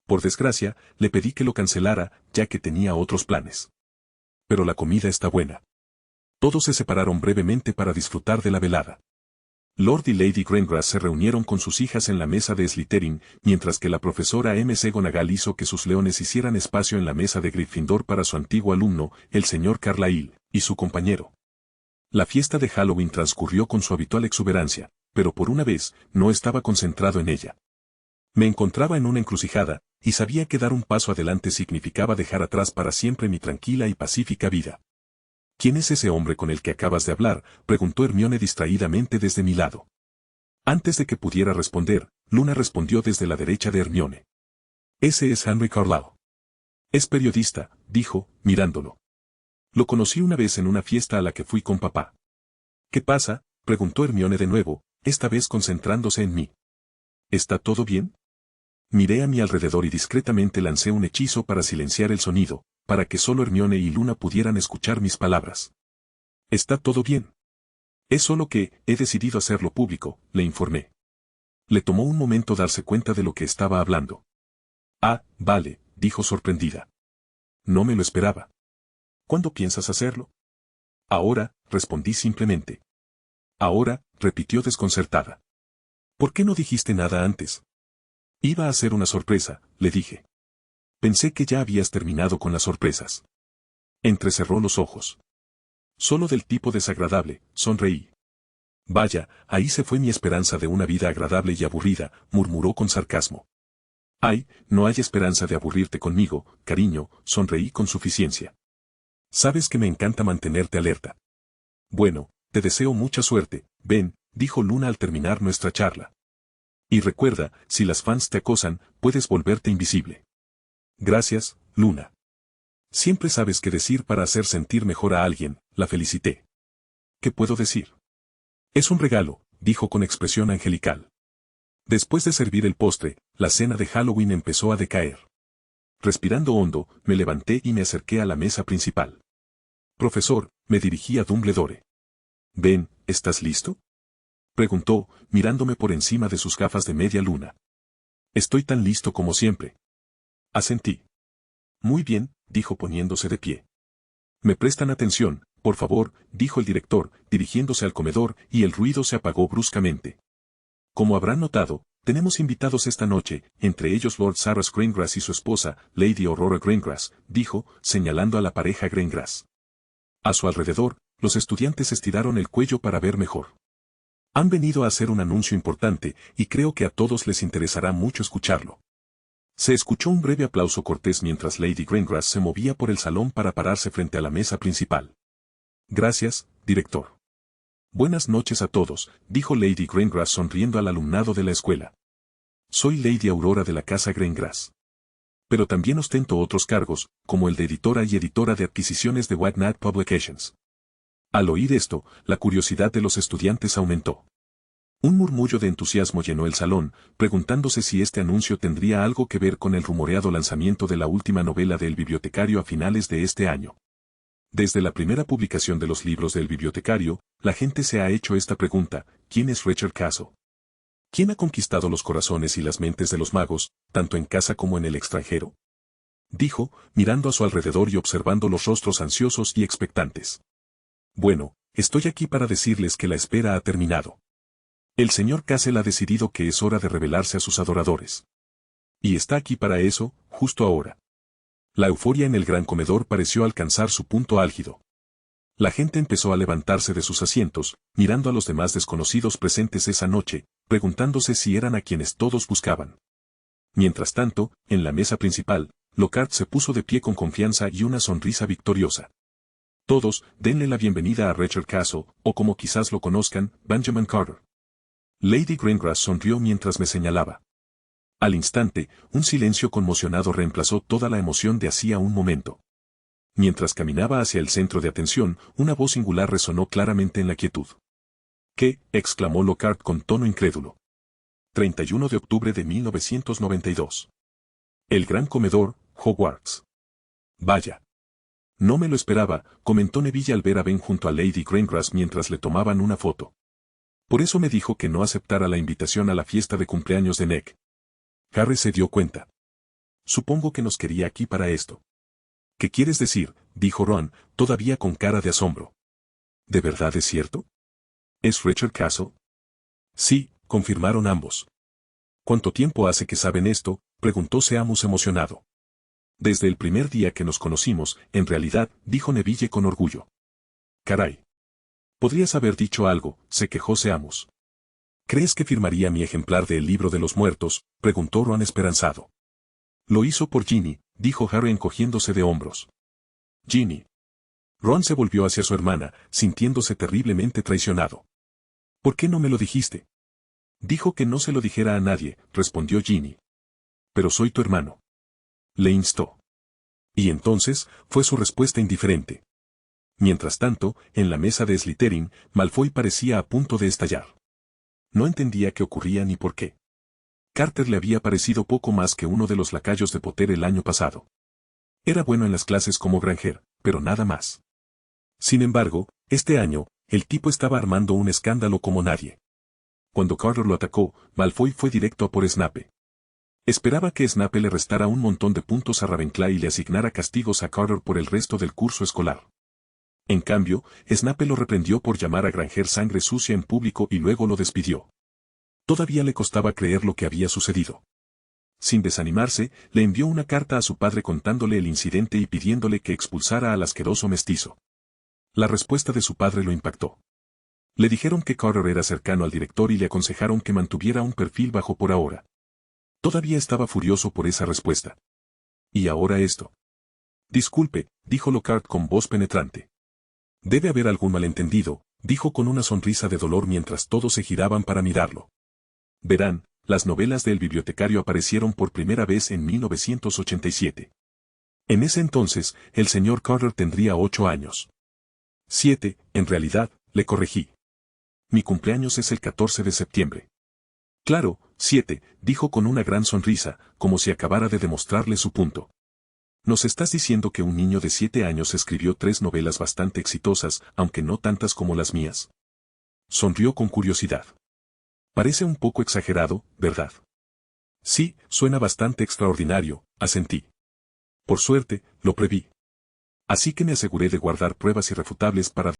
Por desgracia, le pedí que lo cancelara, ya que tenía otros planes. Pero la comida está buena. Todos se separaron brevemente para disfrutar de la velada. Lord y Lady Greengrass se reunieron con sus hijas en la mesa de Slytherin, mientras que la profesora McGonagall hizo que sus leones hicieran espacio en la mesa de Gryffindor para su antiguo alumno, el señor Carlyle, y su compañero. La fiesta de Halloween transcurrió con su habitual exuberancia, pero por una vez, no estaba concentrado en ella. Me encontraba en una encrucijada, y sabía que dar un paso adelante significaba dejar atrás para siempre mi tranquila y pacífica vida. ¿Quién es ese hombre con el que acabas de hablar?, preguntó Hermione distraídamente desde mi lado. Antes de que pudiera responder, Luna respondió desde la derecha de Hermione. Ese es Henry Carlyle. Es periodista, dijo, mirándolo. Lo conocí una vez en una fiesta a la que fui con papá. ¿Qué pasa?, preguntó Hermione de nuevo, esta vez concentrándose en mí. ¿Está todo bien? Miré a mi alrededor y discretamente lancé un hechizo para silenciar el sonido, para que solo Hermione y Luna pudieran escuchar mis palabras. Está todo bien. Es solo que, he decidido hacerlo público, le informé. Le tomó un momento darse cuenta de lo que estaba hablando. Ah, vale, dijo sorprendida. No me lo esperaba. ¿Cuándo piensas hacerlo? Ahora, respondí simplemente. Ahora, repitió desconcertada. ¿Por qué no dijiste nada antes? Iba a ser una sorpresa, le dije. Pensé que ya habías terminado con las sorpresas. Entrecerró los ojos. Solo del tipo desagradable, sonreí. Vaya, ahí se fue mi esperanza de una vida agradable y aburrida, murmuró con sarcasmo. Ay, no hay esperanza de aburrirte conmigo, cariño, sonreí con suficiencia. Sabes que me encanta mantenerte alerta. Bueno, te deseo mucha suerte, ven, dijo Luna al terminar nuestra charla. Y recuerda, si las fans te acosan, puedes volverte invisible. Gracias, Luna. Siempre sabes qué decir para hacer sentir mejor a alguien, la felicité. ¿Qué puedo decir? Es un regalo, dijo con expresión angelical. Después de servir el postre, la cena de Halloween empezó a decaer. Respirando hondo, me levanté y me acerqué a la mesa principal. Profesor, me dirigí a Dumbledore. Ven, ¿estás listo? Preguntó, mirándome por encima de sus gafas de media luna. Estoy tan listo como siempre. Asentí. Muy bien, dijo poniéndose de pie. Me prestan atención, por favor, dijo el director, dirigiéndose al comedor, y el ruido se apagó bruscamente. Como habrán notado, tenemos invitados esta noche, entre ellos Lord Sarras Greengrass y su esposa, Lady Aurora Greengrass, dijo, señalando a la pareja Greengrass. A su alrededor, los estudiantes estiraron el cuello para ver mejor. Han venido a hacer un anuncio importante, y creo que a todos les interesará mucho escucharlo. Se escuchó un breve aplauso cortés mientras Lady Greengrass se movía por el salón para pararse frente a la mesa principal. Gracias, director. Buenas noches a todos, dijo Lady Greengrass sonriendo al alumnado de la escuela. Soy Lady Aurora de la casa Greengrass. Pero también ostento otros cargos, como el de editora y editora de adquisiciones de White Knight Publications. Al oír esto, la curiosidad de los estudiantes aumentó. Un murmullo de entusiasmo llenó el salón, preguntándose si este anuncio tendría algo que ver con el rumoreado lanzamiento de la última novela del bibliotecario a finales de este año. Desde la primera publicación de los libros del bibliotecario, la gente se ha hecho esta pregunta: ¿quién es Richard Castle? ¿Quién ha conquistado los corazones y las mentes de los magos, tanto en casa como en el extranjero? Dijo, mirando a su alrededor y observando los rostros ansiosos y expectantes. Bueno, estoy aquí para decirles que la espera ha terminado. El señor Castle ha decidido que es hora de revelarse a sus adoradores. Y está aquí para eso, justo ahora. La euforia en el gran comedor pareció alcanzar su punto álgido. La gente empezó a levantarse de sus asientos, mirando a los demás desconocidos presentes esa noche, preguntándose si eran a quienes todos buscaban. Mientras tanto, en la mesa principal, Lockhart se puso de pie con confianza y una sonrisa victoriosa. Todos, denle la bienvenida a Richard Castle, o como quizás lo conozcan, Benjamin Carter. Lady Greengrass sonrió mientras me señalaba. Al instante, un silencio conmocionado reemplazó toda la emoción de hacía un momento. Mientras caminaba hacia el centro de atención, una voz singular resonó claramente en la quietud. ¿Qué? Exclamó Lockhart con tono incrédulo. 31 de octubre de 1992. El gran comedor, Hogwarts. Vaya. No me lo esperaba, comentó Neville al ver a Ben junto a Lady Greengrass mientras le tomaban una foto. Por eso me dijo que no aceptara la invitación a la fiesta de cumpleaños de Nick. Harry se dio cuenta. Supongo que nos quería aquí para esto. ¿Qué quieres decir?, dijo Ron, todavía con cara de asombro. ¿De verdad es cierto? ¿Es Richard Castle? Sí, confirmaron ambos. ¿Cuánto tiempo hace que saben esto?, preguntó Seamus emocionado. Desde el primer día que nos conocimos, en realidad, dijo Neville con orgullo. Caray. Podrías haber dicho algo, se quejó Seamus. ¿Crees que firmaría mi ejemplar de El libro de los muertos?, preguntó Ron esperanzado. Lo hizo por Ginny, dijo Harry encogiéndose de hombros. Ginny. Ron se volvió hacia su hermana, sintiéndose terriblemente traicionado. ¿Por qué no me lo dijiste? Dijo que no se lo dijera a nadie, respondió Ginny. Pero soy tu hermano. Le instó. Y entonces, fue su respuesta indiferente. Mientras tanto, en la mesa de Slytherin, Malfoy parecía a punto de estallar. No entendía qué ocurría ni por qué. Carter le había parecido poco más que uno de los lacayos de Potter el año pasado. Era bueno en las clases como Granger, pero nada más. Sin embargo, este año, el tipo estaba armando un escándalo como nadie. Cuando Carter lo atacó, Malfoy fue directo a por Snape. Esperaba que Snape le restara un montón de puntos a Ravenclaw y le asignara castigos a Carter por el resto del curso escolar. En cambio, Snape lo reprendió por llamar a Granger sangre sucia en público y luego lo despidió. Todavía le costaba creer lo que había sucedido. Sin desanimarse, le envió una carta a su padre contándole el incidente y pidiéndole que expulsara al asqueroso mestizo. La respuesta de su padre lo impactó. Le dijeron que Carter era cercano al director y le aconsejaron que mantuviera un perfil bajo por ahora. Todavía estaba furioso por esa respuesta. ¿Y ahora esto? Disculpe, dijo Lockhart con voz penetrante. Debe haber algún malentendido, dijo con una sonrisa de dolor mientras todos se giraban para mirarlo. Verán, las novelas del bibliotecario aparecieron por primera vez en 1987. En ese entonces, el señor Carter tendría 8 años. 7, en realidad, le corregí. Mi cumpleaños es el 14 de septiembre. Claro, 7, dijo con una gran sonrisa, como si acabara de demostrarle su punto. Nos estás diciendo que un niño de 7 años escribió 3 novelas bastante exitosas, aunque no tantas como las mías. Sonrió con curiosidad. Parece un poco exagerado, ¿verdad? Sí, suena bastante extraordinario, asentí. Por suerte, lo preví. Así que me aseguré de guardar pruebas irrefutables para